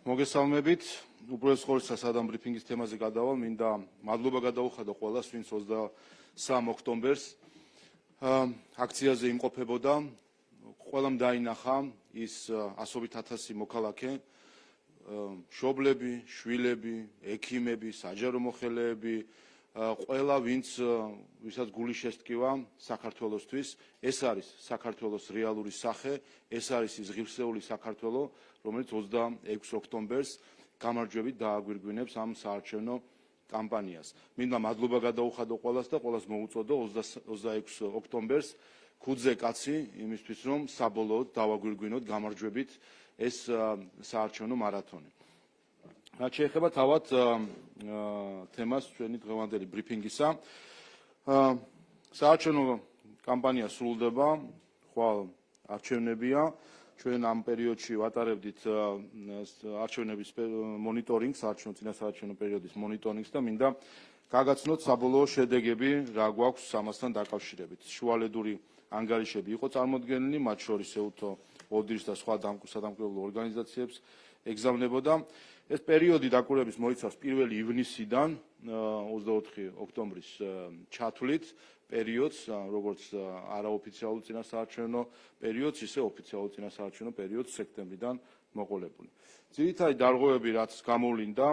მოგესალმებით. უპირველეს ყოვლისა სადამ ბრიფინგის თემაზე გადავალ, მინდა მადლობა გადაუხადო ყველას, ვინც 23 ოქტომბერს აქციაზე იმყოფებოდა. ყველამ დაინახა ის ასობით ათასი მოქალაქე, მშობლები, შვილები, ექიმები, საჯარო მოხელეები, ყველა ვისაც გული შესტკივა საქართველოსთვის, ეს არის საქართველოს რეალური სახე, ეს არის ის ღირსეული საქართველო, რომელიც 26 ოქტომბერს გამარჯვებით დააგვირგვინებს ამ საარჩევნო კამპანიას. მინდა მადლობა გადაუხადო ყველას და ყველას მოუწოდო 26 ოქტომბერს ქუდზე კაცი იმისთვის, რომ საბოლოოდ დავაგვირგვინოთ გამარჯვებით ეს საარჩევნო მარათონი. რაც შეეხება თავად თემას ჩვენი დღევანდელი ბრიფინგისა, საარჩევნო კამპანია სრულდება, ხვალ არჩევნებია. ჩვენ ამ პერიოდში ვატარებდით არჩევნების მონიტორინგს, წინასაარჩევნო პერიოდის მონიტორინგს და მინდა გაგაცნოთ საბოლოო შედეგები, რა გვაქვს ამასთან დაკავშირებით. შუალედური ანგარიშები იყო წარმოდგენილი, მათ შორის ეუთო, ოდრის და სხვა სადამკვირვებლო ორგანიზაციებს ეგზავნებოდა. ეს პერიოდი დაკვირვების მოიცავს 1 ივნისიდან 24 ოქტომბრის ჩათვლით პერიოდს, როგორც არაოფიციალურ წინასაარჩევნო პერიოდს, ისე ოფიციალურ წინასაარჩევნო პერიოდს სექტემბრიდან მოყოლებული. ძირითადი დარღვევები, რაც გამოვლინდა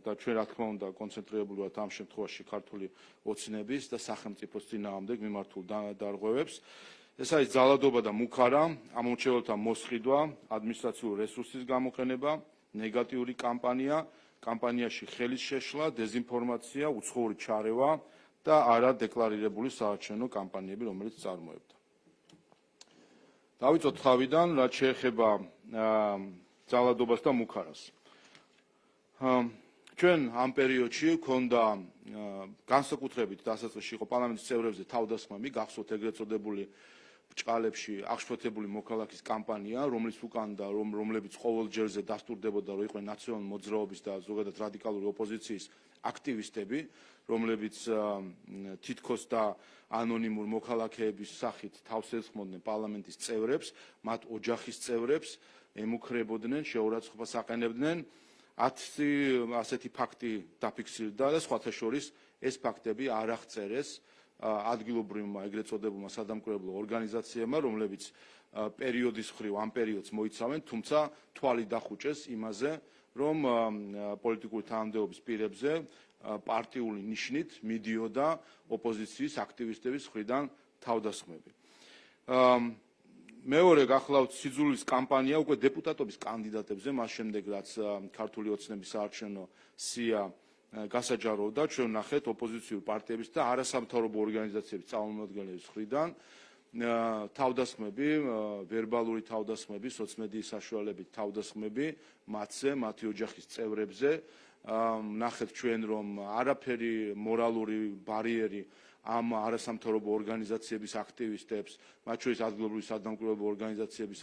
და ჩვენ რა თქმა უნდა კონცენტრირებული ვართ ამ შემთხვევაში ქართული ოცნების და სახელმწიფოს წინააღმდეგ მიმართულ დარღვევებს. ეს არის ძალადობა და მუქარა, ამომრჩეველთა მოსყიდვა, ადმინისტრაციული რესურსის გამოყენება, ნეგატიური კამპანია, კამპანიაში ხელის შეშლა, დეზინფორმაცია, უცხოური ჩარევა და არადეკლარირებული საარჩევნო კამპანიები, რომელიც წარმოებდა. დავიწყოთ თავიდან, რაც შეეხება ძალადობას და მუქარას. ჩვენ ამ პერიოდში გვქონდა განსაკუთრებით დასაწყისში იყო პარლამენტის წევრებზე თავდასხმები, გახსოვთ ეგრეთ წოდებული ბრჭყალებში აღშფოთებული მოქალაქის კამპანია, რომლებიც ყოველ ჯერზე დასტურდებოდა, რომ იყვნენ ნაციონალური მოძრაობის და ზოგადად რადიკალური ოპოზიციის აქტივისტები, რომლებიც თითქოს და ანონიმურ მოქალაქეების სახით თავს ესხმოდნენ პარლამენტის წევრებს, მათ ოჯახის წევრებს, ემუქრებოდნენ, შეურაცხყოფას აყენებდნენ. 10 ასეთი ფაქტი დაფიქსირდა და სხვათა შორის ეს ფაქტები არ აღწერეს ადგილობრივმა ეგრეთ წოდებულმა სადამკვირვებლო ორგანიზაციებმა, რომლებიც პერიოდის მხრივ ამ პერიოდს მოიცავენ, თუმცა თვალი დახუჭეს იმაზე, რომ პოლიტიკური თანამდებობის პირებზე პარტიული ნიშნით მიდიოდა ოპოზიციის აქტივისტების მხრიდან თავდასხმები. მეორე გახლავთ სიძულვის კამპანია უკვე დეპუტატობის კანდიდატებზე, მას შემდეგ რაც ქართული ოცნების საარჩევნო სია გასაჯაროვდა, ჩვენ ვნახეთ ოპოზიციური პარტიების და არასამთავრობო ორგანიზაციების წარმომადგენლების მხრიდან თავდასხმები, ვერბალური თავდასხმები, სოციმედიის საშუალებით თავდასხმები მათზე, მათი ოჯახის წევრებზე. ვნახეთ ჩვენ, რომ არაფერი მორალური ბარიერი ამ არასამთავრობო ორგანიზაციების აქტივისტებს, მათ შორის ადგილობრივი სადამკვირვებლო ორგანიზაციების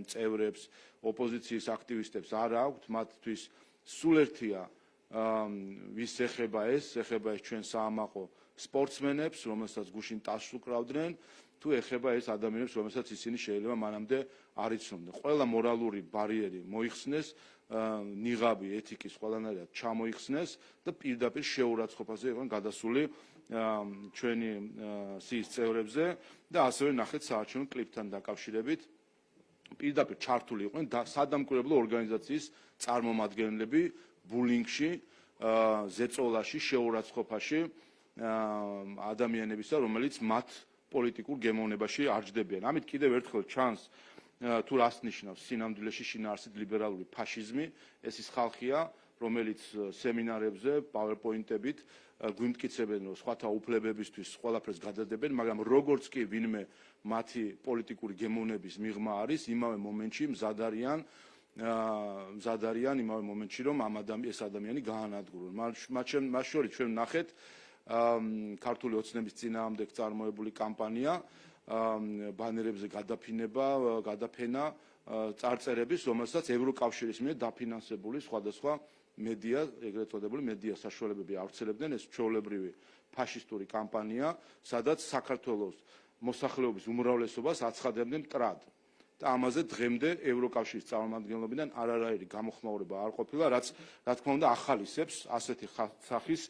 წევრებს, ოპოზიციის აქტივისტებს არ აქვთ, მათთვის სულ ერთია ვის ეხება ეს ჩვენ საამაყო სპორტსმენებს, რომელსაც გუშინ ტასს უკრავდნენ, თუ ეხება ეს ადამიანებს, რომელსაც ისინი შეიძლება მანამდე არ იცნობდნენ. ყველა მორალური ბარიერი მოიხსნეს, ნიღაბი ეთიკის ყველანაირად ჩამოიხსნეს და პირდაპირ შეურაცხყოფაზე იყვნენ გადასული ჩვენი სიის წევრებზე და ასევე ნახეთ საარჩევნო კლიპთან დაკავშირებით პირდაპირ ჩართული იყვნენ სადამკვირვებლო ორგანიზაციის წარმომადგენლები ბულინგში, ზეწოლაში, შეურაცხყოფაში ადამიანებისა, რომელიც მათ პოლიტიკურ გემოვნებაში არჯდებიან. ამით კიდევ ერთხელ ჩანს თუ რას ნიშნავს სინამდვილეში შინაარსით ლიბერალური ფაშიზმი, ეს ის ხალხია, რომელიც სემინარებზე, PowerPoint-ებით გვიმტკიცებენ, რომ სხვათა უფლებებისთვის ყველაფერს გადადებენ, მაგრამ როგორც კი ვინმე მათი პოლიტიკური გემოვნების მიღმა არის, იმავე მომენტში მზად არიან იმავე მომენტში, რომ ეს ადამიანი გაანადგურონ. მათ შორის ჩვენ ვნახეთ ქართული ოცნების წინააღმდეგ წარმოებული კამპანია, ბანერებზე გადაფენა წარწერების, რომელსაც ევროკავშირის მიერ დაფინანსებული სხვადასხვა მედია, ეგრეთ წოდებული მედია საშუალებები ავრცელებდნენ. ეს ჩვეულებრივი ფაშისტური კამპანია, სადაც საქართველოს მოსახლეობის უმრავლესობას აცხადებდნენ მტრად. და ამაზე დღემდე ევროკავშირის წარმომადგენლობიდან არანაირი გამოხმაურება არ ყოფილა, რაც რა თქმა უნდა ახალისებს ასეთი სახის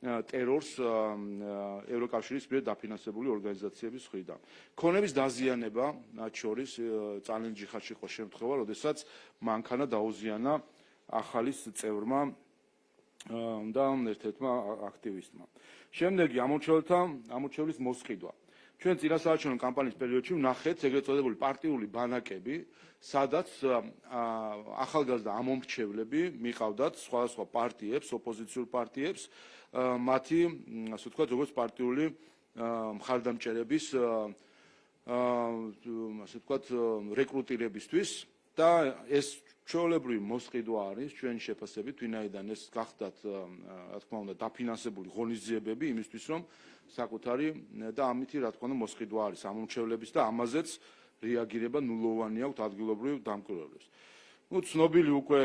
ტერორს ევროკავშირის მიერ დაფინანსებული ორგანიზაციების მხრიდან. ქონების დაზიანება, მათ შორის ძალიან ჯიხადში იყო შემთხვევა, როდესაც მანქანა დაუზიანა ახალის წევრმა და ერთ-ერთმა აქტივისტმა. შემდეგი ამორჩევლის მოსყიდვა. ჩვენ წინასაარჩევნო კამპანიის პერიოდში ვნახეთ ეგრეთ წოდებული პარტიული ბანაკები, სადაც ახალგაზრდა ამომრჩევლები მიყავდათ სხვადასხვა პარტიებს, ოპოზიციურ პარტიებს, მათი, ასე ვთქვათ, როგორც პარტიული მხარდამჭერების, ასე ვთქვათ, რეკრუტირებისთვის და ეს ჩვეულებრივი მოსყიდვა არის ჩვენი შეფასებით, ვინაიდან ეს გახდათ, რა თქმა უნდა, დაფინანსებული ღონისძიებები იმისთვის, რომ საკუთარი და ამითი, რა თქმა უნდა, მოსყიდვა არის ამომრჩევლების და ამაზეც რეაგირება ნულოვანი აქვს ადგილობრივ დამკვირვებლებს. ცნობილი უკვე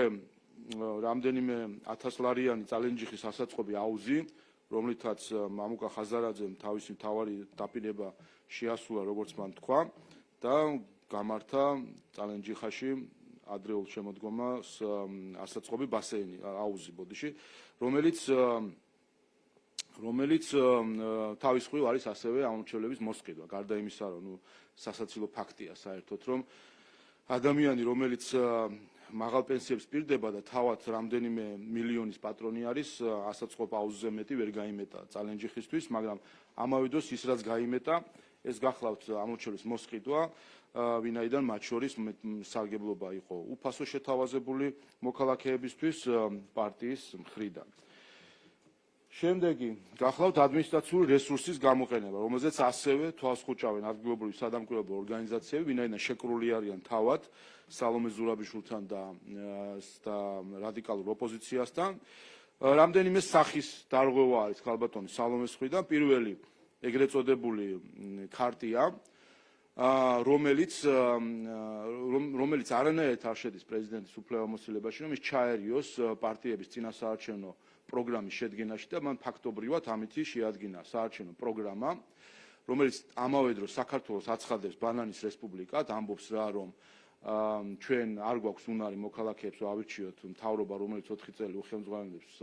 რამდენიმე 1000 ლარიანი წალენჯიხის ასაწყობი აუზი, რომლითაც მამუკა ხაზარაძემ თავისი მთავარი დაპირება შეასრულა, როგორც მან თქვა და გამართა წალენჯიხაში ადრეულ შემოდგომას ასაწყობი ბასეინი, აუზი ბოდიში, რომელიც თავის მხრივ არის ასევე ამორჩევლების მოსყიდვა. გარდა იმისა, რომ სასაცილო ფაქტია საერთოდ, რომ ადამიანი, რომელიც მაღალ პენსიებს პირდება და თავად რამდენიმე მილიონის პატრონი არის, ასაწყობ აუზზე მეტი ვერ გაიმეტა წალენჯიხისთვის, მაგრამ ამავე დროს ის რაც გაიმეტა, ეს გახლავთ ამორჩევლის მოსყიდვა, ვინაიდან მათ შორის სარგებლობა იყო უფასო შეთავაზებული მოქალაქეებისთვის პარტიის მხრიდან. შემდეგი გახლავთ ადმინისტრაციული რესურსის გამოყენება, რომელზეც ასევე თვალს ხუჭავენ ადგილობრივი სადამკვირვებლო ორგანიზაციები, ვინაიდან შეკრული არიან თავად სალომე ზურაბიშვილთან და რადიკალურ ოპოზიციასთან. რამდენიმე სახის დარღვევა არის ქალბატონი სალომეს მხრიდან. პირველი ეგრეთ წოდებული ქარტია, რომელიც არანაირად არ შედის პრეზიდენტის უფლებამოსილებაში, რომ ის ჩაერიოს პარტიების წინასაარჩევნო პროგრამის შედგენაში და მან ფაქტობრივად ამითი შეადგინა საარჩევნო პროგრამა, რომელიც ამავე დროს საქართველოს აცხადებს ბანანის რესპუბლიკად, ამბობს რა, რომ ჩვენ არ გვაქვს უნარი მოქალაქეებს ავირჩიოთ მთავრობა, რომელიც 4 წელი უხელმძღვანელობს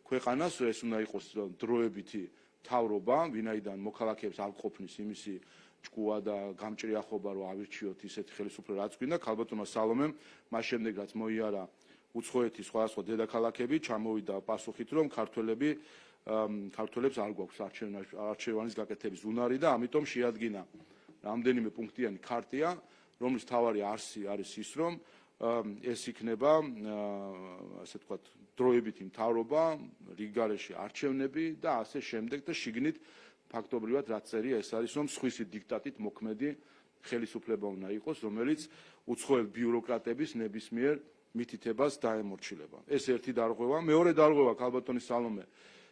ქვეყანას, ეს უნდა იყოს დროებითი მთავრობა, ვინაიდან მოქალაქეებს არ ყოფნის იმისი ჭკუა და გამჭრიახობა, რომ ავირჩიოთ ისეთი ხელისუფლება, რაც გვინდა. ქალბატონმა სალომემ მას შემდეგ, რაც მოიარა უცხოეთის სხვადასხვა დედაქალაქები, ჩამოვიდა პასუხით, რომ ქართველებს არ გვაქვს არჩევანის გაკეთების უნარი და ამიტომ შეადგინა რამდენიმე პუნქტიანი ქარტია, რომლის მთავარი არსი არის ის, რომ ეს იქნება, ასე ვთქვათ, დროებითი მთავრობა, რიგ გარეშე არჩევნები და ასე შემდეგ და შიგნით ფაქტობრივად რაც წერია, ეს არის, რომ სხვისი დიქტატით მოქმედი ხელისუფლება უნდა იყოს, რომელიც უცხოელ ბიუროკრატების ნებისმიერ მითითებას დაემორჩილება. ეს ერთი დარღვევა. მეორე დარღვევა ქალბატონის სალომე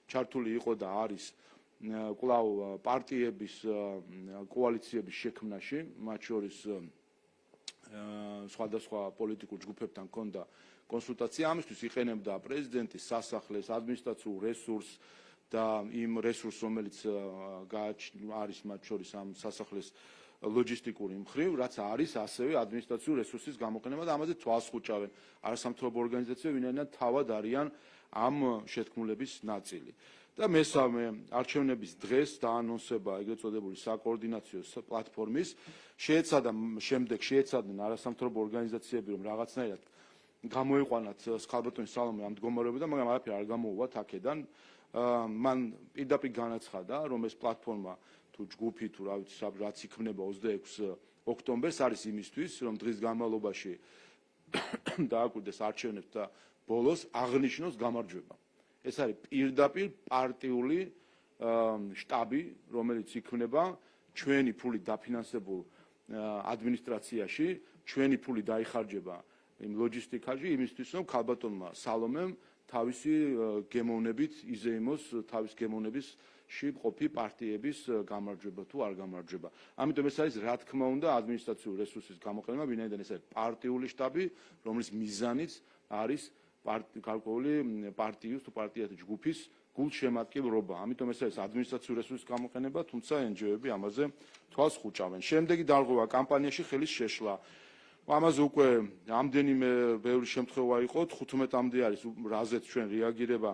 ჩართული იყო და არის კვლავ პარტიების კოალიციების შექმნაში, მათ შორის სხვადასხვა პოლიტიკურ ჯგუფებთან ჰქონდა კონსულტაცია, ამისთვის იყენებდა პრეზიდენტის სასახლეს, ადმინისტრაციულ რესურსს და იმ რესურსს, რომელიც არის მათ შორის ამ სასახლეს ლოჯისტიკური მხრივ, რაც არის ასევე ადმინისტრაციული რესურსის გამოყენება და ამაზე თვალს ხუჭავენ არასამთავრობო ორგანიზაციები, ვინაიდან თავად არიან ამ შეთქმულების ნაწილი. და მესამე არჩევნების დღეს დაანონსება ეგრეთ წოდებული საკოორდინაციო პლატფორმის, შეეცადნენ არასამთავრობო ორგანიზაციები, რომ რაღაცნაირად გამოიყვანათ ქალბატონის სალომე ამ მდგომარეობიდან, მაგრამ არაფერი არ გამოუვათ აქედან. მან პირდაპირ განაცხადა, რომ ეს პლატფორმა თუ ჯგუფი თუ რაც იქმნება 26 ოქტომბერს არის იმისთვის, რომ დღის განმავლობაში დააკვირდეს არჩევნებს და ბოლოს აღნიშნოს გამარჯვება. ეს არის პირდაპირ პარტიული შტაბი, რომელიც იქმნება ჩვენი ფულით დაფინანსებულ ადმინისტრაციაში, ჩვენი ფული დაიხარჯება იმ ლოჯისტიკაში, იმისთვის, რომ ქალბატონმა სალომემ თავისი გემოვნებით იზეიმოს თავის გემოვნებისში მყოფი პარტიების გამარჯვება თუ არ გამარჯვება. ამიტომ ეს არის რა თქმა უნდა ადმინისტრაციული რესურსის გამოყენება, ვინაიდან ეს არის პარტიული შტაბი, რომლის მიზანიც არის გარკვეული პარტიის თუ პარტიათა ჯგუფის გულშემატკივრობა. ამიტომ ეს არის ადმინისტრაციული რესურსის გამოყენება, თუმცა NGO-ები ამაზე თვალს ხუჭავენ. შემდეგი დარღვევა კამპანიაში ხელის შეშლა. ამაზე უკვე ამდენიმე ბევრი შემთხვევა იყო, 15-მდე არის რაზეც ჩვენ რეაგირება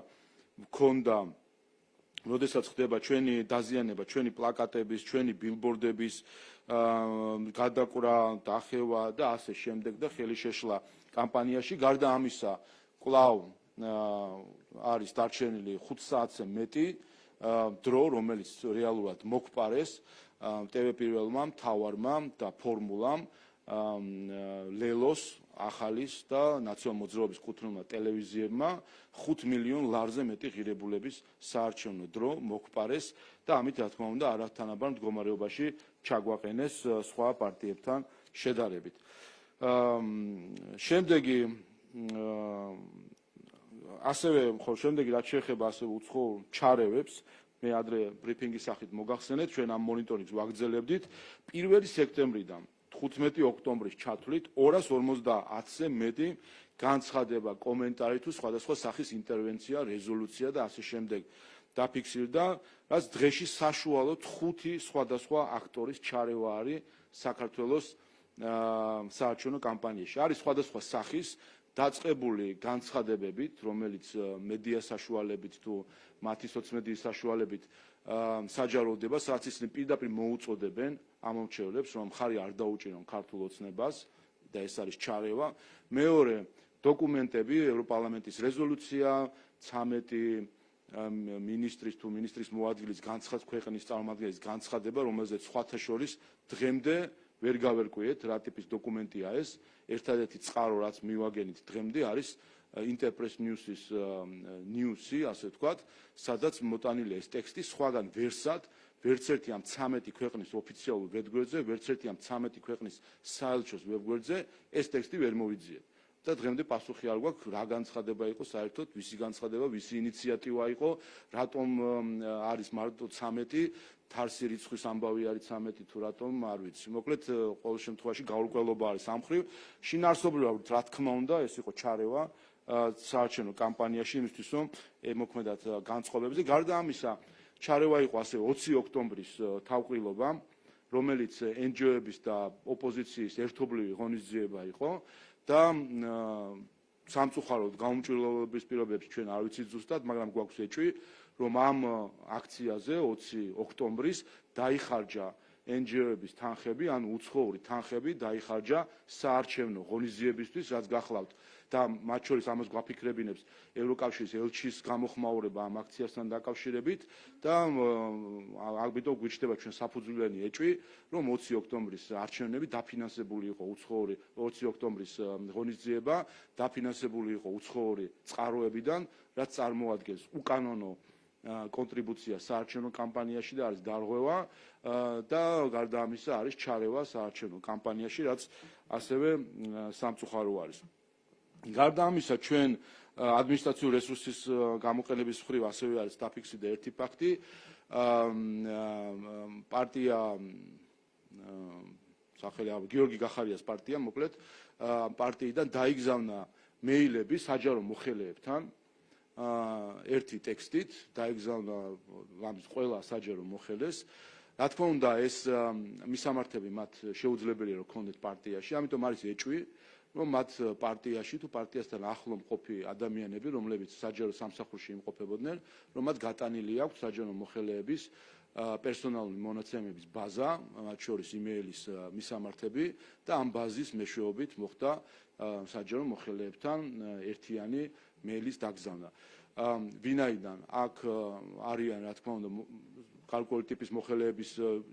მქონდა, როდესაც ხდება ჩვენი დაზიანება, ჩვენი პლაკატების, ჩვენი ბილბორდების გადაკვრა, დახევა და ასე შემდეგ და ხელი შეშლა კამპანიაში. გარდა ამისა, კვლავ არის დარჩენილი 5 საათზე მეტი დრო, რომელიც რეალურად მოგვპარეს ტევ-პირველმა, მთავარმა და ფორმულამ, ლელოს, ახალის და ნაციონალურ მოძრაობის კუთვნილმა ტელევიზიებმა 5 მილიონ ლარზე მეტი ღირებულების საარჩევნო დრო მოგვპარეს და ამით რა თქმა უნდა არათანაბარ მდგომარეობაში ჩაგვაყენეს სხვა პარტიებთან შედარებით. შემდეგი ასევე შემდეგი რაც შეეხება ასევე უცხოურ ჩარევებს, მე ადრე ბრიფინგის სახით მოგახსენეთ, ჩვენ ამ მონიტორინგს ვაგრძელებდით 1 სექტემბრიდან 15 ოქტომბრის ჩათვლით 250-ზე მეტი განცხადება, კომენტარი თუ სხვადასხვა სახის ინტერვენცია, რეზოლუცია და ასე შემდეგ დაფიქსირდა, რაც დღეში საშუალოდ 5 სხვადასხვა აქტორის ჩარევა არის საქართველოს საარჩევნო კამპანიაში. არის სხვადასხვა სახის დაწყებული განცხადებებით, რომელიც მედია საშუალებით თუ მათი სოციმედიის საშუალებით საჯაროვდება, სადაც ისინი პირდაპირ მოუწოდებენ ამომრჩევლებს, რომ მხარი არ დაუჭირონ ქართულ ოცნებას და ეს არის ჩარევა. მეორე, დოკუმენტები, ევროპარლამენტის რეზოლუცია, 13 მინისტრის თუ მინისტრის მოადგილის ქვეყნის წარმომადგენლის განცხადება, რომელზეც სხვათა შორის დღემდე ვერ გავერკვიეთ, რა ტიპის დოკუმენტია ეს. ერთადერთი წყარო, რაც მივაგენით დღემდე, არის ინტერპრეს ნიუსის ნიუსი, ასე ვთქვათ, სადაც მოტანილია ეს ტექსტი, სხვაგან ვერსად, ვერც ერთი ამ 13 ქვეყნის ოფიციალურ ვებგვერდზე, ვერც ერთი ამ 13 ქვეყნის საელჩოს ვებგვერდზე ეს ტექსტი ვერ მოვიძიეთ. და დღემდე პასუხი არ გვაქვს, რა განცხადება იყო საერთოდ, ვისი განცხადება, ვისი ინიციატივა იყო, რატომ არის მარტო 13, თარსი რიცხვის ამბავი არის 13 თუ რატომ არ ვიცი. მოკლედ, ყოველ შემთხვევაში გაურკვევლობა არის ამ მხრივ. შინაარსობრივად, რა თქმა უნდა, ეს იყო ჩარევა საარჩევნო კამპანიაში იმისთვის, რომ ემოქმედათ განწყობებზე. გარდა ამისა, ჩარევა იყო ასევე 20 ოქტომბრის თავყრილობა, რომელიც NGO-ების და ოპოზიციის ერთობლივი ღონისძიება იყო და სამწუხაროდ გაუმჭვირვალობის პირობებში ჩვენ არ ვიცით ზუსტად, მაგრამ გვაქვს ეჭვი, რომ ამ აქციაზე 20 ოქტომბრის დაიხარჯა NGO-ების თანხები, ანუ უცხოური თანხები დაიხარჯა საარჩევნო ღონისძიებისთვის, რაც გახლავთ და მათ შორის ამას გვაფიქრებინებს ევროკავშირის ელჩის გამოხმაურება ამ აქციასთან დაკავშირებით და ალბათ გვიჩნდება ჩვენ საფუძვლიანი ეჭვი, რომ 20 ოქტომბრის არჩევნები დაფინანსებული იყო უცხოური 20 ოქტომბრის ღონისძიება დაფინანსებული იყო უცხოური წყაროებიდან, რაც წარმოადგენს უკანონო კონტრიბუცია საარჩევნო კამპანიაში და არის დარღვევა და გარდა ამისა არის ჩარევა საარჩევნო კამპანიაში, რაც ასევე სამწუხარო არის. გარდა ამისა, ჩვენ ადმინისტრაციული რესურსის გამოყენების მხრივ ასევე არის დაფიქსირდა ერთი ფაქტი. პარტია სახელი გიორგი გახარიას პარტია, მოკლედ, პარტიიდან დაიგზავნა მეილები საჯარო მოხელეებთან ერთი ტექსტით, დაიგზავნა ამის ყველა საჯარო მოხელეს. რა თქმა უნდა, ეს მისამართები მათ შეუძლებელია რომ ქონდეთ პარტიაში, ამიტომ არის ეჭვი, რომ მათ პარტიაში თუ პარტიასთან ახლო მყოფი ადამიანები, რომლებიც საჯარო სამსახურში იმყოფებოდნენ, რომ მათ გატანილი აქვს საჯარო მოხელეების პერსონალური მონაცემების ბაზა, მათ შორის იმეილის მისამართები და ამ ბაზის მეშვეობით მოხდა საჯარო მოხელეებთან ერთიანი მეილის დაგზავნა. ვინაიდან აქ არიან, რა თქმა უნდა, გარკვეული ტიპის მოხელეების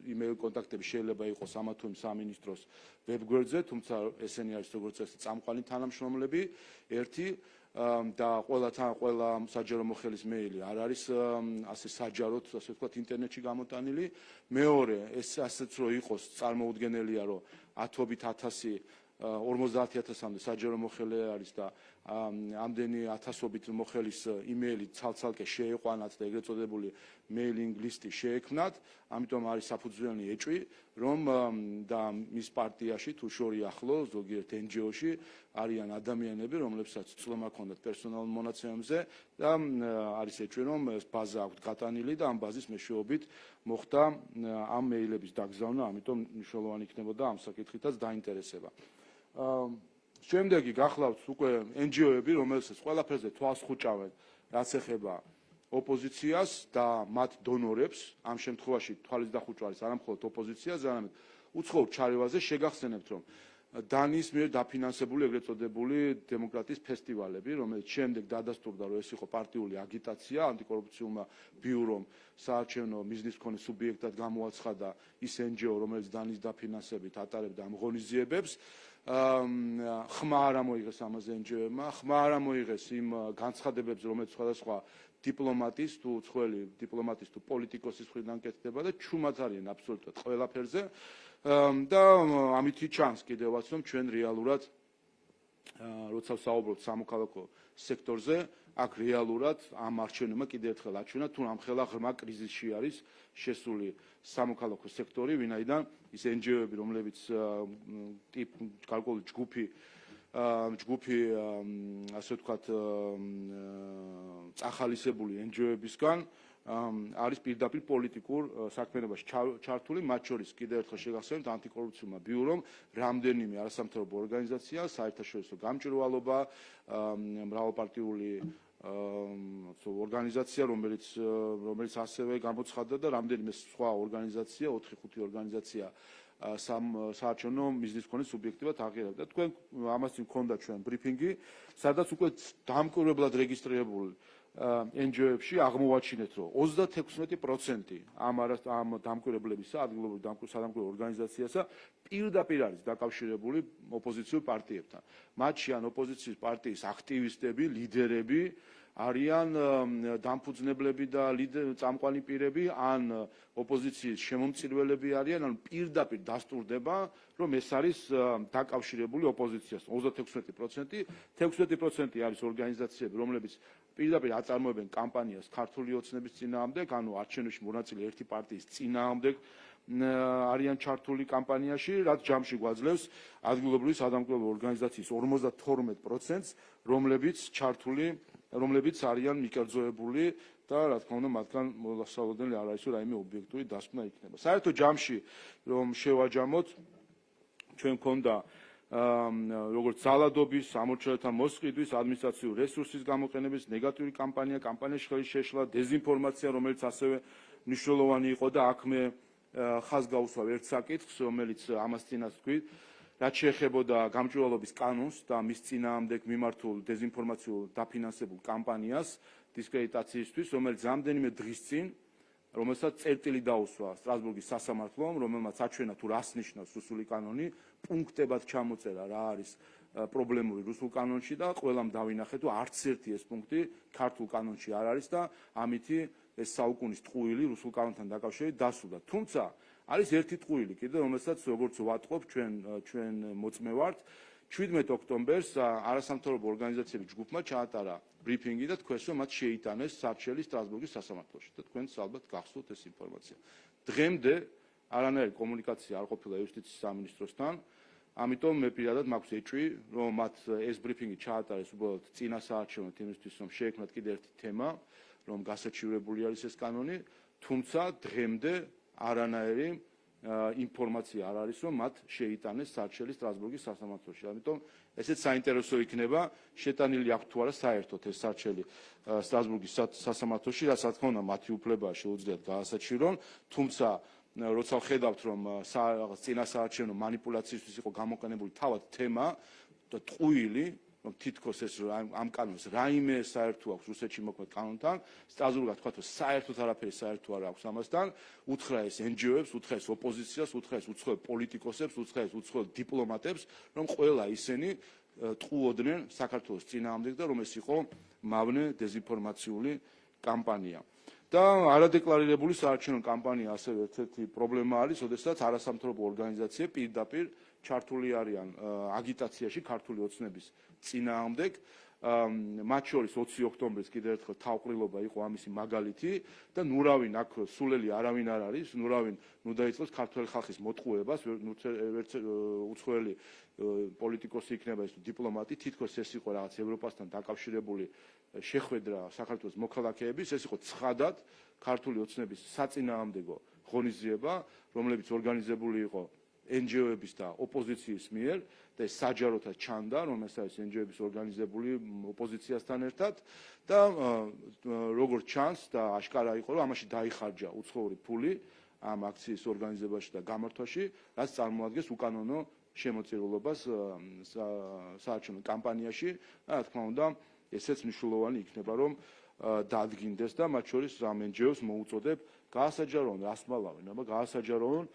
იმეილ კონტაქტები შეიძლება იყოს ამა თუ იმ სამინისტროს ვებგვერდზე, თუმცა ესენი არის როგორც წესი წამყვანი თანამშრომლები, ერთი და ყველა საჯარო მოხელის მეილი არ არის ასე საჯაროდ, ასე ვთქვათ, ინტერნეტში გამოტანილი. მეორე, ეს ასეც რო იყოს, წარმოუდგენელია, რომ ათობით ათასი 50,000-მდე საჯარო მოხელე არის და ამდენი ათასობით მოხელის იმეილი ცალ-ცალკე შეეყვანათ და ეგრეთ წოდებული მეილინგ ლისტი შეექმნათ, ამიტომ არის საფუძვლიანი ეჭვი, რომ და მის პარტიაში თუ შორი ახლო ზოგიერთ NGO-ში არიან ადამიანები, რომლებსაც წლომა ჰქონდათ პერსონალურ მონაცემებზე და არის ეჭვი, რომ ეს ბაზა აქვთ გატანილი და ამ ბაზის მეშვეობით მოხდა ამ მეილების დაგზავნა, ამიტომ მნიშვნელოვანი იქნებოდა ამ საკითხითაც დაინტერესება. შემდეგი გახლავთ უკვე NGO-ები, რომელსაც ყველაფერზე თვალს ხუჭავენ, რაც ეხება ოპოზიციას და მათ დონორებს, ამ შემთხვევაში თვალის დახუჭვა არის არა მხოლოდ ოპოზიციას, არამედ უცხოურ ჩარევაზე შეგახსენებთ, რომ დანიის მიერ დაფინანსებული ეგრეთ წოდებული დემოკრატიის ფესტივალები, რომელიც შემდეგ დადასტურდა, რომ ეს იყო პარტიული აგიტაცია, ანტიკორუფციულმა ბიურომ საარჩევნო მიზნის მქონე სუბიექტად გამოაცხადა ის NGO, რომელიც დანიის დაფინანსებით ატარებდა ამ ღონისძიებებს. ხმა არ ამოიღეს ამაზე NGO-ებმა, ხმა არ ამოიღეს იმ განცხადებებს, რომელიც სხვადასხვა დიპლომატის თუ უცხოელი დიპლომატის თუ პოლიტიკოსის მხრიდან კეთდება და ჩუმად არიან აბსოლუტურად ყველაფერზე. და ამითი ჩანს კიდევაც, რომ ჩვენ რეალურად როცა ვსაუბრობთ სამოქალაქო სექტორზე, აქ რეალურად ამ არჩევნებმა კიდევ ერთხელ აჩვენა, თუ ამხელა ღრმა კრიზისში არის შესული სამოქალაქო სექტორი, ვინაიდან ის NGO-ები, რომლებიც გარკვეული ჯგუფი ასე ვთქვათ წახალისებული NGO-ებისგან არის პირდაპირ პოლიტიკურ საქმიანობაში ჩართული, მათ შორის კიდევ ერთხელ შეგახსენებთ ანტიკორუფციულმა ბიურომ, რამდენიმე არასამთავრობო ორგანიზაცია, საერთაშორისო გამჭვირვალობა, მრავალპარტიული ორგანიზაცია, რომელიც ასევე გამოცხადდა და რამდენიმე სხვა ორგანიზაცია, 4-5 ორგანიზაცია საარჩევნო მიზნის მქონე სუბიექტებად აღიარებდა. თქვენ ამას წინ გქონდა ჩვენ ბრიფინგი, სადაც უკვე დამკვირვებლად რეგისტრირებული NGO-ებში აღმოვაჩინეთ, რომ 36% ამ დამკვირვებლებისა, ადგილობრივ სადამკვირვებლო ორგანიზაციასა პირდაპირ არის დაკავშირებული ოპოზიციურ პარტიებთან. მათში ან ოპოზიციის პარტიის აქტივისტები, ლიდერები არიან დამფუძნებლები და წამყვანი პირები, ან ოპოზიციის შემომწირველები არიან, ან პირდაპირ დასტურდება, რომ ეს არის დაკავშირებული ოპოზიციას. 36%, 16% არის ორგანიზაციები, რომლებიც პირდაპირ აწარმოებენ კამპანიას ქართული ოცნების წინააღმდეგ, ანუ არჩევნებში მონაწილე ერთი პარტიის წინააღმდეგ არიან ჩართული კამპანიაში, რაც ჯამში გვაძლევს ადგილობრივი სადამკვირვებლო ორგანიზაციის 52%, რომლებიც არიან მიკერძოებული და რა თქმა უნდა მათგან მოსალოდნელი არ არის, რომ რაიმე ობიექტური დასკვნა იქნება. საერთო ჯამში რომ შევაჯამოთ, ჩვენ მქონდა როგორც ძალადობის, სამორჩეულთა მოსყიდვის, ადმინისტრაციული რესურსის გამოყენების, ნეგატიური კამპანიაში ხელის შეშლა, დეზინფორმაცია, რომელიც ასევე მნიშვნელოვანი იყო და აქ მე ხაზს გავუსვავ ერთ საკითხს, რომელიც ამას წინას თქვით, რაც შეეხებოდა გამჭვირვალობის კანონს და მის წინააღმდეგ მიმართულ დეზინფორმაციულ დაფინანსებულ კამპანიას დისკრედიტაციისთვის, რომელიც რამდენიმე დღის წინ, რომელსაც წერტილი დაუსვა სტრასბურგის სასამართლომ, რომელმაც აჩვენა თუ რას ნიშნავს რუსული კანონი, პუნქტებად ჩამოწერა რა არის პრობლემური რუსულ კანონში და ყველამ დავინახეთ, რომ არც ერთი ეს პუნქტი ქართულ კანონში არ არის და ამითი ეს საუკუნის ტყუილი რუსულ კანონთან დაკავშირებით დასრულდა. თუმცა არის ერთი ტყუილი კიდე, რომელსაც როგორც ვატყობ ჩვენ მოწმე ვართ, 17 ოქტომბერს არასამთავრობო ორგანიზაციების ჯგუფმა ჩაატარა ბრიფინგი და თქვენს, რომ მათ შეიტანეს სარჩელი სტრასბურგის სასამართლოში და თქვენს ალბათ გახსოვთ ეს ინფორმაცია. დღემდე არანაირი კომუნიკაცია არ ყოფილა იუსტიციის სამინისტროსთან, ამიტომ მე პირადად მაქვს ეჭვი, რომ მათ ეს ბრიფინგი ჩაატარეს უბრალოდ წინა საარჩევნოდ იმისთვის, რომ შეექმნათ კიდე ერთი თემა, რომ გასაჩივრებული არის ეს კანონი, თუმცა დღემდე არანაირი ინფორმაცია არ არის, რომ მათ შეიტანეს სარჩელი სტრასბურგის სასამართლოში. ამიტომ ესეც საინტერესო იქნება, შეტანილი აქვს თუ არა საერთოდ ეს სარჩელი სტრასბურგის სასამართლოში, რაც რა თქმა უნდა მათი უფლებაა შეუძლიათ გაასაჩივრონ, თუმცა როცა ვხედავთ, რომ წინა საარჩევნო მანიპულაციისთვის იყო გამოყენებული თავად თემა და ტყუილი, რომ თითქოს ეს ამ კანონს რაიმე საერთო აქვს რუსეთში მოქმედ კანონთან, სტრასბურგად თქვა, რომ საერთოდ არაფერი საერთო არ აქვს ამასთან, უთხრა ეს NGO-ებს, უთხრა ეს ოპოზიციას, უთხრა ეს უცხოელ პოლიტიკოსებს, უთხრა ეს უცხოელ დიპლომატებს, რომ ყველა ისინი ტყუოდნენ საქართველოს წინააღმდეგ და რომ ეს იყო მავნე დეზინფორმაციული კამპანია. და არადეკლარირებული საარჩევნო კამპანია ასევე ერთ-ერთი პრობლემა არის, როდესაც არასამთავრობო ორგანიზაციები პირდაპირ ჩართული არიან აგიტაციაში ქართული ოცნების წინააღმდეგ. მათ შორის 20 ოქტომბრის კიდევ ერთხელ თავყრილობა იყო ამისი მაგალითი და ნურავინ აქ სულელი არავინ არ არის, ნურავინ დაიწყოს ქართული ხალხის მოტყუებას, უცხოელი პოლიტიკოსი იქნება ეს დიპლომატი, თითქოს ეს იყო რაღაც ევროპასთან დაკავშირებული შეხვედრა საქართველოს მოქალაქეების, ეს იყო ცხადად ქართული ოცნების საწინააღმდეგო ღონისძიება, რომლებიც ორგანიზებული იყო NGO-ების და ოპოზიციის მიერ და და ეს საჯაროთაც ჩანდა, რომ ეს არის NGO-ების ორგანიზებული ოპოზიციასთან ერთად და როგორც ჩანს და აშკარა იყო, რომ ამაში დაიხარჯა უცხოური ფული ამ აქციის ორგანიზებაში და გამართვაში, რაც წარმოადგენს უკანონო შემოწირულობას საარჩევნო კამპანიაში და რა თქმა უნდა ესეც მნიშვნელოვანი იქნება, რომ დაადგინდეს და მათ შორის ამ NGO-ს მოუწოდებ გაასაჯაროონ, რას მალავენ, აბა გაასაჯაროონ,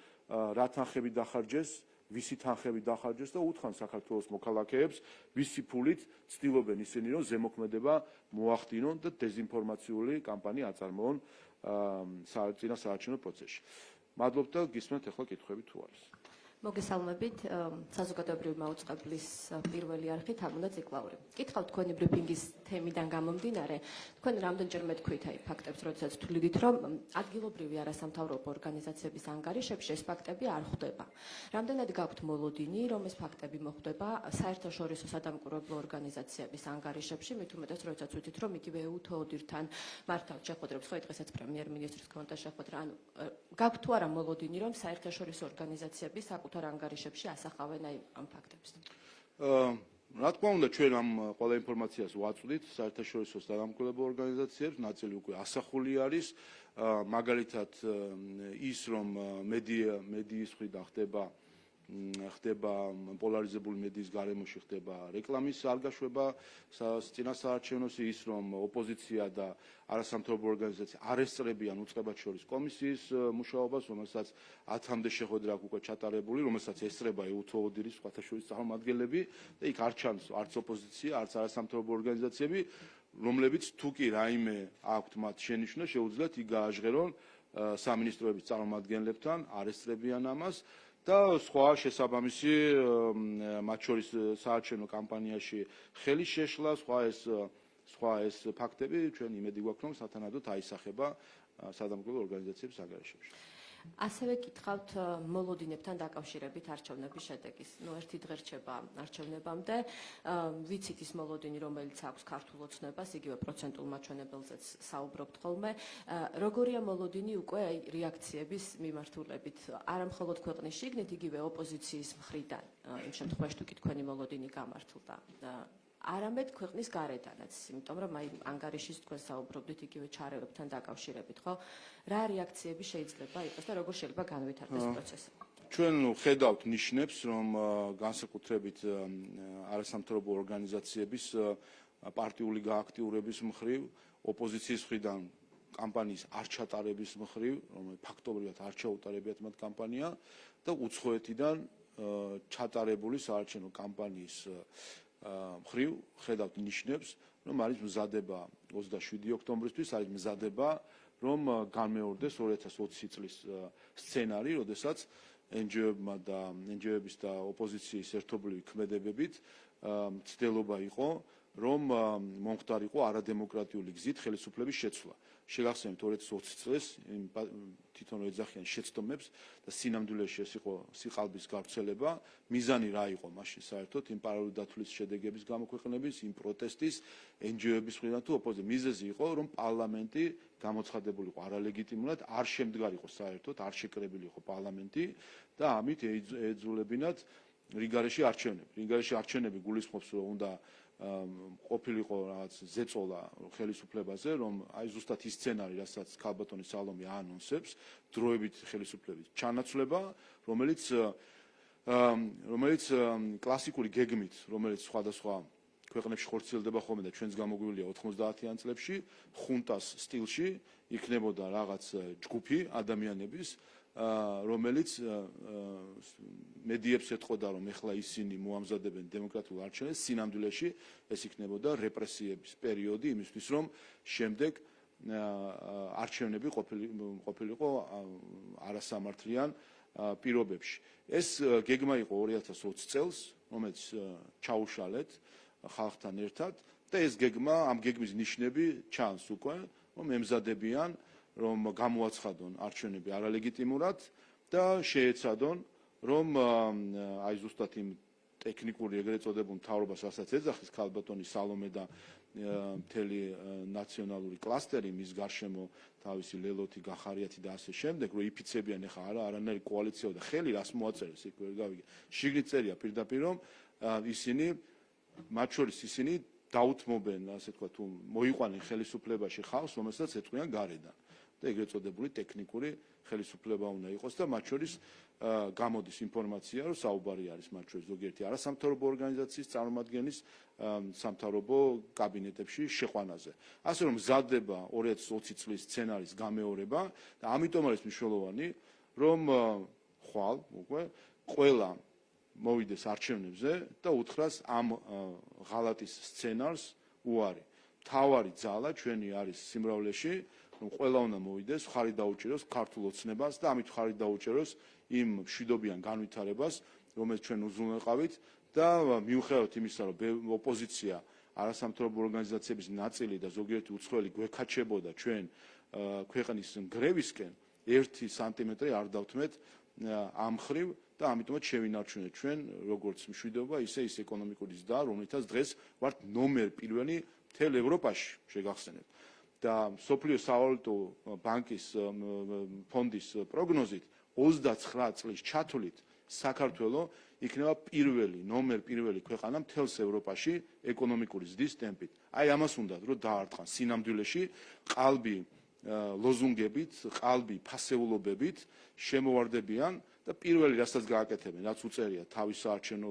რა თანხები დახარჯეს, ვისი თანხები დახარჯეს და უთხრან საქართველოს მოქალაქეებს, ვისი ფულით ცდილობენ ისინი, რომ ზემოქმედება მოახდინონ და დეზინფორმაციული კამპანია აწარმოონ წინა საარჩევნო პროცესში. მადლობთ და გისმენთ ახლა კითხვები თუ არის. მოგესალმებით, საზოგადოებრივი მაუწყებლის პირველი არხი თამუნა ციკლაური. კითხავთ თქვენი ბრიფინგის თემიდან გამომდინარე, თქვენ რამდენჯერმე თქვით აი ფაქტებს, როდესაც თვლიდით, რომ ადგილობრივი არასამთავრობო ორგანიზაციების ანგარიშებში ეს ფაქტები არ ხვდება. რამდენად გაქვთ მოლოდინი, რომ ეს ფაქტები მოხვდება საერთაშორისო სადამკვირვებლო ორგანიზაციების ანგარიშებში, მით უმეტეს, როდესაც ვიცით, რომ იგივე EU-თოოდირთან მართავთ შეხვედრებს, ხო დღესაც პრემიერ-მინისტრის ქონდა შეხვედრა, ანუ გაქვთ თუ არა მოლოდინი, რომ საერთაშორისო ორგანიზაციები საკუთარ ანგარიშებში ასახავენ აი ამ ფაქტებს. რა თქმა უნდა, ჩვენ ამ ყველა ინფორმაციას ვაწვდით საერთაშორისო სადამკვირვებლო ორგანიზაციებს, ნაწილი უკვე ასახული არის, მაგალითად ის, რომ მედიის მხრიდან ხდება პოლარიზებული მედიის გარემოში ხდება რეკლამის არგაშვება წინა საარჩევნოში, ის რომ ოპოზიცია და არასამთავრობო ორგანიზაცია არ ესწრებიან უწყებად შორის კომისიის მუშაობას, რომელსაც 10-მდე შეხვედრა აქვს უკვე ჩატარებული, რომელსაც ესწრება EU-თოოდირის სხვათა შორის წარმომადგენლები და იქ არ ჩანს არც ოპოზიცია, არც არასამთავრობო ორგანიზაციები, რომლებიც თუ კი რაიმე აქვთ მათ შენიშვნა, შეუძლიათ იქ გააჟღერონ სამინისტროების წარმომადგენლებთან, არ ესწრებიან ამას. და სხვა შესაბამისი მათ შორის საარჩევნო კამპანიაში ხელის შეშლა, სხვა ეს ფაქტები ჩვენ იმედი გვაქვს, რომ სათანადოდ აისახება სადამკვირვებლო ორგანიზაციების ანგარიშებში. ასევე გითხავთ მოლოდინებთან დაკავშირებით არჩევნების შედეგის. ერთი დღე რჩება არჩევნებამდე, ვიცით ის მოლოდინი, რომელიც აქვს ქართულ ოცნებას, იგივე პროცენტულ მაჩვენებელზეც საუბრობთ ხოლმე. როგორია მოლოდინი უკვე რეაქციების მიმართულებით, არა მხოლოდ ქვეყნის შიგნით, იგივე ოპოზიციის მხრიდან, იმ შემთხვევაში თუ კი თქვენი მოლოდინი გამართლდა. არამედ ქვეყნის გარედანაც, იმიტომ რომ აი ანგარიშის თქვენ საუბრობდით იგივე ჩარევებთან დაკავშირებით, ხო? რა რეაქციები შეიძლება იყოს და როგორ შეიძლება განვითარდეს პროცესი? ჩვენ ხედავთ ნიშნებს, რომ განსაკუთრებით არასამთავრობო ორგანიზაციების პარტიული გააქტიურების მხრივ, ოპოზიციის მხრიდან კამპანიის არ ჩატარების მხრივ, რომელიც ფაქტობრივად არ ჩაუტარებიათ მათ კამპანია და უცხოეთიდან ჩატარებული საარჩევნო კამპანიის მხრივ ხედავთ ნიშნებს, რომ არის მზადება 27 ოქტომბრისთვის, არის მზადება, რომ განმეორდეს 2020 წლის სცენარი, როდესაც NGO-ებმა და NGO-ების და ოპოზიციის ერთობლივი ქმედებებით ცდილობა იყო, რომ მომხდარიყო არადემოკრატიული გზით ხელისუფლების შეცვლა. შეგახსენებთ 2020 წელს თვითონ ეძახიან შეცდომებს და სინამდვილეში ეს იყო სიყალბის გავრცელება. მიზანი რა იყო მაშინ საერთოდ იმ პარალელური დათვლის შედეგების გამოქვეყნების, იმ პროტესტის, NGO-ების მხრიდან თუ ოპოზიციის მიზეზი იყო, რომ პარლამენტი გამოცხადებული იყო არალეგიტიმურად, არ შემდგარიყო საერთოდ, არ შეკრებილი იყო პარლამენტი და ამით ეძულებინათ რიგარეში არჩევნები. რიგარეში არჩევნები გულისხმობს, რომ უნდა ყოფილიყო რაღაც ზეწოლა ხელისუფლებაზე, რომ აი ზუსტად ის სცენარი, რასაც ქალბატონი სალომე აანონსებს, დროებით ხელისუფლების ჩანაცვლება, რომელიც კლასიკური გეგმით, რომელიც სხვადასხვა ქვეყნებში ხორციელდება ხოლმე და ჩვენს გამოგვივლია 90-იან წლებში, ხუნტას სტილში იქნებოდა რაღაც ჯგუფი ადამიანების, რომელიც მედიებს ეთყოდა, რომ ეხლა ისინი მოამზადებენ დემოკრატიულ არჩევნებს, სინამდვილეში ეს იქნებოდა რეპრესიების პერიოდი იმისთვის, რომ შემდეგ არჩევნები ყოფილიყო არასამართლიან პირობებში. ეს გეგმა იყო 2020 წელს, რომელიც ჩაუშალეთ ხალხთან ერთად და ეს გეგმა, ამ გეგმის ნიშნები ჩანს უკვე, რომ ემზადებიან რომ გამოაცხადონ არჩევნები არალეგიტიმურად და შეეცადონ, რომ აი ზუსტად იმ ტექნიკური ეგრეთ წოდებულ მთავრობას, რასაც ეძახის ქალბატონი სალომე და მთელი ნაციონალური კლასტერი, მის გარშემო თავისი ლელოთი, გახარიათი და ასე შემდეგ, რომ იფიცებიან ეხლა არანაირი კოალიცია და ხელი რას მოაწერეს, იქ ვერ გავიგე. შიგნით წერია პირდაპირ, რომ ისინი მათ შორის ისინი დაუთმობენ, ასე თქვა, თუ მოიყვანენ ხელისუფლებაში ხალხს, რომელსაც ეთყვიან გარედან. და ეგრეთ წოდებული ტექნიკური ხელისუფლება უნდა იყოს და მათ შორის გამოდის ინფორმაცია, რომ საუბარი არის მათ შორის ზოგიერთი არასამთავრობო ორგანიზაციის წარმომადგენლის სამთავრობო კაბინეტებში შეყვანაზე. ასე რომ მზადდება 2020 წლის სცენარის გამეორება და ამიტომ არის მნიშვნელოვანი, რომ ხვალ უკვე ყველა მოვიდეს არჩევნებზე და უთხრას ამ ღალატის სცენარს უარი. მთავარი ძალა ჩვენი არის სიმრავლეში, რომ ყველა უნდა მოვიდეს, ხარი დაუჭიროს ქართულ ოცნებას და ამით ხარი დაუჭიროს იმ მშვიდობიან განვითარებას, რომელიც ჩვენ უზრუნველყავით და მიუხედავად იმისა, რომ ოპოზიცია არასამთავრობო ორგანიზაციების ნაწილი და ზოგიერთი უცხოელი გვექაჩებოდა ჩვენ ქვეყნის გრევისკენ, 1 სანტიმეტრი არ დავთმეთ ამ ხრივ და ამიტომაც შევინარჩუნეთ ჩვენ როგორც მშვიდობა, ისე ის ეკონომიკური ზრდა, რომლითაც დღეს ვართ ნომერ პირველი მთელ ევროპაში, შეგახსენებთ. და სოფლიო სავალუტო ბანკის ფონდის პროგნოზით 29 წლის ჩათვლით საქართველო იქნება ნომერ პირველი ქვეყანა მთელს ევროპაში ეკონომიკური ზრდის ტემპით. აი ამას უნდა რომ დაარტყან სინამდვილეში ყალბი ლოზუნგებით, ყალბი ფასეულობებით შემოვარდებიან და პირველი რასაც გააკეთებენ, რაც უწერია თავის საარჩევნო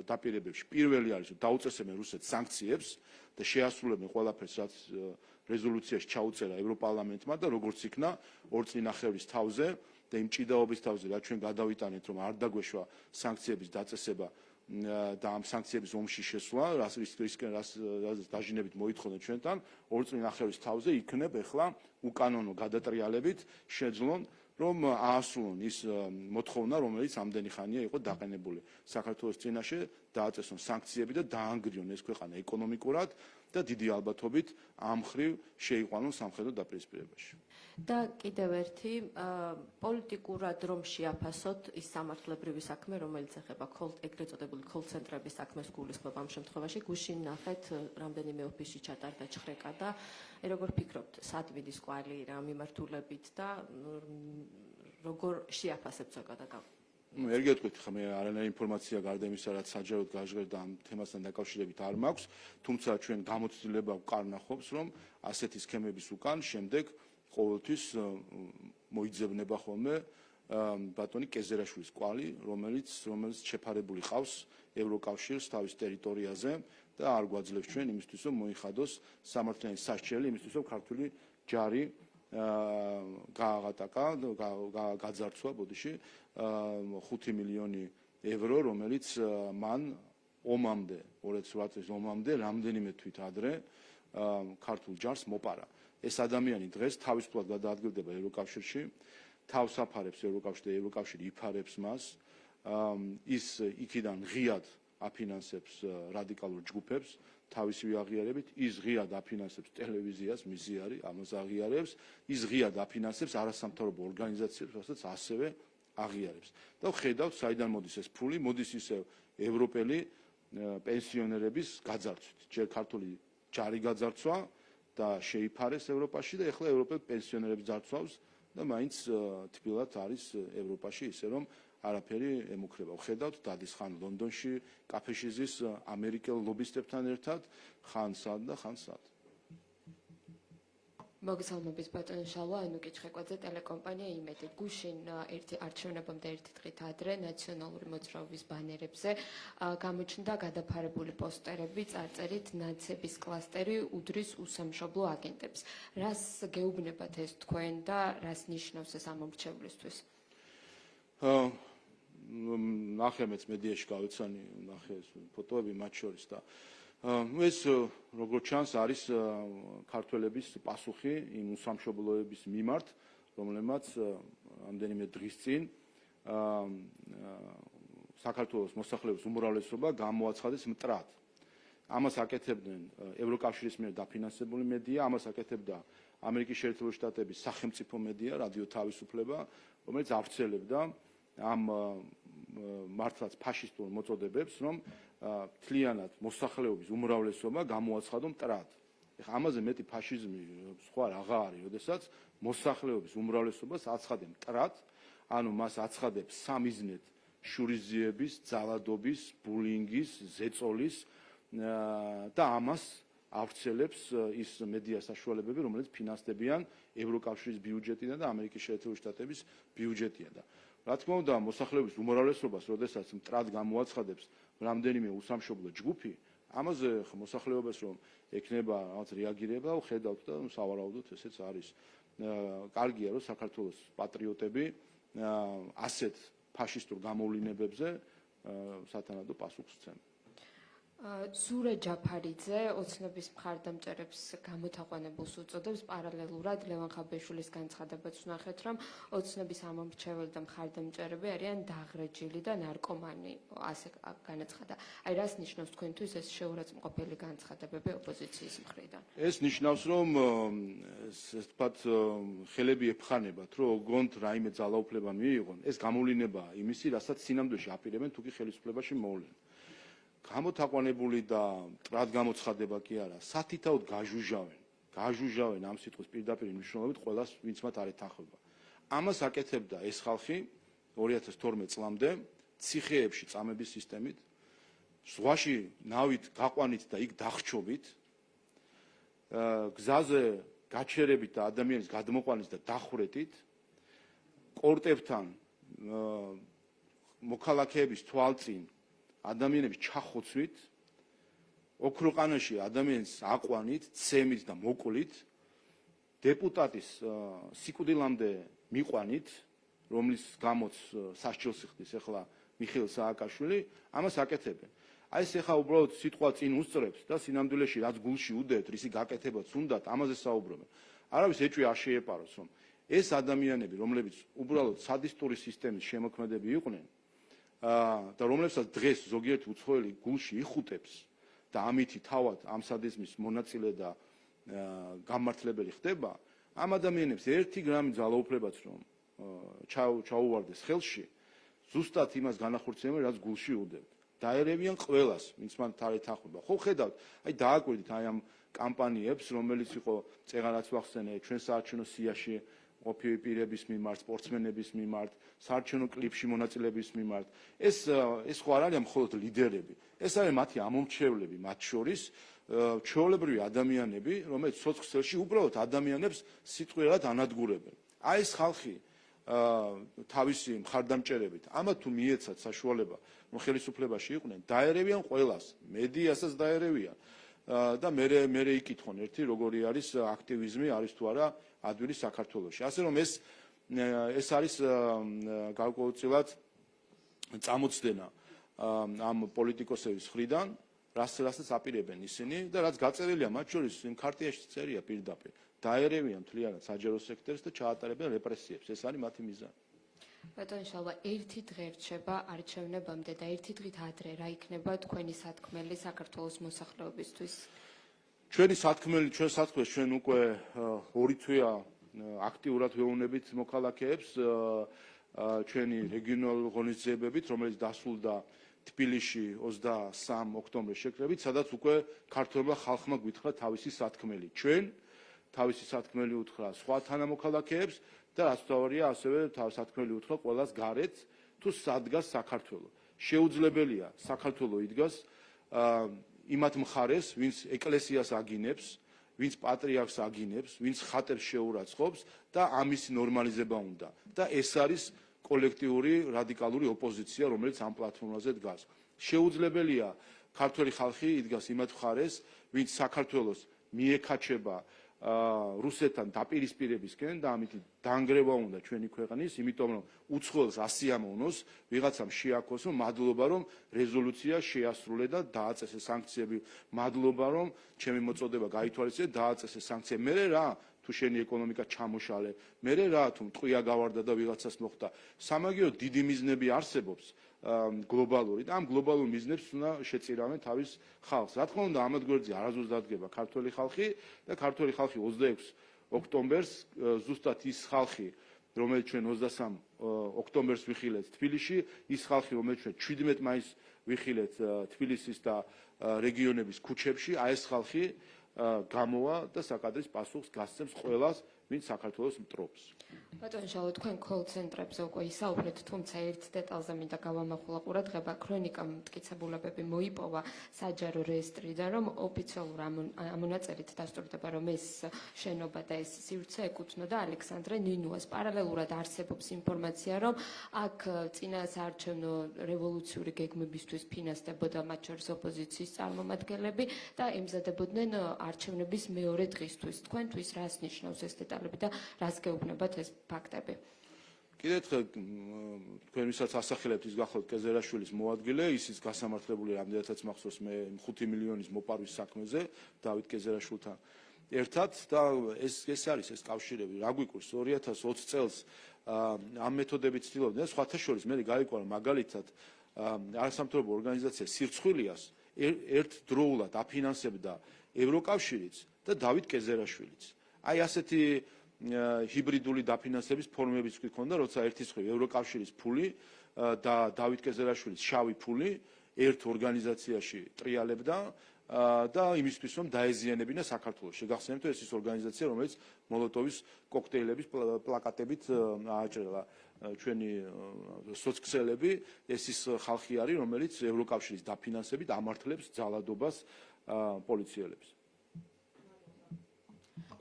დაპირებებში, პირველი არის რომ დაუწესებენ რუსეთს სანქციებს და შეასრულებენ ყველაფერს, რაც რეზოლუციაში ჩაუწერა ევროპარლამენტმა და როგორც იქნა 2 წლინახევრის თავზე და იმ ჭიდაობის თავზე, რაც ჩვენ გადავიტანეთ, რომ არ დაგვეშვა სანქციების დაწესება და ამ სანქციების ომში შესვლა, რას დაჟინებით მოითხოვდნენ ჩვენთან, 2 წლინახევრის თავზე იქნებ ეხლა უკანონო გადატრიალებით შეძლონ რომ აასრულონ ის მოთხოვნა, რომელიც ამდენი ხანია იყო დაყენებული საქართველოს წინაშე, დააწესონ სანქციები და დაანგრიონ ეს ქვეყანა ეკონომიკურად და დიდი ალბათობით ამ ხრივ შეიყვანონ სამხედრო დაპირისპირებაში. და კიდევ ერთი პოლიტიკურად რომ შეაფასოთ ის სამართლებრივი საქმე, რომელიც ეხება ეგრეთ წოდებული კოლ-ცენტრების საქმეს გულისხმობ ამ შემთხვევაში, გუშინ ნახეთ რამდენიმე ოფისში ჩატარდა ჩხრეკა და როგორ ფიქრობთ, სად მიდის კვალი რა მიმართულებით და როგორ შეაფასებთ ზოგადად ამ? ვერ გეტყვით ხა მე არანაირი ინფორმაცია გარდა იმისა, რაც საჯაროდ გაჟღერდა ამ თემასთან დაკავშირებით არ მაქვს, თუმცა ჩვენ გამოცდილება ვკარნახობს, რომ ასეთი სქემების უკან შემდეგ ყოველთვის მოიძებნება ხოლმე ბატონი კეზერაშვილის კვალი, რომელიც შეფარებული ყავს ევროკავშირს თავის ტერიტორიაზე და არ გვაძლევს ჩვენ იმისთვის, რომ მოიხადოს სამართლიანი სასჯელი იმისთვის, რომ ქართული ჯარი გააღატაკა, გაძარცვა ბოდიში 5 მილიონი ევრო, რომელიც მან ომამდე, 2008 წლის ომამდე რამდენიმე თვით ადრე ქართულ ჯარს მოპარა. ეს ადამიანი დღეს თავისუფლად გადაადგილდება ევროკავშირში, თავს აფარებს ევროკავშირი და ევროკავშირი იფარებს მას, ის იქიდან ღიად აფინანსებს რადიკალურ ჯგუფებს, თავისივე აღიარებით, ის ღიად აფინანსებს ტელევიზიას, მისი არის, ამას აღიარებს, ის ღიად აფინანსებს არასამთავრობო ორგანიზაციებს, რასაც ასევე აღიარებს. და ხედავთ, საიდან მოდის ეს ფული, მოდის ისევ ევროპელი პენსიონერების გაძარცვით. ჯერ ქართული ჯარი გაძარცვა და შეიფარეს ევროპაში და ეხლა ევროპელ პენსიონერებს ძარცვავს და მაინც თბილად არის ევროპაში, ისე რომ არაფერი ემუქრება. ხედავთ, დადის ხან ლონდონში, კაფეში ზის ამერიკელ ლობისტებთან ერთად, ხან სად და ხან სად. მოგესალმებით ბატონო შალვა, ანუკი ჩხეკვაძე, ტელეკომპანია იმედი. გუშინ ერთი არჩევნებამდე ერთი დღით ადრე ნაციონალური მოძრაობის ბანერებზე გამოჩნდა გადაფარებული პოსტერები, წარწერით ნაცების კლასტერი უდრის უსამშობლო აგენტებს. რას გეუბნებათ ეს თქვენ და რას ნიშნავს ეს ამ მრჩევლისთვის? ნახე მეც მედიაში გავეცანი, ნახე ეს ფოტოები მათ შორის და ეს როგორც ჩანს არის ქართველების პასუხი იმ უსამშობლოების მიმართ, რომლებმაც ამდენიმე დღის წინ საქართველოს მოსახლეობის უმრავლესობა გამოაცხადეს მტრად. ამას აკეთებდნენ ევროკავშირის მიერ დაფინანსებული მედია, ამას აკეთებდა ამერიკის შეერთებული შტატების სახელმწიფო მედია, რადიო თავისუფლება, რომელიც ავრცელებდა ამ მართლაც ფაშისტურ მოწოდებებს, რომ მთლიანად მოსახლეობის უმრავლესობა გამოაცხადო მტრად. ეხლა ამაზე მეტი ფაშიზმი სხვა რაღა არის, როდესაც მოსახლეობის უმრავლესობას აცხადებს მტრად, ანუ მას აცხადებს სამიზნედ შურიზიების, ძალადობის, ბულინგის, ზეწოლის და ამას ავრცელებს ის მედია საშუალებები, რომელიც ფინანსდებიან ევროკავშირის ბიუჯეტიდან და ამერიკის შეერთებული შტატების ბიუჯეტიდან. და რა თქმა უნდა, მოსახლეობის უმრავლესობას, როდესაც მტრად გამოაცხადებს რამდენიმე უსამშობლო ჯგუფი, ამაზე მოსახლეობას რომ ექნება რაღაც რეაგირება, ხედავთ და სავარაუდოდ ესეც არის. კარგია, რომ საქართველოს პატრიოტები ასეთ ფაშისტურ გამოვლინებებზე სათანადო პასუხს სცემენ. ზურე ჯაფარიძე ოცნების მხარდამჭერებს გამოთაყვანებულს უწოდებს პარალელურად ლევან ხაბეშვილის განცხადებაც ვნახეთ, რომ ოცნების ამომრჩეველი და მხარდამჭერები არიან დაღრეჯილი და ნარკომანი, ასე განაცხადა. აი რას ნიშნავს თქვენთვის ეს შეურაცხმყოფელი განცხადებები ოპოზიციის მხრიდან? ეს ნიშნავს, რომ ესე ვთქვათ, ხელები ეფხანებათ, რომ ოღონდ რაიმე ძალაუფლება მიიღონ, ეს გამოვლინებაა იმისი, რასაც სინამდვილეში აპირებენ თუ კი ხელისუფლებაში მოვლენ. გამოთაყვანებული და მტრად გამოცხადება კი არა, სათითაოდ გაჟუჟავენ ამ სიტყვის პირდაპირ მნიშვნელობით ყველას, ვინც მათ არ ეთანხმება. ამას აკეთებდა ეს ხალხი 2012 წლამდე ციხეებში წამების სისტემით, ზღვაში ნავით გაყვანით და იქ დახრჩობით, გზაზე გაჩერებით და ადამიანის გადმოყვანით და დახვრეტით, კორტებთან მოქალაქეების თვალწინ ადამიანების ჩახოცვით, ოქროყანაში ადამიანის აყვანით, ცემით და მოკლით, დეპუტატის სიკვდილამდე მიყვანით, რომლის გამოც სასჯელს იხდის ახლა მიხეილ სააკაშვილი, ამას აკეთებენ. აი ეს ახლა უბრალოდ სიტყვა წინ უსწრებს და სინამდვილეში რაც გულში უდევთ, რისი გაკეთებაც უნდათ, ამაზე საუბრობენ. არავის ეჭვი არ შეეპაროს, რომ ეს ადამიანები, რომლებიც უბრალოდ სადისტური სისტემის შემოქმედები იყვნენ, და რომლებსაც დღეს ზოგიერთი უცხოელი გულში იხუტებს და ამითი თავად ამ სადიზმის მონაწილე და გამმართლებელი ხდება, ამ ადამიანებს ერთი გრამი ძალაუფლებაც რომ ჩაუვარდეს ხელში, ზუსტად იმას განახორციელებენ, რაც გულში უდევთ. დაერევიან ყველას, ვინც მათ არ ეთანხმება. ხო ხედავთ, აი დააკვირდით აი ამ კამპანიებს, რომელიც იყო წეღარაც ვახსენე ჩვენ საარჩევნო სიაში ყოფილი პირების მიმართ, სპორტსმენების მიმართ, საარჩევნო კლიპში მონაწილეების მიმართ. ეს ხო არ არიან მხოლოდ ლიდერები, ეს არის მათი ამომრჩევლები, მათ შორის ჩვეულებრივი ადამიანები, რომელიც სოციალურ ქსელში უბრალოდ ადამიანებს სიტყვიერად ანადგურებენ. აი ეს ხალხი თავისი მხარდამჭერებით, ამათ თუ მიეცათ საშუალება, რომ ხელისუფლებაში იყვნენ, დაერევიან ყველას, მედიასაც დაერევიან და მე იკითხონ ერთი როგორი არის აქტივიზმი, არის თუ არა ადვილი საქართველოში. ასე რომ ეს არის გარკვეულწილად წამოწდენა ამ პოლიტიკოსების მხრიდან, რასაც აპირებენ ისინი და რაც გაწერილია მათ შორის იმ ქარტიაში წერია პირდაპირ. დაერევიან მთლიანად საჯარო სექტორს და ჩაატარებენ რეპრესიებს. ეს არის მათი მიზანი. ბატონო შალვა, ერთი დღე რჩება არჩევნებამდე და ერთი დღით ადრე რა იქნება თქვენი სათქმელი საქართველოს მოსახლეობისთვის? ჩვენ სათქმელს ჩვენ უკვე ორი თვეა აქტიურად ვეუბნებით მოქალაქეებს ჩვენი რეგიონალური ღონისძიებებით, რომელიც დასრულდა თბილისში 23 ოქტომბრის შეკრებით, სადაც უკვე ქართველმა ხალხმა გვითხრა თავისი სათქმელი. ჩვენ თავისი სათქმელი უთხრა სხვა თანამოქალაქეებს და რაც თავარია, ასევე სათქმელი უთხრა ყველას გარეთ, თუ სადგას საქართველო. შეუძლებელია საქართველო იდგას იმათ მხარეს, ვინც ეკლესიას აგინებს, ვინც პატრიარქს აგინებს, ვინც ხატებს შეურაცხყოფს და ამის ნორმალიზება უნდა. და ეს არის კოლექტიური რადიკალური ოპოზიცია, რომელიც ამ პლატფორმაზე დგას. შეუძლებელია ქართველი ხალხი იდგას იმათ მხარეს, ვინც საქართველოს მიეკაჩება რუსეთთან დაპირისპირებისკენ და ამით დაანგრევა უნდა ჩვენი ქვეყნის, იმიტომ რომ უცხოელს ასიამოვნოს, ვიღაცამ შეაქოს, რომ მადლობა რომ რეზოლუცია შეასრულე და დააწესე სანქციები, მადლობა რომ ჩემი მოწოდება გაითვალისწინე, დააწესე სანქციები. მერე რა თუ შენი ეკონომიკა ჩამოშალე, მერე რა თუ მტყვია გავარდა და ვიღაცას მოხდა. სამაგიეროდ დიდი მიზნები არსებობს გლობალური და ამ გლობალურ მიზნებს უნდა შეწირავენ თავის ხალხს. რა თქმა უნდა, ამათ გვერდზე არასდროს დადგება ქართველი ხალხი და ქართველი ხალხი 26 ოქტომბერს ზუსტად ის ხალხი, რომელიც ჩვენ 23 ოქტომბერს ვიხილეთ თბილისში, ის ხალხი, რომელიც ჩვენ 17 მაისს ვიხილეთ თბილისის და რეგიონების ქუჩებში, აი ეს ხალხი გამოვა და საკადრის პასუხს გასცემს ყველას, ვინც საქართველოს მტრობს. ბატონო შალო, თქვენ კოლ-ცენტრებზე უკვე ისაუბრეთ, თუმცა ერთ დეტალზე მინდა გავამახვილა ყურადღება. ქრონიკამ მტკიცებულებები მოიპოვა საჯარო რეესტრიდან, რომ ოფიციალურ ამონაწერით დასტურდება, რომ ეს შენობა და ეს სივრცე ეკუთვნოდა ალექსანდრე ნინუას. პარალელურად არსებობს ინფორმაცია, რომ აქ წინა საარჩევნო რევოლუციური გეგმებისთვის ფინანსდებოდა მათ შორის ოპოზიციის წარმომადგენლები და ემზადებოდნენ არჩევნების მეორე დღისთვის. თქვენთვის რას ნიშნავს ეს დეტალები და რას გეუბნებათ ეს ფაქტები? კიდევ ერთხელ თქვენ ვისაც ასახელებთ ის გახლავთ კეზერაშვილის მოადგილე, ისიც გასამართლებული რამდენადაც მახსოვს მე 5 მილიონის მოპარვის საქმეზე დავით კეზერაშვილთან ერთად და ეს არის ეს კავშირები. რა გვიკვირს 2020 წელს ამ მეთოდებით ცდილობდნენ, სხვათა შორის მე გაიგო რომ მაგალითად არასამთავრობო ორგანიზაცია სირცხვილიას ერთდროულად აფინანსებდა ევროკავშირიც და დავით კეზერაშვილიც. აი ასეთი ჰიბრიდული დაფინანსების ფორმებიც გვქონდა, როცა ერთის მხრივ ევროკავშირის ფული და დავით კეზერაშვილის შავი ფული ერთ ორგანიზაციაში ტრიალებდა და იმისთვის რომ დაეზიანებინა საქართველოს. შეგახსენებთ, ეს ის ორგანიზაცია, რომელიც მოლოტოვის კოქტეილების პლაკატებით ააჭრელა ჩვენი სოცქსელები, ეს ის ხალხი არის, რომელიც ევროკავშირის დაფინანსებით ამართლებს ძალადობას პოლიციელებს.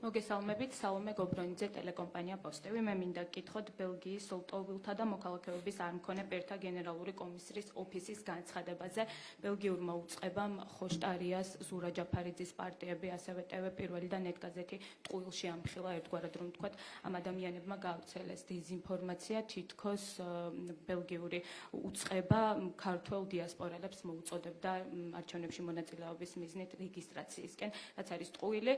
მოგესალმებით, სალომე გობრონიძე, ტელეკომპანია პოსტევი. მე მინდა გკითხოთ ბელგიის ლტოლვილთა და მოქალაქეობის არმქონე პერთა გენერალური კომისრის ოფისის განცხადებაზე. ბელგიურმა უწყებამ ხოშტარიას, ზურა ჯაფარიძის პარტიები, ასევე ტევე პირველი და ნეტგაზეთი ტყუილში ამხილა ერთგვარად, რომ თქვათ, ამ ადამიანებმა გაავრცელეს დეზინფორმაცია, თითქოს ბელგიური უწყება ქართველ დიასპორელებს მოუწოდებდა არჩევნებში მონაწილეობის მიზნით რეგისტრაციისკენ, რაც არის ტყუილი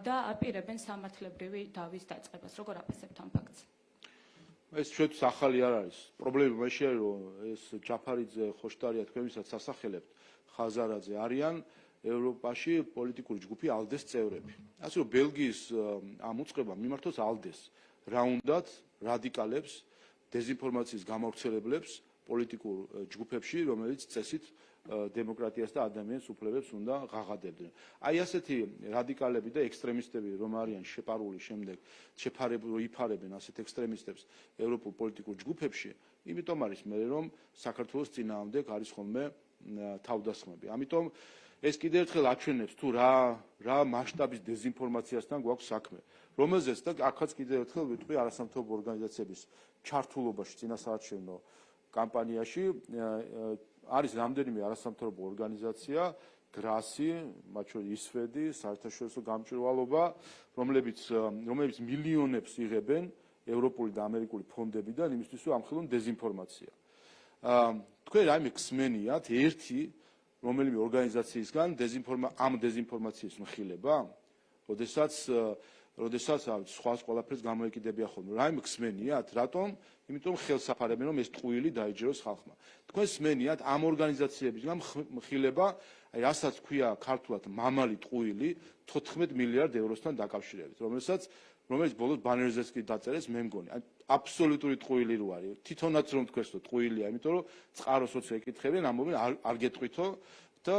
და აპირებენ სამართლებრივი დავის დაწყებას. როგორ აფასებთ ამ ფაქტს? ეს ჩვენთვის ახალი არ არის. პრობლემა მეშია რომ ეს ჯაფარიძე, ხოშტარია თქვენ ვისაც ასახელებთ, ხაზარაძე არიან ევროპაში პოლიტიკური ჯგუფი ალდეს წევრები. ასე რომ ბელგიის ამ უწყებამ მიმართოს ალდეს რა უნდათ რადიკალებს, დეზინფორმაციის გამავრცელებლებს პოლიტიკურ ჯგუფებში, რომელიც წესით დემოკრატიას და ადამიანის უფლებებს უნდა ღაღადებდნენ. აი ასეთი რადიკალები და ექსტრემისტები რომ არიან შეპარული შემდეგ იფარებენ ასეთ ექსტრემისტებს ევროპულ პოლიტიკურ ჯგუფებში, იმიტომ არის მე რომ საქართველოს წინააღმდეგ არის ხოლმე თავდასხმები. ამიტომ ეს კიდევ ერთხელ აჩვენებს თუ რა მასშტაბის დეზინფორმაციასთან გვაქვს საქმე, რომელზეც და აქაც კიდევ ერთხელ ვიტყვი არასამთავრობო ორგანიზაციების ჩართულობაში წინასაარჩევნო კამპანიაში არის რამდენიმე არასამთავრობო ორგანიზაცია, გრასი, მათ შორის ისვედი, საერთაშორისო გამჭვირვალობა, რომლებიც მილიონებს იღებენ ევროპული და ამერიკული ფონდებიდან იმისთვის, რომ ამხილონ დეზინფორმაცია. თქვენ რაიმე გსმენიათ ერთი რომელიმე ორგანიზაციისგან ამ დეზინფორმაციის მხილება, როდესაც სხვა ყველაფერს გამოეკიდებია ხოლმე. რაიმე გსმენიათ, რატომ? იმიტომ ხელს აფარებენ რომ ეს ტყუილი დაიჯეროს ხალხმა. თქვენ სმენიათ ამ ორგანიზაციებისგან მხილება, აი რასაც ქვია ქართულად მამალი ტყუილი 14 მილიარდ ევროსთან დაკავშირებით, რომელიც ბოლოს ბანერზეც კი დაწერეს, მე მგონი. აბსოლუტური ტყუილი რო არის. თვითონაც რომ თქვენს ტყუილია, იმიტომ რომ წყაროს როცა ეკითხებიან, ამბობენ არ გეტყვითო და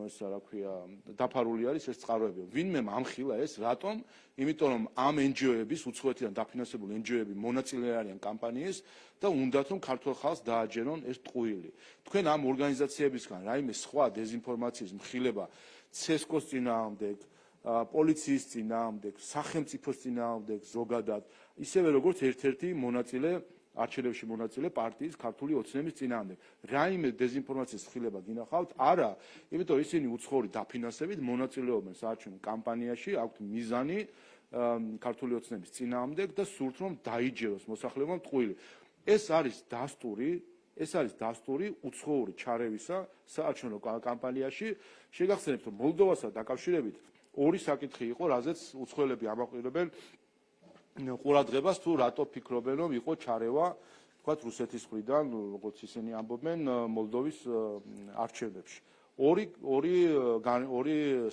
ესა რა ქვია, დაფარული არის ეს წყაროები. ვინმე ამხილა ეს, რატომ? იმიტომ რომ ამ NGO-ების უცხოეთიდან დაფინანსებული NGO-ები მონაწილე არიან კამპანიის და უნდათ რომ ქართულ ხალხს დააჯერონ ეს ტყუილი. თქვენ ამ ორგანიზაციებისგან რაიმე სხვა დეზინფორმაციის მხილება ცესკოს წინააღმდეგ, პოლიციის წინააღმდეგ, სახელმწიფოს წინააღმდეგ ზოგადად, ისევე როგორც ერთ-ერთი არჩევნებში მონაწილე პარტიის ქართული ოცნების წინააღმდეგ. რაიმე დეზინფორმაციის მხილება გინახავთ? არა, იმიტომ ისინი უცხოური დაფინანსებით მონაწილეობენ საარჩევნო კამპანიაში, აქვთ მიზანი ქართული ოცნების წინააღმდეგ და სურთ რომ დაიჯეროს მოსახლეობამ ტყუილი. ეს არის დასტური უცხოური ჩარევისა საარჩევნო კამპანიაში. შეგახსენებთ რომ მოლდოვასთან დაკავშირებით ორი საკითხი იყო, რაზეც უცხოელები ამაყურებენ ყურადღებას თუ რატო ფიქრობენ რომ იყო ჩარევა თქვათ რუსეთის მხრიდან, როგორც ისინი ამბობენ, მოლდოვის არჩევნებში. ორი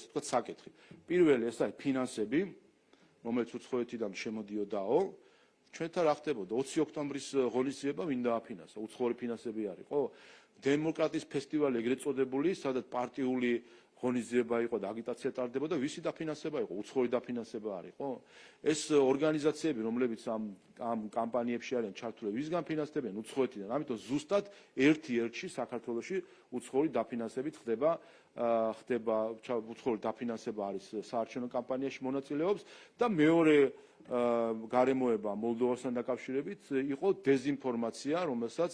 თქვათ საკითხი. პირველი ეს არის ფინანსები, რომელიც უცხოეთიდან შემოდიოდაო. ჩვენთან რა ხდებოდა? 20 ოქტომბრის ღონისძიება ვინ დააფინანსა? უცხოური ფინანსები არის, ხო? დემოკრატიის ფესტივალი ეგრეთ წოდებული, სადაც პარტიული ღონისძიება იყო და აგიტაცია ტარდებოდა, ვისი დაფინანსება იყო? უცხოური დაფინანსება არის, ხო? ეს ორგანიზაციები, რომლებიც ამ კამპანიებში არიან ჩართულები, ვისგან ფინანსდებიან? უცხოეთიდან. ამიტომ ზუსტად ერთ-ერთში საქართველოში უცხოური დაფინანსებით ხდება უცხოური დაფინანსება არის საარჩევნო კამპანიაში მონაწილეობს და მეორე გარემოება მოლდოვასთან დაკავშირებით იყო დეზინფორმაცია, რომელსაც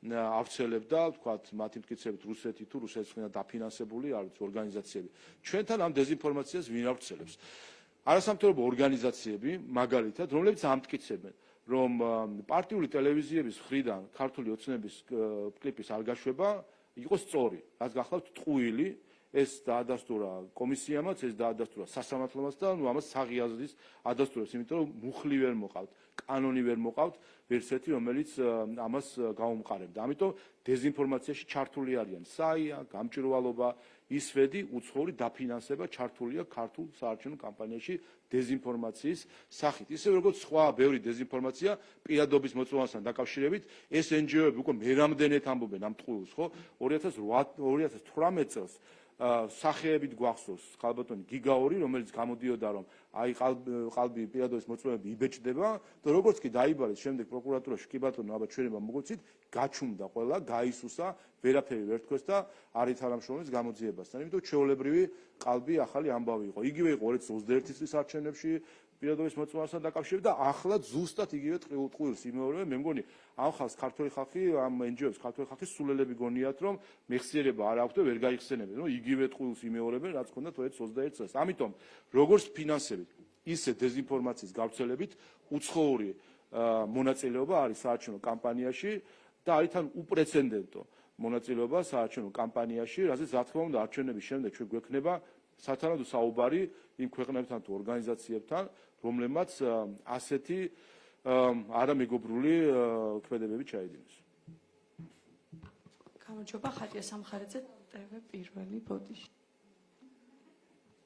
ავრცელებდა, ვთქვათ, მათი მტკიცებით რუსეთი თუ რუსეთის მხრიდან დაფინანსებული არის ორგანიზაციები. ჩვენთან ამ დეზინფორმაციას ვინ ავრცელებს? არასამთავრობო ორგანიზაციები, მაგალითად, რომლებიც ამტკიცებენ, რომ პარტიული ტელევიზიების მხრიდან ქართული ოცნების კლიპის არ გაშვება იყო სწორი, რაც გახლავთ ტყუილი, ეს დაადასტურა კომისიამაც, ეს დაადასტურა სასამართლომაც და ამას საღიაზრის ადასტურებს, იმიტომ რომ მუხლი ვერ მოყავთ, კანონი ვერ მოყავთ, ვერსეთი, რომელიც ამას გაუმყარებდა. ამიტომ დეზინფორმაციაში ჩართული არიან საია, გამჭვირვალობა, ისვედი, უცხოური დაფინანსება ჩართულია ქართულ საარჩევნო კამპანიაში დეზინფორმაციის სახით. ისე როგორც სხვა ბევრი დეზინფორმაცია პირადობის მოწმობასთან დაკავშირებით, ეს NGO-ები უკვე მერამდენეთ ამბობენ ამ ტყუილს, ხო? 2018 წელს სახეებით გვახსოვს ხალბატონი გიგაური, რომელიც გამოდიოდა, რომ აი ყალბი პირადობის მოწმობები იბეჭდება და როგორც კი დაიბარეს შემდეგ პროკურატურაში, კი ბატონო, აბა ჩვენება მოგოცით, გაჩუმდა ყველა, გაისუსა, ვერაფერი ვერ თქვეს და არ ითანამშრომლებს გამოძიებასთან. იმიტომ ჩვეულებრივი ყალბი ახალი ამბავი იყო. იგივე იყო 2021 წლის არჩევნებში პირადობის მოწმობასთან დაკავშირებით და ახლა ზუსტად იგივე ტყუილს იმეორებენ. მე მგონი ამ ხალხს ქართული ხალხი, ამ NGO-ს ქართული ხალხი სულელები გონიათ, რომ მეხსიერება არ აქვთ და ვერ გაიხსენებენ, რომ იგივე ტყუილს იმეორებენ, რაც ჰქონდათ 2021 წელს. ამიტომ როგორც ფინანსებით, ისე დეზინფორმაციის გავრცელებით უცხოური მონაწილეობა არის საარჩევნო კამპანიაში და არის თან უპრეცედენტო მონაწილეობა საარჩევნო კამპანიაში, რაზეც რა თქმა უნდა არჩევნების შემდეგ ჩვენ გვექნება სათანადო საუბარი იმ ქვეყნებთან თუ ორგანიზაციებთან, რომლებმაც ასეთი არამეგობრული ქმედებები ჩაიდინეს. გამარჯობა, ხატია სამხარეძე, TV პირველი ბოდიში.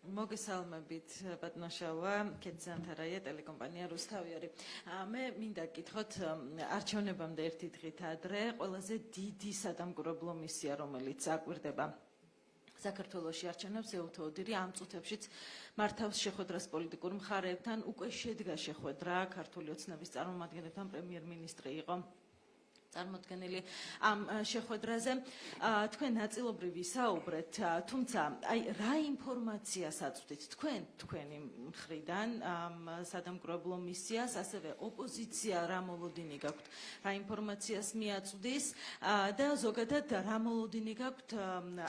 მოგესალმებით, ბატონო შავა, კეცანთარაია, ტელეკომპანია რუსთავი არის. მე მინდა გითხოთ, არჩევნებამდე ერთი დღით ადრე ყველაზე დიდი სადამკვირვებლო მისია, რომელიც აკვირდება საქართველოში არჩევნებს ეუთო ოდირი ამ წუთებშიც მართავს შეხვედრას პოლიტიკურ მხარეებთან, უკვე შედგა შეხვედრა ქართული ოცნების წარმომადგენლებთან, პრემიერ-მინისტრი იყო წარმოდგენილი ამ შეხვედრაზე. თქვენ ნაწილობრივ ვისაუბრეთ, თუმცა აი რა ინფორმაციას აწვდით თქვენი მხრიდან ამ სადამკვირვებლო მისიას, ასევე ოპოზიცია რა მოლოდინი გაქვთ, რა ინფორმაციას მიაწვდის და ზოგადად რა მოლოდინი გაქვთ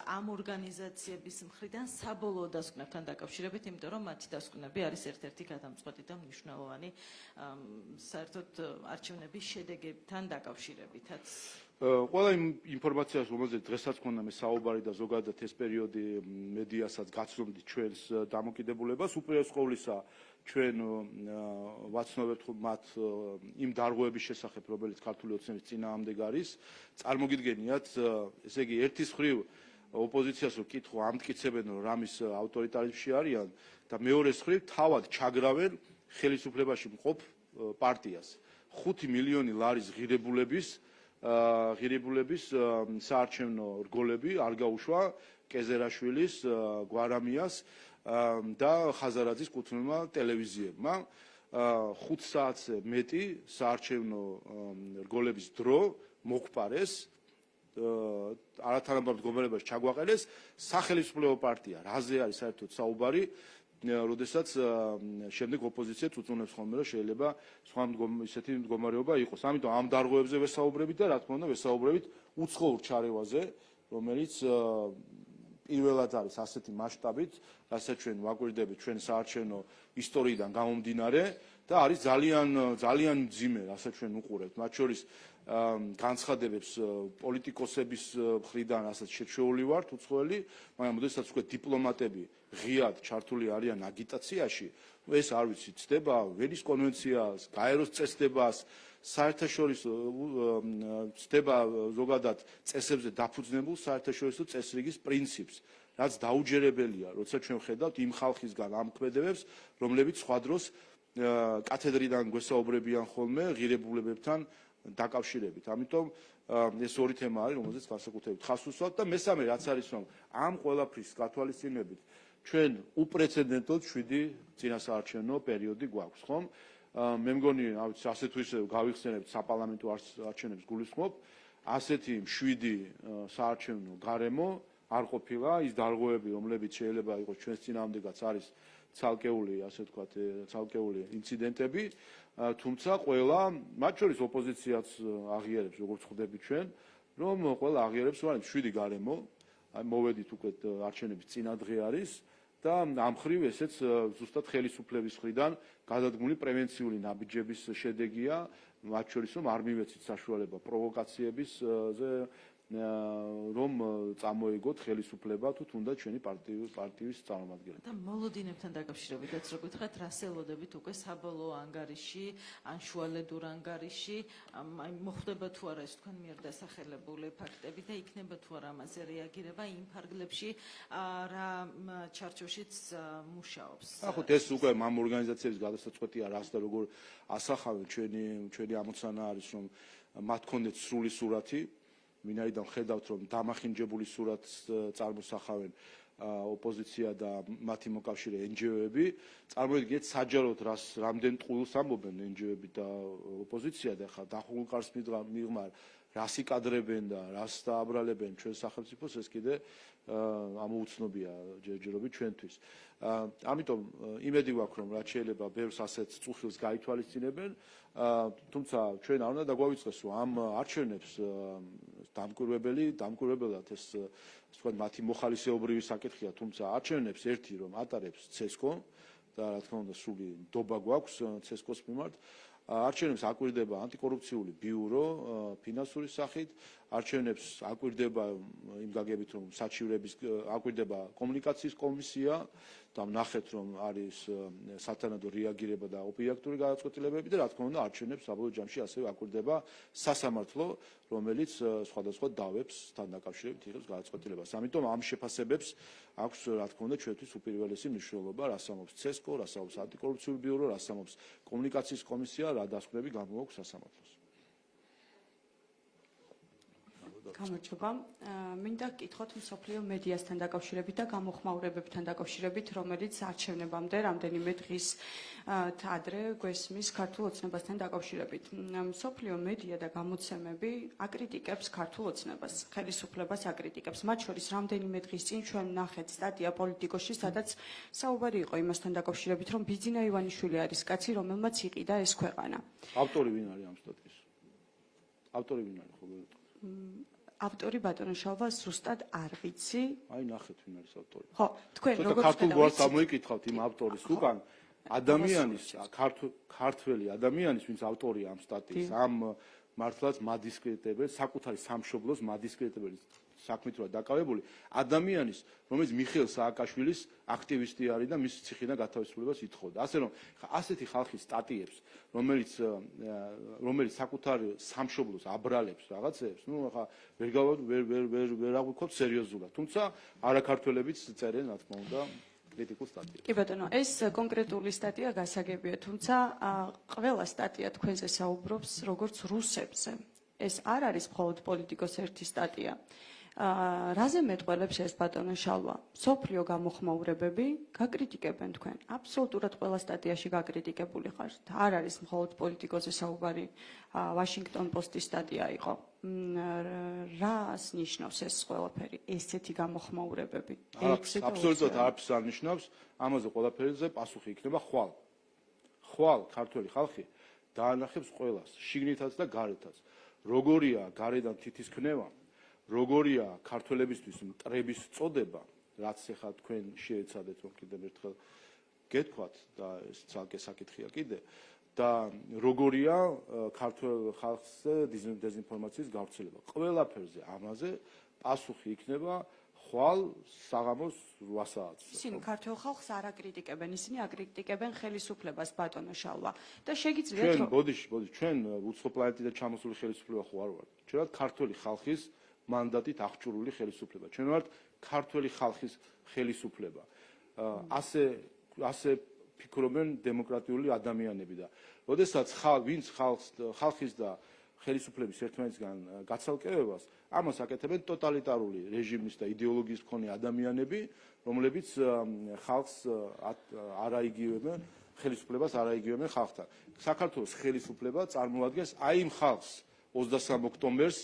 ამ ორგანიზაციების მხრიდან საბოლოო დასკვნებთან დაკავშირებით, იმიტომ რომ მათი დასკვნები არის ერთ-ერთი გადამწყვეტი და მნიშვნელოვანი საერთოდ არჩევნების შედეგებთან დაკავშირებით. ყველა იმ ინფორმაციას, რომელზეც დღესაც მქონდა მე საუბარი და ზოგადად ეს პერიოდი მედიასაც გაცნობდით ჩვენს დამოკიდებულებას, უპირველეს ყოვლისა ჩვენ ვაცნობებთ მათ იმ დარღვევების შესახებ, რომელიც ქართული ოცნების წინააღმდეგ არის. წარმოგიდგენიათ, ესე იგი, ერთის მხრივ ოპოზიციას რო კითხვა ამტკიცებენ, რომ რამის ავტორიტარიზმში არიან და მეორეს მხრივ თავად ჩაგრავენ ხელისუფლებაში მყოფ პარტიას. 5 მილიონი ლარის ღირებულების საარჩევნო რგოლები არ გაუშვა კეზერაშვილის, გვარამიას და ხაზარაძის კუთვნილმა ტელევიზიებმა. 5 საათზე მეტი საარჩევნო რგოლების დრო მოხპარეს, არათანაბარ მდგომარეობაში ჩაგვაყენეს სახელმწიფო პარტია. რაზე არის საერთოდ საუბარი? როდესაც შემდეგ ოპოზიცია წუწუნებს ხოლმე, რომ შეიძლება სხვა ისეთი მდგომარეობა იყოს. ამიტომ ამ დარღვევებზე ვესაუბრებით და რა თქმა უნდა ვესაუბრებით უცხოურ ჩარევაზე, რომელიც პირველად არის ასეთი მასშტაბით, რასაც ჩვენ ვაკვირდებით ჩვენ საარჩევნო ისტორიიდან გამომდინარე და არის ძალიან მძიმე, რასაც ჩვენ უყურებთ. მათ შორის განცხადებებს პოლიტიკოსების მხრიდან ასაც შეჩეული ვართ უცხოელი, მაგრამ როდესაც უკვე დიპლომატები ღიად ჩართული არიან აგიტაციაში, ეს არ ვიცი, ცდება ვენის კონვენციას, გაეროს წესდებას, საერთაშორისო ცდება ზოგადად წესებზე დაფუძნებულ საერთაშორისო წესრიგის პრინციპს, რაც დაუჯერებელია, როცა ჩვენ ვხედავთ იმ ხალხისგან ამ ქმედებებს, რომლებიც სხვა დროს კათედრიდან გვესაუბრებიან ხოლმე ღირებულებებთან დაკავშირებით. ამიტომ ეს ორი თემა არის, რომელზეც განსაკუთრებით ხაზს უსვამთ და მესამე რაც არის, რომ ამ ყველაფრის გათვალისწინებით ჩვენ უპრეცედენტოდ 7 წინასაარჩევნო პერიოდი გვაქვს, ხომ? მე მგონი, ასე თუ ისე გავიხსენებთ საპარლამენტო არჩევნებს გულისხმობ, ასეთი 7 საარჩევნო გარემო არ ყოფილა, ის დარღვევები, რომლებიც შეიძლება იყოს ჩვენს წინააღმდეგაც არის ცალკეული, ასე ვთქვათ, ცალკეული ინციდენტები, თუმცა ყველა, მათ შორის ოპოზიციაც აღიარებს, როგორც ხვდებით ჩვენ, რომ ყველა აღიარებს, რომ 7 გარემო, მოვედით უკვე არჩევნების წინა დღე არის და ამ მხრივ ესეც ზუსტად ხელისუფლების მხრიდან გადადგმული პრევენციული ნაბიჯების შედეგია, მათ შორის რომ არ მივეცით საშუალება პროვოკაციებისზე რომ წამოეგოთ ხელისუფლება თუ თუნდაც ჩვენი პარტიის წარმომადგენლები. და მოლოდინებთან დაკავშირებითაც რო გითხრათ, რას ელოდებით უკვე საბოლოო ანგარიში, ან შუალედურ ანგარიში, აი მოხდება თუ არა ეს თქვენ მიერ დასახელებული ფაქტები და იქნება თუ არა ამაზე რეაგირება იმ ფარგლებში, რა ჩარჩოშიც მუშაობს. ახლა ეს უკვე ამ ორგანიზაციების გადასაწყვეტია რას და როგორ ასახავენ ჩვენი ამოცანა არის რომ მათ ქონდეთ სრული სურათი მინაიდან ხედავთ რომ დამახინჯებული სურათს წარმოსახავენ ოპოზიცია და მათი მოკავშირე NGO-ები წარმოიდგინეთ საჯაროდ რამდენ ტყუილს ამბობენ NGO-ები და ოპოზიცია და ხა დახულყარს მიღმა რას იკადრებენ და რას დააბრალებენ ჩვენ სახელმწიფოს ეს კიდე ამოუცნობია ჯერჯერობით ჩვენთვის ამიტომ იმედი გვაქვს რომ რაც შეიძლება ბევრს ასეთ წუხილს გაითვალისწინებენ თუმცა ჩვენ არ უნდა დაგვავიწყდეს რომ ამ არჩევნებს დამკვირვებელად ეს თქვა მათი მოხალისეობრივი საკითხია თუმცა არჩევნებს ერთი რომ ატარებს CESCO და რა თქმა უნდა სული ნდობა გვაქვს CESCO-ს მიმართ არჩევნებს აკვირდება ანტიკორუფციული ბიურო ფინანსური სახით არჩევნებს აკვირდება იმ გაგებით რომ საჩივრების აკვირდება კომუნიკაციის კომისია და ნახეთ რომ არის სათანადო რეაგირება და ოპერატიული გადაწყვეტილებები და რა თქმა უნდა არჩევნებს საბოლოო ჯამში ასევე აკვირდება სასამართლო რომელიც სხვადასხვა დავებსთან დაკავშირებით იღებს გადაწყვეტილებას ამიტომ ამ შეფასებებს აქვს რა თქმა უნდა ჩვენთვის უპირველესი მნიშვნელობა რას ამობს CESCO რას ამობს ანტიკორუფციული ბიურო რას ამობს კომუნიკაციის კომისია რა დასკვნები გამოაქვს სასამართლოს გამარჯობა. მინდა გკითხოთ მსოფლიო მედიასთან დაკავშირებით და გამოხმაურებებთან დაკავშირებით, რომელიც არჩევნებამდე რამდენიმე დღის ადრე გვესმის ქართულ ოცნებასთან დაკავშირებით. მსოფლიო მედია და გამოცემები აკრიტიკებს ქართულ ოცნებას, ხელისუფლებას აკრიტიკებს. მათ შორის რამდენიმე დღის წინ ჩვენ ნახეთ სტატია პოლიტიკოში, სადაც საუბარი იყო იმასთან დაკავშირებით, რომ ბიძინა ივანიშვილი არის კაცი, რომელმაც იყიდა ეს ქვეყანა. ავტორი ვინ არის ამ სტატიის? ავტორი ვინ არის ხო? ავტორი ბატონო შალვა ზუსტად არ ვიცი. აი ნახეთ ვინ არის ავტორი. ხო, თქვენ როგორც როგორც ქართულ გვარს ამოიკითხავთ იმ ავტორის უკან ადამიანის ქართველი ადამიანის ვინც ავტორია ამ სტატიის ამ მართლაც მადისკრიტებელ საკუთარი სამშობლოს მადისკრიტებელი საქმით რა დაკავებული ადამიანის რომელიც მიხეილ სააკაშვილის აქტივისტი არის და მის ციხიდან გათავისუფლებას ითხოვდა ასე რომ ასეთი ხალხის სტატიებს რომელიც საკუთარი სამშობლოს აბრალებს რაღაცებს ნუ ახლა ვერ აღვიქვათ სერიოზულად თუმცა არაქართველებიც წერენ რა თქმა უნდა კრიტიკულ სტატიებს კი ბატონო ეს კონკრეტული სტატია გასაგებია თუმცა ყველა სტატია თქვენზე საუბრობს როგორც რუსებზე ეს არ არის მხოლოდ პოლიტიკოს ერთი სტატია რაზე მეტყველებს ეს ბატონო შალვა? სოფლიო გამოხმაურებები გაკრიტიკებენ თქვენ. აბსოლუტურად ყველა სტატიაში გაკრიტიკებული ხართ. არ არის მხოლოდ პოლიტიკოზე საუბარი. ვაშინგტონ პოსტის სტატია იყო. რას ნიშნავს ეს ყველაფერი? ესეთი გამოხმაურებები. აბსოლუტურად არაფერს არ ნიშნავს. ამაზე ყველაფერზე პასუხი იქნება ხვალ. ხვალ ქართველი ხალხი დაანახებს ყველას, შიგნითაც და გარეთაც. როგორია გარედან თითის ქნევა როგორია ქართველებისთვის მტრების წოდება, რაც ახლა თქვენ შეეცადეთ რომ კიდევ ერთხელ გეთქვათ და ეს ცალკე საკითხია კიდე და როგორია ქართულ ხალხზე დეზინფორმაციის გავრცელება. ყველაფერზე ამაზე პასუხი იქნება ხვალ საღამოს 8 საათს. ისინი ქართულ ხალხს არ აკრიტიკებენ, ისინი აკრიტიკებენ ხელისუფლებას ბატონო შალვა. და შეგიძლიათ ჩვენ ბოდიში, ჩვენ უცხო პლანეტიდან ჩამოსული ხელისუფლება ხო არ ვართ. ჩვენად ქართული ხალხის მანდატით აღჭურვილი ხელისუფლება. ჩვენ ვართ ქართველი ხალხის ხელისუფლება. ასე ფიქრობენ დემოკრატიული ადამიანები და როდესაც ვინც ხალხის და ხელისუფლების ერთმანეთისგან გაცალკევებას, ამას აკეთებენ ტოტალიტარული რეჟიმის და იდეოლოგიის მქონე ადამიანები, რომლებიც ხალხს არ აიგივებენ, ხელისუფლებას არ აიგივებენ ხალხთან. საქართველოს ხელისუფლება წარმოადგენს აი იმ ხალხს 23 ოქტომბერს,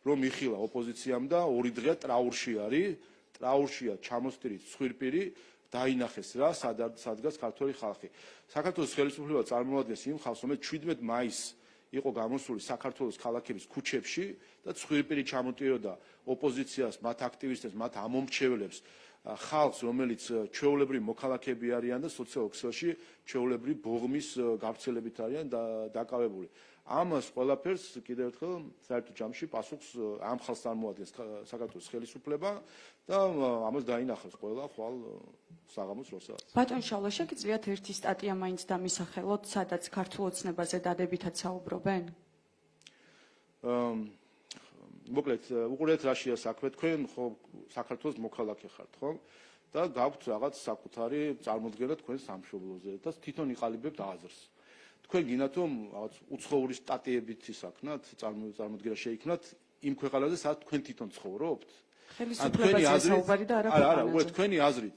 რომ იხილა ოპოზიციამ და 2 დღეა ტრაურში არის, ტრაურშია ჩამოსტირით ცხვირპირი, დაინახეს რა, სადღაც ქართული ხალხი. საქართველოს ხელისუფლება წარმოადგენს იმ ხალხს, რომელიც 17 მაისს იყო გამოსული საქართველოს ქალაქების ქუჩებში და ცხვირპირი ჩამოტიროდა ოპოზიციას, მათ აქტივისტებს, მათ ამომრჩევლებს, ხალხს, რომელიც ჩვეულებრივი მოქალაქეები არიან და სოციალურ ქსელში ჩვეულებრივი ბოღმის გავრცელებით არიან დაკავებული. ამას ყველაფერს კიდევ ერთხელ საერთო ჯამში პასუხს ამ ხალხს წარმოადგენს საქართველოს ხელისუფლება და ამას დაინახავს ყველა ხვალ საღამოს როსაც. ბატონ შალვა, შეგიძლიათ ერთი სტატია მაინც დამისახელოთ, სადაც ქართულ ოცნებაზე დადებითად საუბრობენ? მოკლედ, უყურეთ რაშია საქმე, თქვენ ხო საქართველოს მოქალაქე ხართ, ხო? და გაქვთ რაღაც საკუთარი წარმოდგენა თქვენ სამშობლოზე და თვითონ იყალიბებთ აზრს. თქვენ გინდათ რომ რაღაც უცხოური სტატიებით ისაქნათ, წარმოდგენა შეიქმნათ იმ ქვეყანაზე, სადაც თქვენ თვითონ ცხოვრობთ? ხელისუფლებაზე საუბარი და არა ქვეყანაზე. თქვენი აზრით,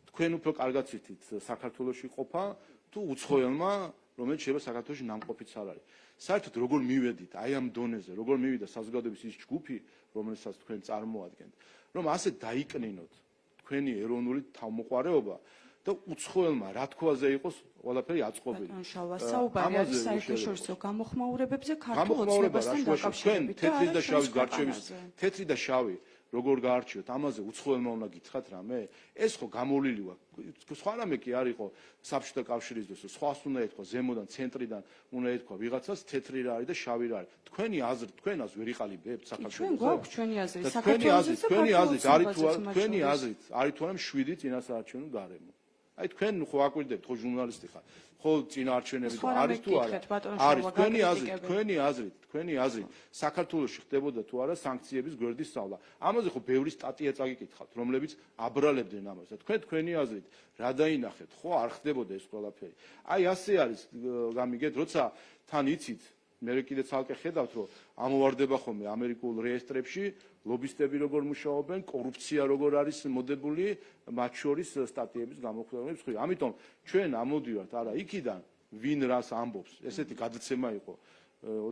თქვენ უფრო კარგად ვიცით საქართველოში ყოფა თუ უცხოელმა, რომელიც შეიძლება საქართველოში ნამყოფიც არ არის. საერთოდ როგორ მივედით აი ამ დონეზე, როგორ მივიდა საზოგადოების ის ჯგუფი, რომელსაც თქვენ წარმოადგენთ, რომ ასე დაიკნინოთ თქვენი ეროვნული თავმოყარეობა და უცხოელმა რა თქოაზე იყოს ყველაფერი აწყობილი. ბატონ შალვა, საუბარი არის საერთაშორისო გამოხმაურებებზე ქართულ ოცნებასთან დაკავშირებით და თეთრი და შავის გარჩევის, თეთრი და შავი როგორ გაარჩიოთ, ამაზე უცხოელმა უნდა გითხრათ რამე? ეს ხო გამოვლილი ვარ. სხვა რამე კი არ იყო საბჭოთა კავშირის დროს, სხვას უნდა ეთქვა ზემოდან, ცენტრიდან უნდა ეთქვა ვიღაცას თეთრი რა არის და შავი რა არის. თქვენი აზრით, თქვენ ას ვერ იყალიბებთ საქართველოს. ჩვენ გვაქვს ჩვენი აზრი, თქვენი აზრით, თქვენი აზრით არის თუ არა, თქვენი აზრით არის თუ არა 7 წინასაარჩევნო გარემო. აი თქვენ ხო აკვირდებთ, ხო ჟურნალისტი ხარ, ხო წინაარჩევნები არის თუ არა? არის თქვენი აზრით, საქართველოში ხდებოდა თუ არა სანქციების გვერდის სწავლა. ამაზე ხო ბევრი სტატია წაგიკითხავთ, რომლებიც აბრალებდნენ ამას. და თქვენი აზრით რა დაინახეთ, ხო არ ხდებოდა ეს ყველაფერი. აი ასე არის გამიგეთ, როცა თან იცით მე კიდე ცალკე ხედავთ, რომ ამოვარდება ხოლმე ამერიკულ რეესტრებში ლობისტები როგორ მუშაობენ, კორუფცია როგორ არის მოდებული, მათ შორის სტატიების გამოქვეყნების მხრივ. ამიტომ ჩვენ ამოდივართ არა იქიდან, ვინ რას ამბობს. ესეთი გადაცემა იყო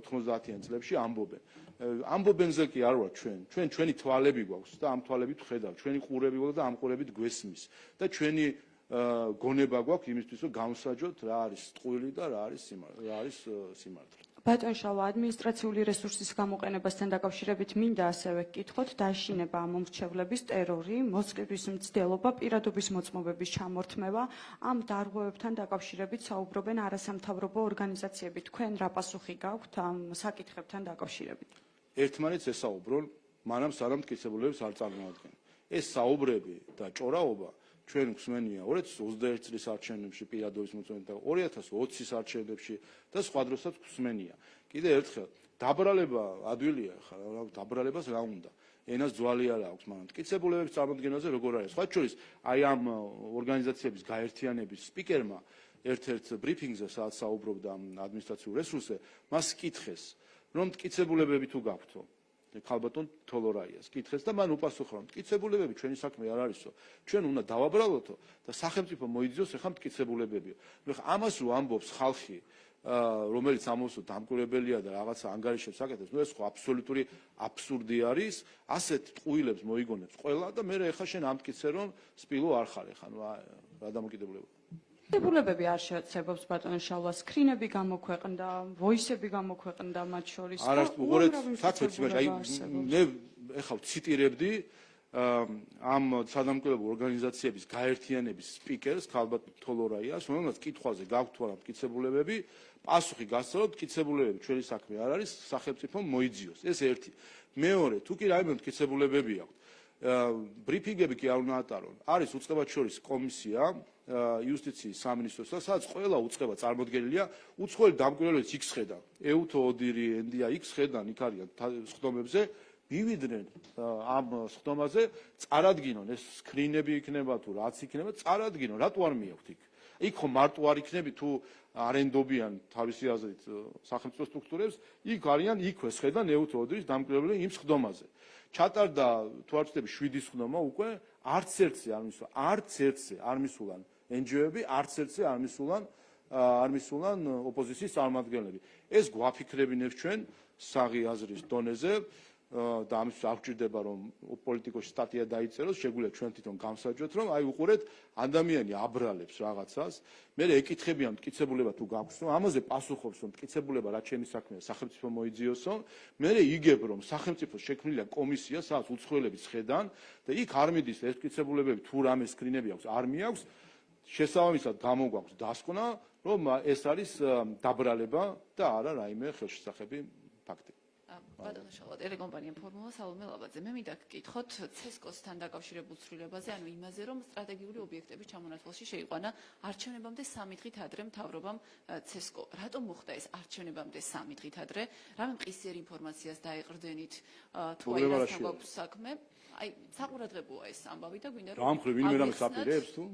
90-იან წლებში ამბობენ. ამბობენზე კი არ ვარ ჩვენ ჩვენი თვალები გვაქვს და ამ თვალებით ვხედავთ, ჩვენი ყურები გვაქვს და ამ ყურებით გვესმის და ჩვენი გონება გვაქვს იმისთვის, რომ გავსაჯოთ რა არის ტყუილი და რა არის სიმართლე. ბატონ შალვა, ადმინისტრაციული რესურსის გამოყენებასთან დაკავშირებით მინდა ასევე გკითხოთ, დააშინება ამომრჩევლების ტერორი, მოსყიდვის მცდელობა, პირადობის მოწმობების ჩამორთმევა, ამ დარღვევებთან დაკავშირებით საუბრობენ არასამთავრობო ორგანიზაციები. თქვენ რა პასუხი გაქვთ ამ საკითხებთან დაკავშირებით? ერთმანეთს ესაუბრონ, მანამ სანამ მტკიცებულებს არ წარმოადგენენ. ეს საუბრები და ჭორაობა ჩვენ გვსმენია 2021 წლის არჩევნებში პირადობის მოწმობებით და 2020-ის არჩევნებში და სხვა დროსაც გვსმენია. კიდე ერთხელ, დაბრალება ადვილია ხა, დაბრალებას რა უნდა? ენას ძვალი არ აქვს, მაგრამ მტკიცებულებების წარმოდგენაზე როგორ არის? სხვა შორის, აი ამ ორგანიზაციების გაერთიანების სპიკერმა ერთ-ერთ ბრიფინგზე, სადაც საუბრობდა ადმინისტრაციულ რესურსზე, მას კითხეს, რომ მტკიცებულებები თუ გაქვთო? ქალბატონ თოლორაიას კითხეს და მან უპასუხა, რომ მტკიცებულებები ჩვენი საქმე არ არისო, ჩვენ უნდა დავაბრალოთო და სახელმწიფო მოიძიოს ეხლა მტკიცებულებებიო. ამას რო ამბობს ხალხი, რომელიც ამოსო დამკვირვებელია და რაღაცა ანგარიშებს აკეთებს, ეს ხო აბსოლუტური აბსურდი არის, ასეთ ტყუილებს მოიგონებს ყველა და მე ეხლა შენ ამტკიცე რომ სპილო არ ხარ ეხლა, რა დამოკიდებულება. მტკიცებულებები არ შეეცებობს ბატონ შალვა, სკრინები გამოქვეყნდა, ვოისები გამოქვეყნდა მათ შორის. არა, უყურეთ, საქმეც იმაში, აი მე ეხლა ციტირებდი ამ სადამკვირვებლო ორგანიზაციების გაერთიანების სპიკერს ქალბატონ თოლორაიას, რომელსაც კითხვაზე გაქვთ თუ არა მტკიცებულებები, პასუხი გასცა, რომ მტკიცებულებები ჩვენი საქმე არ არის, სახელმწიფო მოიძიოს. ეს ერთი. მეორე, თუ კი რაიმე მტკიცებულებები აქვს, ბრიფინგები კი არ უნდა ატარონ. არის უწყებად შორის კომისია იუსტიციის სამინისტროსა, სადაც ყველა უწყება წარმოდგენილია, უცხოელი დამკვირვებლები იქ ხედან, ეუთო ოდირი, ენდია იქ ხედან, იქ არიან სხდომებზე, მივიდნენ ამ სხდომაზე, წარადგინონ ეს სკრინები იქნება თუ რაც იქნება, წარადგინონ, რატო არ მიაქვთ იქ? იქ ხომ მარტო არ იქნები თუ არენდობიან თავისი აზრით სახელმწიფო სტრუქტურებს, იქ არიან იქვე შედან ნეუთრალობის დამკვირვებელი იმ სხდომაზე. ჩატარდა თუ არ ვცდები 7 სხდომა უკვე არც ერთზე არ მისულან NGO-ები, არც ერთზე არ მისულან ოპოზიციის წარმომადგენლები. ეს გვაფიქრებინებს ჩვენ საღი აზრის დონეზე და ამის არ გვჭირდება რომ პოლიტიკოსი სტატია დაიწეროს, შეგვიძლია ჩვენ თვითონ გამსაჯოთ რომ აი უყურეთ ადამიანი აბრალებს რაღაცას, მე ეკითხებიან მტკიცებულება თუ გაქვს რომ ამაზე პასუხობს რომ მტკიცებულება რა ჩემი საქმეა სახელმწიფო მოიძიოსო, მე იგებ რომ სახელმწიფოს შექმნილია კომისია, სადაც უცხოელები შედან და იქ არ მიდის ეს მტკიცებულებები თუ რამე სკრინები აქვს, არ მიაქვს, შესაბამისად გამოგვაქვს დასკვნა რომ ეს არის დაბრალება და არა რაიმე ხელშესახები ფაქტი. ბატონო შალვა, ტელეკომპანია ფორმულა სალომე ლაბაძე. მე მინდა გკითხოთ CESCO-სთან დაკავშირებულ ცვლილებაზე, ანუ იმაზე, რომ სტრატეგიული ობიექტების ჩამონათვალში შეიყვანა არჩევნებამდე 3 დღით ადრე მთავრობამ CESCO. რატომ მოხდა ეს არჩევნებამდე 3 დღით ადრე? რამე მყისიერ ინფორმაციას დაეყრდენით თუ აი რასთან გვაქვს საქმე? აი, საყურადღებოა ეს ამბავი და გვინდა რომ გამხრი ვინმე რამეს აპირებს თუ?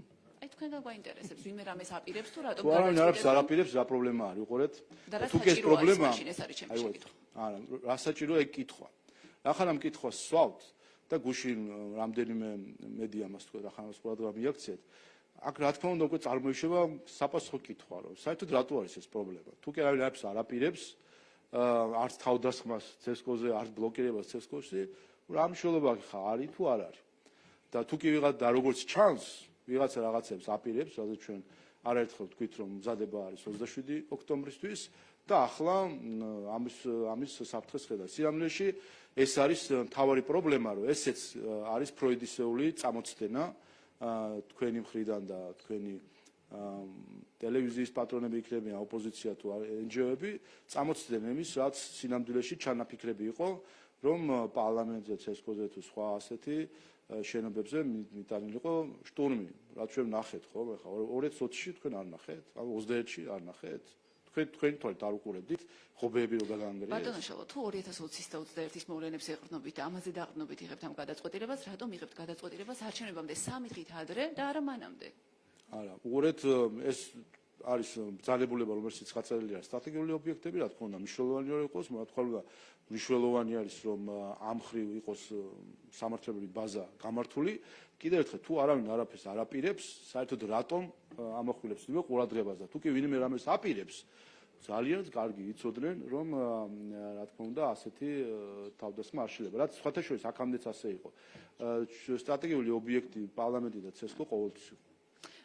აი თქვენ და გვაინტერესებს ვინმე რამეს აპირებს თუ რატომ თუ არა არაფერს არ აპირებს, რა პრობლემა არის, უყურეთ. თუ ეს პრობლემა ეს არის ჩემი შეკითხვა. არა, რა საჭიროა ეგ კითხვა. ახლა მკითხვას სვავთ და გუშინ რამდენიმე მედია მას თქვა, ახლა ყურადღება მიაქციეთ. აქ რა თქმა უნდა უკვე წარმოიშობა საპასუხო კითხვა, რომ საერთოდ რატო არის ეს პრობლემა. თუ კი არაფერს არ აპირებს, არც თავდასხმას CESCO-ზე, არც ბლოკირებას CESCO-ში, რა მნიშვნელობა ხა არის თუ არ არის. და თუ კი ვიღაც და როგორც ჩანს, ვიღაცა რაღაცებს აპირებს, რადგან ჩვენ არაერთხელ ვთქვით, რომ მზადება არის 27 ოქტომბრისთვის და ახლა ამის საფრთხეს ხედავთ. სიამოვნეში ეს არის მთავარი პრობლემა, რომ ესეც არის ფროიდისეული წამოწდენა თქვენი მხრიდან და თქვენი ტელევიზიის პატრონები იქნებიან ოპოზიცია თუ NGO-ები, წამოწდნენ იმის, რაც სინამდვილეში ჩანაფიქრები იყო, რომ პარლამენტზე, CESCO-ზე თუ სხვა ასეთი შენობებზე მიტანილიყო შტურმი, რაც ჩვენ ნახეთ, ხო? ეხლა 2020-ში თქვენ არ ნახეთ, ან 21-ში არ ნახეთ. თქვენ თვალით არ უყურებდით ხობეები რო გაგანგრიეს. ბატონო შალვა, თუ 2020-ის და 21-ის მოვლენებს ეყრდნობით და ამაზე დაყრდნობით იღებთ ამ გადაწყვეტილებას, რატომ იღებთ გადაწყვეტილებას არჩევნებამდე 3 დღით ადრე და არა მანამდე? არა, უყურეთ, ეს არის ბრძანებულება, რომელშიც ხაწერილი არის სტრატეგიული ობიექტები, რა თქმა უნდა, მნიშვნელოვანი რო იყოს, რა თქმა უნდა, მნიშვნელოვანი არის, რომ ამ ხრივ იყოს სამართლებრივი ბაზა გამართული. კიდევ ერთხელ, თუ არავინ არაფერს არ აპირებს, საერთოდ რატომ ამახვილებს ნებო ყურადღებას და თუ კი ვინმე რამეს აპირებს, ძალიან კარგი იცოდნენ, რომ რა თქმა უნდა, ასეთი თავდასხმა არ შეიძლება. რაც სხვათა შორის აქამდეც ასე იყო. სტრატეგიული ობიექტი პარლამენტი და CESCO ყოველთვის იყო.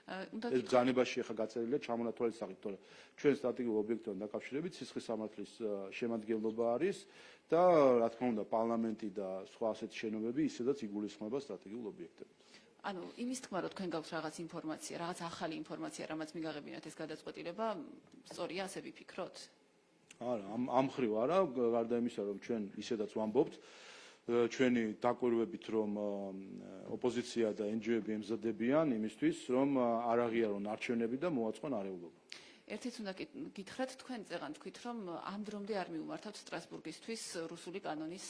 ეს ბრძანებაში ახლა გაწერილია ჩამონათვალის სახით, თორე ჩვენ სტრატეგიულ ობიექტთან დაკავშირებით სისხლის სამართლის შემადგენლობა არის და რა თქმა უნდა პარლამენტი და სხვა ასეთი შენობები ისედაც იგულისხმება სტრატეგიულ ობიექტებს. ანუ იმის თქმა, რომ თქვენ გაქვთ რაღაც ინფორმაცია, რაღაც ახალი ინფორმაცია, რამაც მიგაღებინათ ეს გადაწყვეტილება, სწორია ასე ვიფიქროთ? არა, ამ ხრივ არა, გარდა იმისა, რომ ჩვენ ისედაც ვამბობთ ჩვენი დაკვირვებით, რომ ოპოზიცია და NGO-ები ემზადებიან იმისთვის, რომ არ აღიარონ არჩევნები და მოაწყონ არეულობა. ერთიც უნდა გითხრათ, თქვენ წეღან თქვით, რომ ამ დრომდე არ მიუმართავთ სტრასბურგისთვის რუსული კანონის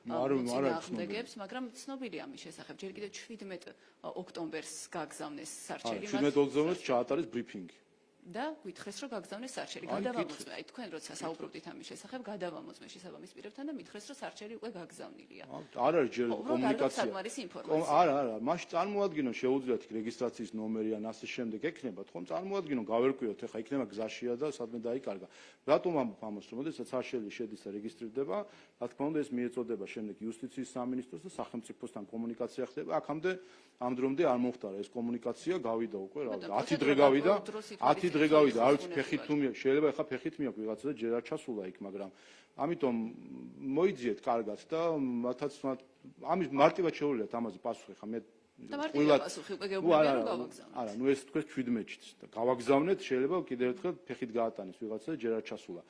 მოწინააღმდეგეებს, მაგრამ ცნობილია ამის შესახებ. ჯერ კიდევ 17 ოქტომბერს გაგზავნეს სარჩელი. 17 ოქტომბერს ჩაატარეს ბრიფინგი. და გითხრეს, რომ გაგზავნეს სარჩელი. გადავამოწმე, აი თქვენ როცა საუბრობდით ამის შესახებ, გადავამოწმე შესაბამის პირებთან და მითხრეს, რომ სარჩელი უკვე გაგზავნილია. არ არის ჯერ კომუნიკაცია. არა, მაშინ წარმოადგინონ შეუძლიათ რეგისტრაციის ნომერი ან ასე შემდეგ ექნებათ, ხომ წარმოადგინონ, გავერკვიოთ, ეხა იქნება გზაშია და სადმე დაიკარგა. რატომ ამბობ ამას, რომ შესაძლოა სარჩელი შედის და რეგისტრირდება, რა თქმა უნდა ეს მიეწოდება შემდეგ იუსტიციის სამინისტროს და სახელმწიფოსთან კომუნიკაცია ხდება. აქამდე ამ დრომდე არ მოხდა ეს კომუნიკაცია, გავიდა უკვე რა, 10 დღე გავიდა, 10 დღე გავიდა, არ ვიცი ფეხით თუ შეიძლება ეხა ფეხით მიაქვს ვიღაცა და ჯერ არ ჩასულა იქ, მაგრამ ამიტომ მოიძიეთ კარგად და მათაც ამის მარტივად შეუძლიათ ამაზე პასუხი, ხა მე და მარტივია პასუხი უკვე გეუბნებიან რომ გავაგზავნოთ. არა, ნუ ეს თქვენ 17-ით და გავაგზავნეთ, შეიძლება კიდევ ერთხელ ფეხით გაატანეს ვიღაცა და ჯერ არ ჩასულა.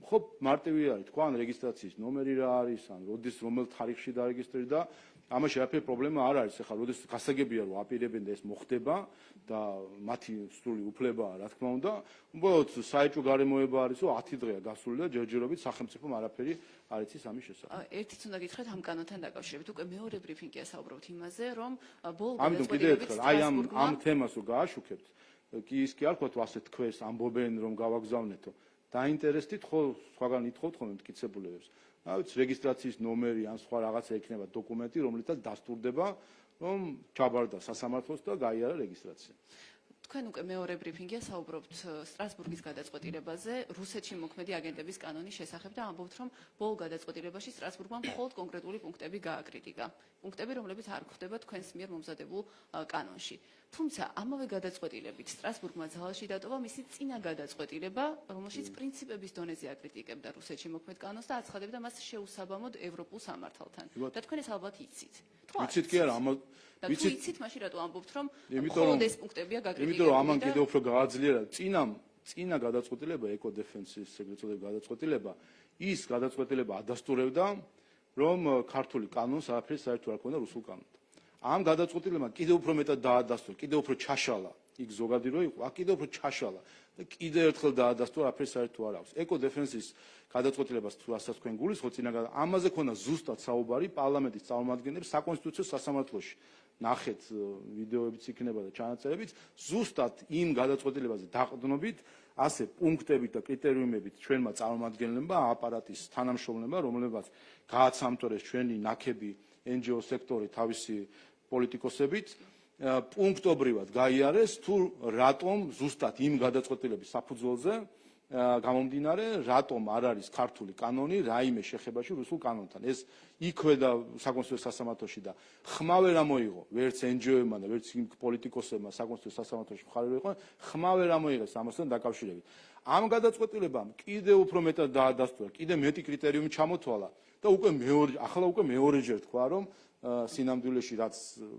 ხო, მარტივი არის, თქვა ან რეგისტრაციის ნომერი რა არის, ან როდის რომელ თარიღში დარეგისტრირდა, ამაში არაფერი პრობლემა არ არის. ახლა როდის გასაგებია რომ აპირებენ და ეს მოხდება და მათი სრული უფლებაა, რა თქმა უნდა, უბრალოდ საეჭვო გარემოება არის, რომ 10 დღეა გასული და ჯერჯერობით სახელმწიფომ არაფერი არ იცის ამის შესახებ. ერთიც უნდა გითხრათ ამ კანონთან დაკავშირებით, უკვე მეორე ბრიფინგია საუბრობთ იმაზე, რომ ბოლო ამიტომ კიდევ ერთხელ, აი ამ თემას რო გააშუქებთ, კი ის კი არ ვქოთ ასე თქვენს ამბობენ რომ გავაგზავნეთო. დაინტერესდით ხო სხვაგან ითხოვთ ხოლმე მტკიცებულებებს. რა ვიცი რეგისტრაციის ნომერი ან სხვა რაღაცა ექნება დოკუმენტი, რომლითაც დასტურდება რომ ჩაბარდა სასამართლოს და გაიარა რეგისტრაცია. თქვენ უკვე მეორე ბრიფინგია საუბრობთ სტრასბურგის გადაწყვეტილებაზე, რუსეთში მოქმედი აგენტების კანონის შესახებ და ამბობთ, რომ ბოლო გადაწყვეტილებაში სტრასბურგმა მხოლოდ კონკრეტული პუნქტები გააკრიტიკა. პუნქტები, რომლებიც არ გვხვდება თქვენს მიერ მომზადებულ კანონში. თუმცა ამავე გადაწყვეტილებით სტრასბურგმა ძალაში დატოვა მისი წინა გადაწყვეტილება, რომელშიც პრინციპების დონეზე აკრიტიკებდა რუსეთში მოქმედ კანონს და აცხადებდა მას შეუსაბამოდ ევროპულ სამართალთან. და თქვენ ეს ალბათ იცით. ვიცით კი არა, და თუ იცით, მაშინ რატო ამბობთ, რომ იმიტომ მხოლოდ ეს პუნქტებია გაკრიტიკებული? იმიტომ რომ ამან კიდევ უფრო გააძლიერა წინა გადაწყვეტილება, ეკოდეფენსის ეგრეთ წოდებული გადაწყვეტილება, ის გადაწყვეტილება ადასტურებდა, რომ ქართული კანონს არაფერი საერთო არ ქონდა რუსულ კანონთან. ამ გადაწყვეტილებამ კიდევ უფრო მეტად დაადასტურა, კიდევ უფრო ჩაშალა. იქ ზოგადი რო იყო, კიდევ უფრო ჩაშალა და კიდევ ერთხელ დაადასტურა, არაფერი საერთო არ აქვს. ეკოდეფენსის გადაწყვეტილებას თუ ასაც თქვენ გულისხმობთ, ამაზე ქონდა ზუსტად საუბარი პარლამენტის წარმომადგენლებს საკონსტიტუციო სასამართლოში. ნახეთ ვიდეოებიც იქნება და ჩანაწერებიც, ზუსტად იმ გადაწყვეტილებაზე დაყრდნობით, ასე პუნქტებით და კრიტერიუმებით ჩვენმა წარმომადგენლებმა, აპარატის თანამშრომლებმა, რომლებაც გააცამტორეს ჩვენი ნაქები NGO სექტორი თავისი პოლიტიკოსებით, პუნქტობრივად გაიარეს თუ რატომ ზუსტად იმ გადაწყვეტილების საფუძველზე გამომდინარე, რატომ არ არის ქართული კანონი რაიმე შეხებაში რუსულ კანონთან. ეს იქვე და საკონსტიტუციო სასამართლოში და ხმავე რა მოიღო, ვერც NGO-ებმა და ვერც იმ პოლიტიკოსებმა საკონსტიტუციო სასამართლოში მხარეები იყვნენ, ხმავე რა მოიღეს ამასთან დაკავშირებით. ამ გადაწყვეტილებამ კიდევ უფრო მეტად დაადასტურა, კიდევ მეტი კრიტერიუმი ჩამოთვალა და ახლა უკვე მეორეჯერ თქვა, რომ სინამდვილეში რაც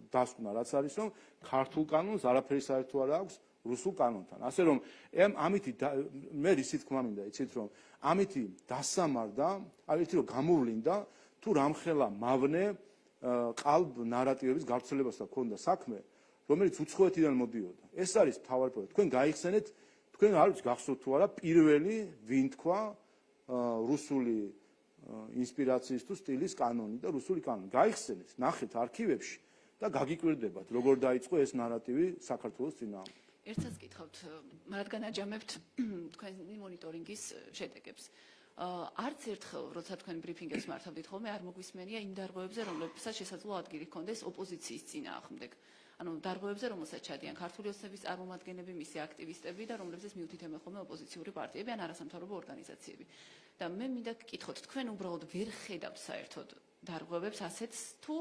დასკვნა რაც არის, რომ ქართულ კანონს არაფერი საერთო არ აქვს რუსულ კანონთან. ასე რომ ამითი მე ისი თქმა მინდა, იცით რომ ამითი დასამარდა, ერთი რომ გამოვლინდა თუ რამხელა მავნე ყალბ ნარატივების გავრცელებასთან ქონდა საქმე, რომელიც უცხოეთიდან მოდიოდა. ეს არის მთავარი პრობლემა. თქვენ გაიხსენეთ, თქვენ არ ვიცი გახსოვთ თუ არა, პირველი ვინ თქვა რუსული ინსპირაციის თუ სტილის კანონი და რუსული კანონი. გაიხსენეთ, ნახეთ არქივებში და გაგიკვირდებათ, როგორ დაიწყო ეს ნარატივი საქართველოს წინააღმდეგ. ერთსაც გითხავთ, რადგან აჯამებთ თქვენი მონიტორინგის შედეგებს. არც ერთხელ, როცა თქვენ ბრიფინგებს მართავდით ხოლმე, არ მოგვისმენია იმ დარღვევებზე, რომლებსაც შესაძლოა ადგილი ჰქონდეს ოპოზიციის წინააღმდეგ. ანუ დარღვევებზე, რომელსაც ჩადიან ქართული ოცნების წარმომადგენლები, მისი აქტივისტები და რომლებზეც მიუთითებენ ხოლმე ოპოზიციური პარტიები ან არასამთავრობო ორგანიზაციები. და მე მინდა გკითხოთ, თქვენ უბრალოდ ვერ ხედავთ საერთოდ დარღვევებს ასეც თუ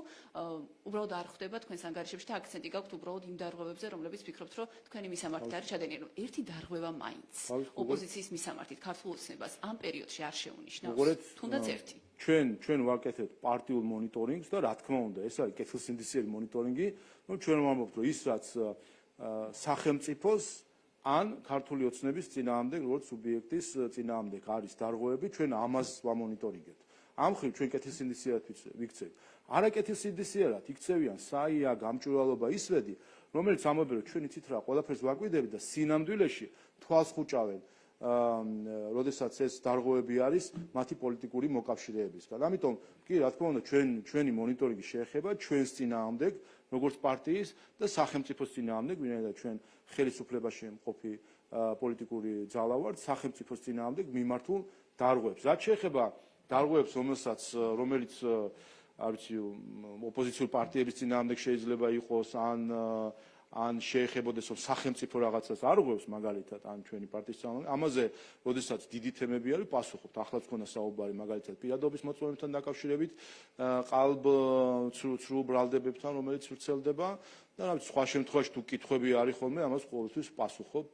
უბრალოდ არ ხვდება თქვენს ანგარიშებში და აქცენტი გაქვთ უბრალოდ იმ დარღვევებზე, რომლებიც ფიქრობთ, რომ თქვენი მისამართით არის ჩადენილი. ერთი დარღვევა მაინც ოპოზიციის მისამართით ქართულ ოცნებას ამ პერიოდში არ შეუნიშნავს. თუნდაც ერთი. ჩვენ ვაკეთებთ პარტიულ მონიტორინგს და რა თქმა უნდა, ეს არის კეთილსინდისიერი მონიტორინგი, რომ ჩვენ ვამბობთ, რომ ის რაც სახელმწიფოს ან ქართული ოცნების წინააღმდეგ, როგორც სუბიექტის წინააღმდეგ არის დარღვევები, ჩვენ ამას ვამონიტორინგებთ. ამ ხრივ ჩვენ კეთილსინდისიერად ვიქცევთ. არაკეთილსინდისიერად იქცევიან საია, გამჭვირვალობა, ისვედი, რომელიც ამბობენ, რომ ჩვენ იცით რა, ყველაფერს ვაკვირდებით და სინამდვილეში თვალს ხუჭავენ, როდესაც ეს დარღვევები არის მათი პოლიტიკური მოკავშირეებისგან. ამიტომ კი, რა თქმა უნდა, ჩვენი მონიტორინგი შეეხება ჩვენს წინააღმდეგ, როგორც პარტიის და სახელმწიფოს წინააღმდეგ, ვინაიდან ჩვენ ხელისუფლებაში მყოფი პოლიტიკური ძალა ვართ, სახელმწიფოს წინააღმდეგ მიმართულ დარღვევებს. რაც შეეხება დარღვევებს, რომელიც არ ვიცი, ოპოზიციური პარტიების წინააღმდეგ შეიძლება იყოს, ან შეეხებოდეს, რომ სახელმწიფო რაღაცას არღვევს, მაგალითად, ან ჩვენი პარტიის წინააღმდეგ. ამაზე, როდესაც დიდი თემები არის, პასუხობთ. ახლაც ქონდა საუბარი, მაგალითად, პირადობის მოწმობებთან დაკავშირებით, ყალბ ცრუ ბრალდებებთან, რომელიც ვრცელდება და რა ვიცი, სხვა შემთხვევაში თუ კითხვები არის ხოლმე, ამას ყოველთვის პასუხობ,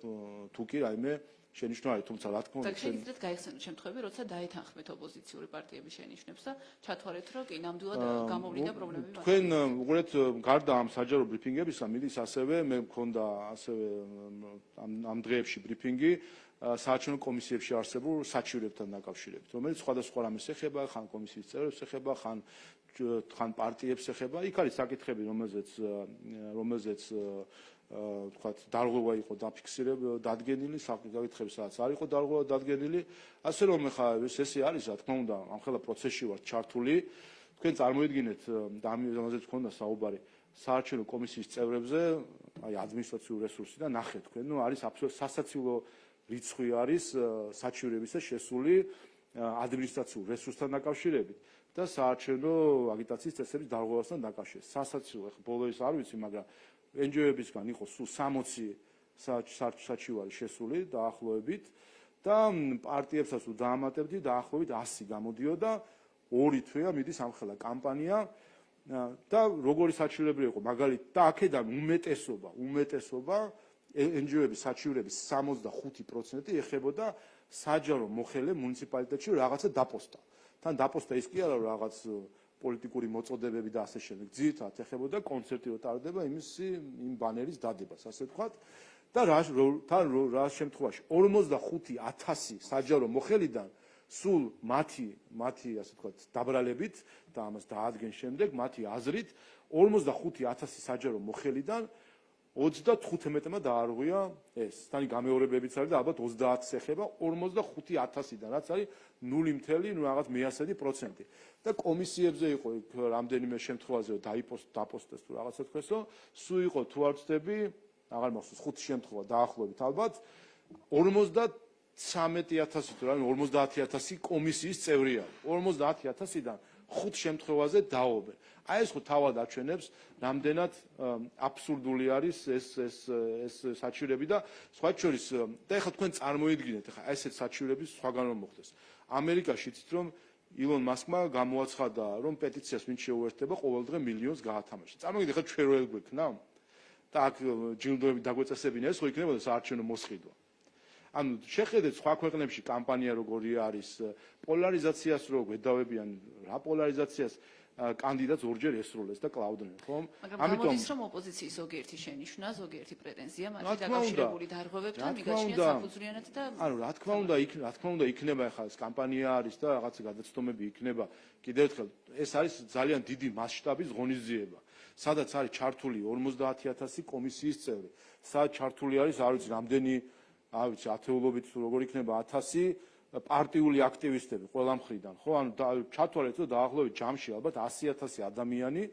თუ კი რაიმე შენიშვნა არის, თუმცა რა თქმა უნდა, შეიძლება გაიხსენოთ შემთხვევები, როცა დაეთანხმეთ ოპოზიციური პარტიების შენიშვნებს და ჩათვალეთ, რომ კი ნამდვილად გამოვლინდა პრობლემები. თქვენ უყურეთ, გარდა ამ საჯარო ბრიფინგებისა, მიდის ასევე მე მქონდა ასევე ამ დღეებში ბრიფინგი საარჩევნო კომისიებში არსებულ საჩივრებთან დაკავშირებით, რომელიც სხვადასხვა რამეს ეხება, ხან კომისიის წევრებს ეხება, ხან პარტიებს ეხება. იქ არის საკითხები, რომელზეც თქვათ დარღვევა იყო დადგენილი, საკითხები სადაც არ იყო დარღვევა დადგენილი, ასე რომ ხა ესე არის, რა თქმა უნდა, ამ ხელა პროცესში ვართ ჩართული. თქვენ წარმოიდგინეთ და ამაზეც გქონდა საუბარი საარჩევნო კომისიის წევრებზე, აი ადმინისტრაციული რესურსი და ნახეთ თქვენ, ნუ არის აბსოლუტურად სასაცილო რიცხვი არის საჩივრებისა შესული ადმინისტრაციულ რესურსთან დაკავშირებით და საარჩევნო აგიტაციის წესების დარღვევასთან დაკავშირებით. სასაცილო, ხო ბოლო ის არ ვიცი, მაგრამ NGO-ებისგან იყო სულ 60 საჩივარი შესული დაახლოებით და პარტიებსაც თუ დაამატებდი დაახლოებით 100 გამოდიოდა 2 თვეა მიდის ამხელა კამპანია და როგორი საჩივრები იყო მაგალითად და აქედან უმეტესობა NGO-ების საჩივრების 65% ეხებოდა საჯარო მოხელე მუნიციპალიტეტში რაღაცა დაპოსტა. თან დაპოსტა ის კი არა რაღაც პოლიტიკური მოწოდებები და ასე შემდეგ. ძირითადად ეხებოდა კონცერტი რო ტარდება იმ ბანერის დადებას, ასე ვთქვათ. და რა შემთხვევაში 45,000 საჯარო მოხელიდან სულ მათი ასე ვთქვათ დაბრალებით და ამას დაადგენს შემდეგ მათი აზრით 45,000 საჯარო მოხელიდან 35-მა დაარღვია ეს. თანი გამეორებებიც არის და ალბათ 30-ს ეხება 45,000-დან, რაც არის 0.1% და კომისიებზე იყო იქ რამდენიმე შემთხვევაზე დაპოსტეს თუ რაღაცა თქვენსო, სულ იყო თუ არ ვცდები, აღარ მახსოვს 5 შემთხვევა დაახლოებით ალბათ 53,000 თუ რა 50,000 კომისიის წევრი არის. 50,000-დან 5 შემთხვევაზე დაობენ. აი ეს ხო თავად აჩვენებს რამდენად აბსურდული არის ეს საჩივრები და სხვა შორის და ეხლა თქვენ წარმოიდგინეთ ეხლა ესეთ საჩივრების სხვაგან რომ მოხდეს. ამერიკაში იცით რომ ილონ მასკმა გამოაცხადა რომ პეტიციას ვინც შეუერთდება ყოველდღე მილიონს გაათამაშა. წარმოიდგინეთ ეხლა ჩვენ რო ეგ გვექნა და აქ ჯილდოები დაგვეწესებინა ეს ხო იქნებოდა საარჩევნო მოსყიდვა. ანუ შეხედეთ სხვა ქვეყნებში კამპანია როგორი არის, პოლარიზაციას რო გვედავებიან, რა პოლარიზაციას კანდიდატს ორჯერ ესრულეს და კლაუდნენ, ხო? ამიტომ გამოდის რომ ოპოზიციის ზოგიერთი შენიშვნა, ზოგიერთი პრეტენზია მათი დაკავშირებული დარღვევებთან მიგაჩნიათ საფუძვლიანად და ანუ რა თქმა უნდა იქნება ახლა ეს კამპანია არის და რაღაცა გადაცდომები იქნება. კიდევ ერთხელ ეს არის ძალიან დიდი მასშტაბის ღონისძიება. სადაც არის ჩართული 50,000 კომისიის წევრი. სადაც ჩართული არის არ ვიცი რამდენი არ ვიცი ათეულობით როგორ იქნება 1000 პარტიული აქტივისტები ყველა მხრიდან, ხო? ანუ ჩათვალეთ რომ დაახლოებით ჯამში ალბათ 100,000 ადამიანი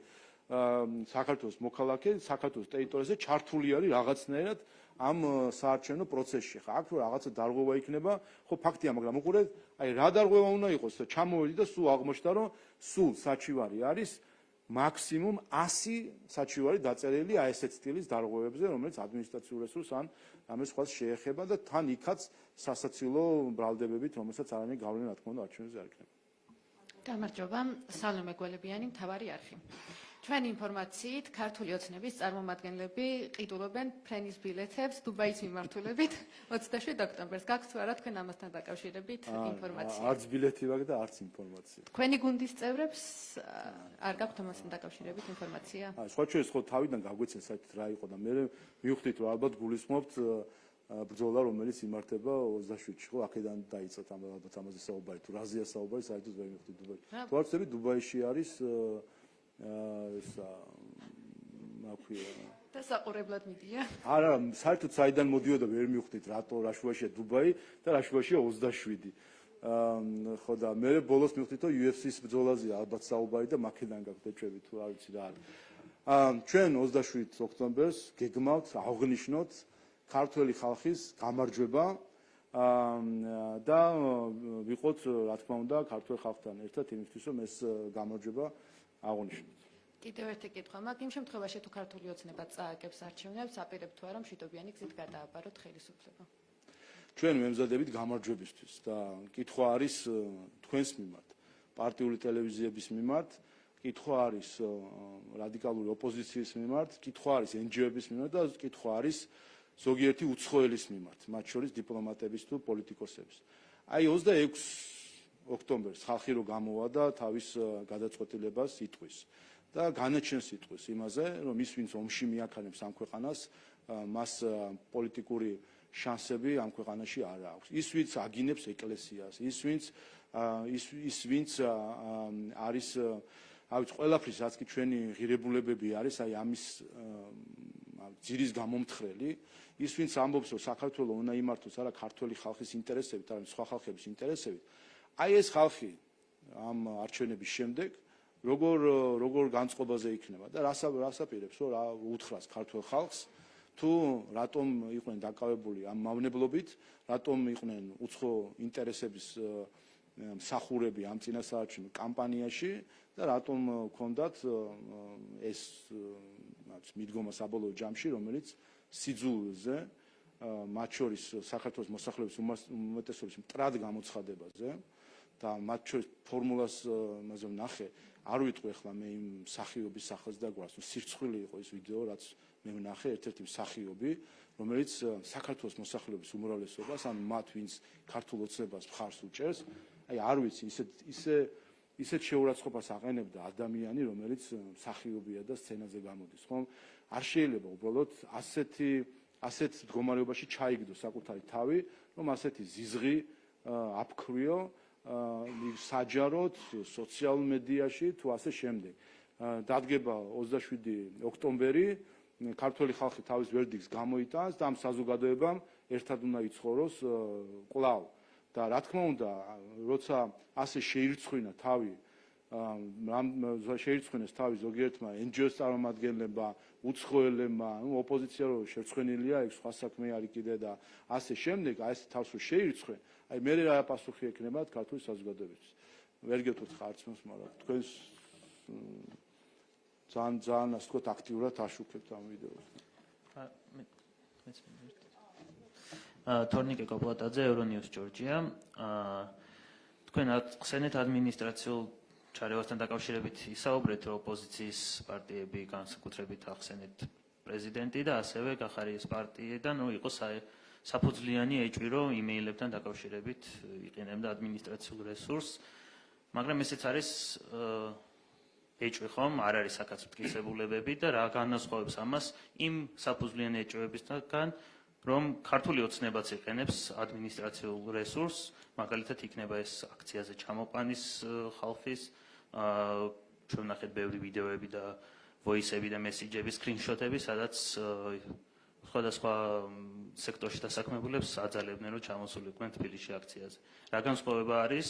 საქართველოს მოქალაქე საქართველოს ტერიტორიაზე ჩართული არის რაღაცნაირად ამ საარჩევნო პროცესში. ხა აქ რაღაცა დარღვევა იქნება, ხო ფაქტია, მაგრამ უყურეთ, აი რა დარღვევა უნდა იყოს, ჩამოვედი და სულ აღმოჩნდა რომ სულ საჩივარი არის მაქსიმუმ 100 საჩივარი დაწერილი აი ესეთ სტილის დარღვევებზე, რომელიც ადმინისტრაციულ რესურსს ან ამის სხვას შეეხება და თან იქაც სასაცილო ბრალდებებით, რომელსაც არანაირი გავლენა რა თქმა უნდა არჩევნებზე არ იქნება. გამარჯობა, სალომე გველებიანი, მთავარი არხი. Ჩვენ ინფორმაციით ქართული ოცნების წარმომადგენლები ყიდულობენ ფრენის ბილეთებს დუბაის მიმართულებით 27 ოქტომბერს. გაქვთ თუ არა თქვენ ამასთან დაკავშირებით ინფორმაცია? არც ბილეთი ვაქვს და არც ინფორმაცია. თქვენი გუნდის წევრებს არ გაქვთ ამასთან დაკავშირებით ინფორმაცია? სხვა შორის ხო თავიდან გაგვეცენ საერთოდ რა იყო და მე მივხვდით რომ ალბათ გულისხმობთ ბრძოლა რომელიც იმართება 27-ში, ხო, აქედან დაიწყეთ ალბათ ამაზე საუბარი თუ რაზეა საუბარი, საერთოდ ვერ მივხვდით დუბაიში. თუ არ ვცდები დუბაიში არის და საყურებლად მიდია? არა, საერთოდ საიდან მოდიოდა ვერ მივხვდით რატო რა შუაშია დუბაი და რა შუაშია 27. ხო და მე ბოლოს მივხვდით რომ UFC-ს ბრძოლაზეა ალბათ საუბარი და მაქედან გაგვდეჭვები თუ რა ვიცი რა არის. ჩვენ 27 ოქტომბერს გეგმავთ აღნიშნოთ ქართველი ხალხის გამარჯვება და ვიყოთ რა თქმა უნდა ქართველ ხალხთან ერთად იმისთვის რომ ეს გამარჯვება აღნიშნოთ. კიდევ ერთი კითხვა მაქვს, იმ შემთხვევაში თუ ქართული ოცნება წააგებს არჩევნებს, აპირებთ თუ არა მშვიდობიანი გზით გადააბაროთ ხელისუფლება? ჩვენ მემზადებით გამარჯვებისთვის და კითხვა არის თქვენს მიმართ, პარტიული ტელევიზიების მიმართ, კითხვა არის რადიკალური ოპოზიციის მიმართ, კითხვა არის NGO-ების მიმართ და კითხვა არის ზოგიერთი უცხოელის მიმართ, მათ შორის დიპლომატების თუ პოლიტიკოსების. აი 26 ოქტომბერს ხალხი რო გამოვა და თავის გადაწყვეტილებას იტყვის და განაჩენს იტყვის იმაზე, რომ ის ვინც ომში მიაქანებს ამ ქვეყანას, მას პოლიტიკური შანსები ამ ქვეყანაში არ აქვს. ის ვინც აგინებს ეკლესიას, ის ვინც არის ავიც ყველაფრის რაც კი ჩვენი ღირებულებები არის, აი ამის ძირის გამომთხრელი, ის ვინც ამბობს რომ საქართველოს უნდა იმართოს არა ქართული ხალხის ინტერესებით, არამედ სხვა ხალხების ინტერესებით. აი ეს ხალხი ამ არჩევნების შემდეგ როგორ განწყობაზე იქნება და რას აპირებს რომ რა უთხრას ქართულ ხალხს თუ რატომ იყვნენ დაკავებული ამ მავნებლობით, რატომ იყვნენ უცხო ინტერესების მსახურები ამ წინასაარჩევნო კამპანიაში და რატომ ჰქონდათ ეს მიდგომა საბოლოო ჯამში, რომელიც სიძულვაზე, მათ შორის საქართველოს მოსახლეობის უმეტესობის მტრად გამოცხადებაზე და მათ შორის ფორმულას მასე ვნახე, არ ვიტყვი ახლა მე იმ მსახიობის სახელს და გვარს, სირცხვილი იყო ის ვიდეო, რაც მე ვნახე, ერთ-ერთი მსახიობი, რომელიც საქართველოს მოსახლეობის უმრავლესობას, ან მათ ვინც ქართულ ოცნებას მხარს უჭერს, აი არ ვიცი, ისეთ შეურაცხყოფას აყენებდა ადამიანი, რომელიც მსახიობია და სცენაზე გამოდის, ხომ? არ შეიძლება უბრალოდ ასეთ მდგომარეობაში ჩაიგდო საკუთარი თავი, რომ ასეთი ზიზღი აფქვიო საჯაროდ სოციალურ მედიაში თუ ასე შემდეგ. დადგება 27 ოქტომბერი, ქართველი ხალხი თავის ვერდიქტს გამოიტანს და ამ საზოგადოებამ ერთად უნდა იცხოვროს კვლავ. და რა თქმა უნდა, როცა ასე შეირცხვინა თავი, შეირცხვინეს თავი ზოგიერთმა NGO-ს წარმომადგენლებმა, უცხოელებმა, ოპოზიცია რო შერცხვენილია, ეგ სხვა საქმე არის კიდე და ასე შემდეგ, აი ეს თავს რო შეირცხვენ, აი მე რა პასუხი ექნება ქართული საზოგადოებისთვის. ვერ გეტყვით ხარც მას, მაგრამ თქვენს ძალიან ასე ვთქვათ აქტიურად აშუქებთ ამ ვიდეოს. თორნიკე კოპლატაძე, Euronews Georgia. თქვენ ხსენეთ ადმინისტრაციულ ჩარევასთან დაკავშირებით ისაუბრეთ, რომ ოპოზიციის პარტიები განსაკუთრებით ახსენეთ პრეზიდენტი და ასევე გახარიეს პარტიიდან, რომ იყო საფუძვლიანი ეჭვი, რომ იმეილებთან დაკავშირებით იყენებდა ადმინისტრაციულ რესურსს, მაგრამ ესეც არის ეჭვი ხომ, არ არის აქაც მტკიცებულებები და რა განასხვავებს ამას იმ საფუძვლიანი ეჭვებისგან, რომ ქართული ოცნებაც იყენებს ადმინისტრაციულ რესურსს, მაგალითად იქნება ეს აქციაზე ჩამოყვანის ხალხის, ჩვენ ვნახეთ ბევრი ვიდეოები და ვოისები და მესიჯები, სკრინშოტები, სადაც სხვადასხვა სექტორში დასაქმებულებს აძალებდნენ, რომ ჩამოსულიყვნენ თბილისში აქციაზე. რა განსხვავება არის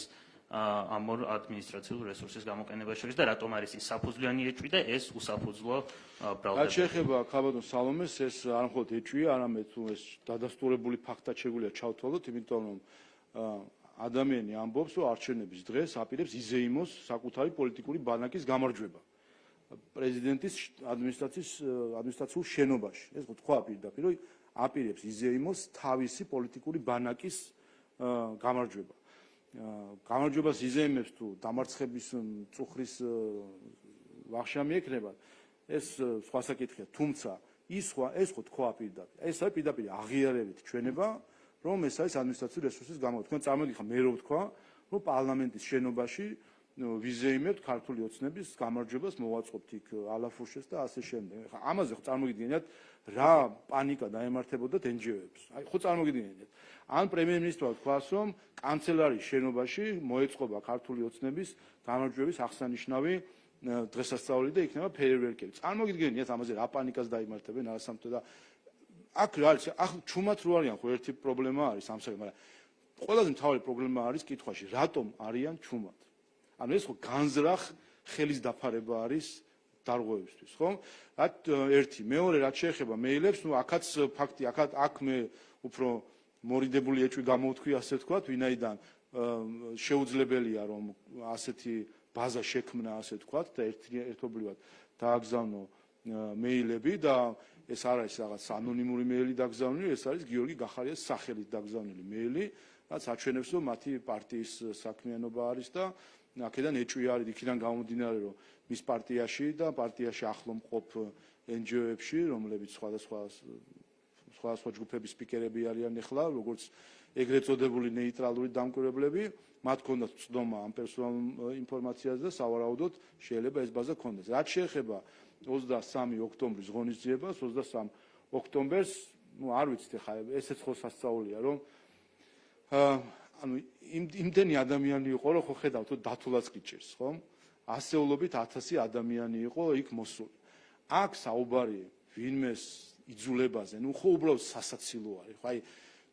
ამ ორ ადმინისტრაციულ რესურსის გამოყენებას შორის და რატომ არის ის საფუძვლიანი ეჭვი და ეს უსაფუძვლო ბრალდება? რაც შეეხება ქაბადონ სალომეს, ეს არ მხოლოდ ეჭვია, არამედ ეს დადასტურებული ფაქტად შეგვიძლია ჩავთვალოთ, იმიტომ რომ ადამიანი ამბობს, რომ არჩევნების დღეს აპირებს იზეიმოს საკუთარი პოლიტიკური ბანაკის გამარჯვება პრეზიდენტის ადმინისტრაციულ შენობაში. ეს თქვა პირდაპირ, რომ აპირებს იზეიმოს თავისი პოლიტიკური ბანაკის გამარჯვება. გამარჯვებას იზეიმებს თუ დამარცხების წუხრის ვახშამი ექნება, ეს სხვა საკითხია, თუმცა ეს ხო თქვა პირდაპირ. ეს არის პირდაპირ აღიარებით ჩვენება, რომ ეს არის ადმინისტრაციული რესურსის გამოყენება. თქვენ წარმოგიდგენთ, მე რო ვთქვა, რომ პარლამენტის შენობაში ვიზეიმებთ ქართული ოცნების გამარჯვებას, მოვაწყობთ იქ ალაფუშეს და ასე შემდეგ. ხა ამაზე ხო წარმოგიდგენთ, რა პანიკა დაემართებოდათ NGO-ებს. აი ხო წარმოგიდგენთ. ან პრემიერ-მინისტრმა თქვას, რომ კანცელარიის შენობაში მოეწყობა ქართული ოცნების გამარჯვების აღსანიშნავი დღესასწაული და იქნება ფეიერვერკები. წარმოგიდგენთ ამაზე რა პანიკას დაიმართებენ არასამთო და აქ რა არის, ახლა ჩუმად რო არიან ხო ერთი პრობლემა არის ამ საკითხი, მაგრამ ყველაზე მთავარი პრობლემა არის კითხვაში, რატომ არიან ჩუმად? ანუ ეს ხო განზრახ ხელის დაფარება არის დარღვევისთვის, ხო? რაც ერთი, მეორე რაც შეეხება მეილებს, ნუ აქაც ფაქტი, აქ მე უფრო მორიდებული ეჭვი გამოვთქვი, ასე ვთქვათ, ვინაიდან შეუძლებელია რომ ასეთი ბაზა შექმნა, ასე ვთქვათ, და ერთობლივად დააგზავნო მეილები და ეს არ არის რაღაც ანონიმური მეილი დაგზავნილი, ეს არის გიორგი გახარიას სახელით დაგზავნილი მეილი, რაც აჩვენებს, რომ მათი პარტიის საქმიანობა არის და აქედან ეჭვი არის, იქიდან გამომდინარე, რომ მის პარტიაში და პარტიაში ახლო მყოფ NGO-ებში, რომლებიც სხვადასხვა ჯგუფების სპიკერები არიან ახლა, როგორც ეგრეთ წოდებული ნეიტრალური დამკვირვებლები, მათ ჰქონდათ წვდომა ამ პერსონალურ ინფორმაციაზე და სავარაუდოდ შეიძლება ეს ბაზა ჰქონდეს. რაც შეეხება 23 ოქტომბრის ღონისძიებას, 23 ოქტომბერს, ნუ არ ვიცით ხა, ესეც ხო სასწაულია, რომ ანუ იმდენი ადამიანი იყო, რომ ხო ხედავთ, რომ დათულაც გიჭირს, ხო? ასეულობით 1000 ადამიანი იყო იქ მოსული. აქ საუბარი ვინმეს იძულებაზე, ნუ ხო უბრალოდ სასაცილო არის, ხო? აი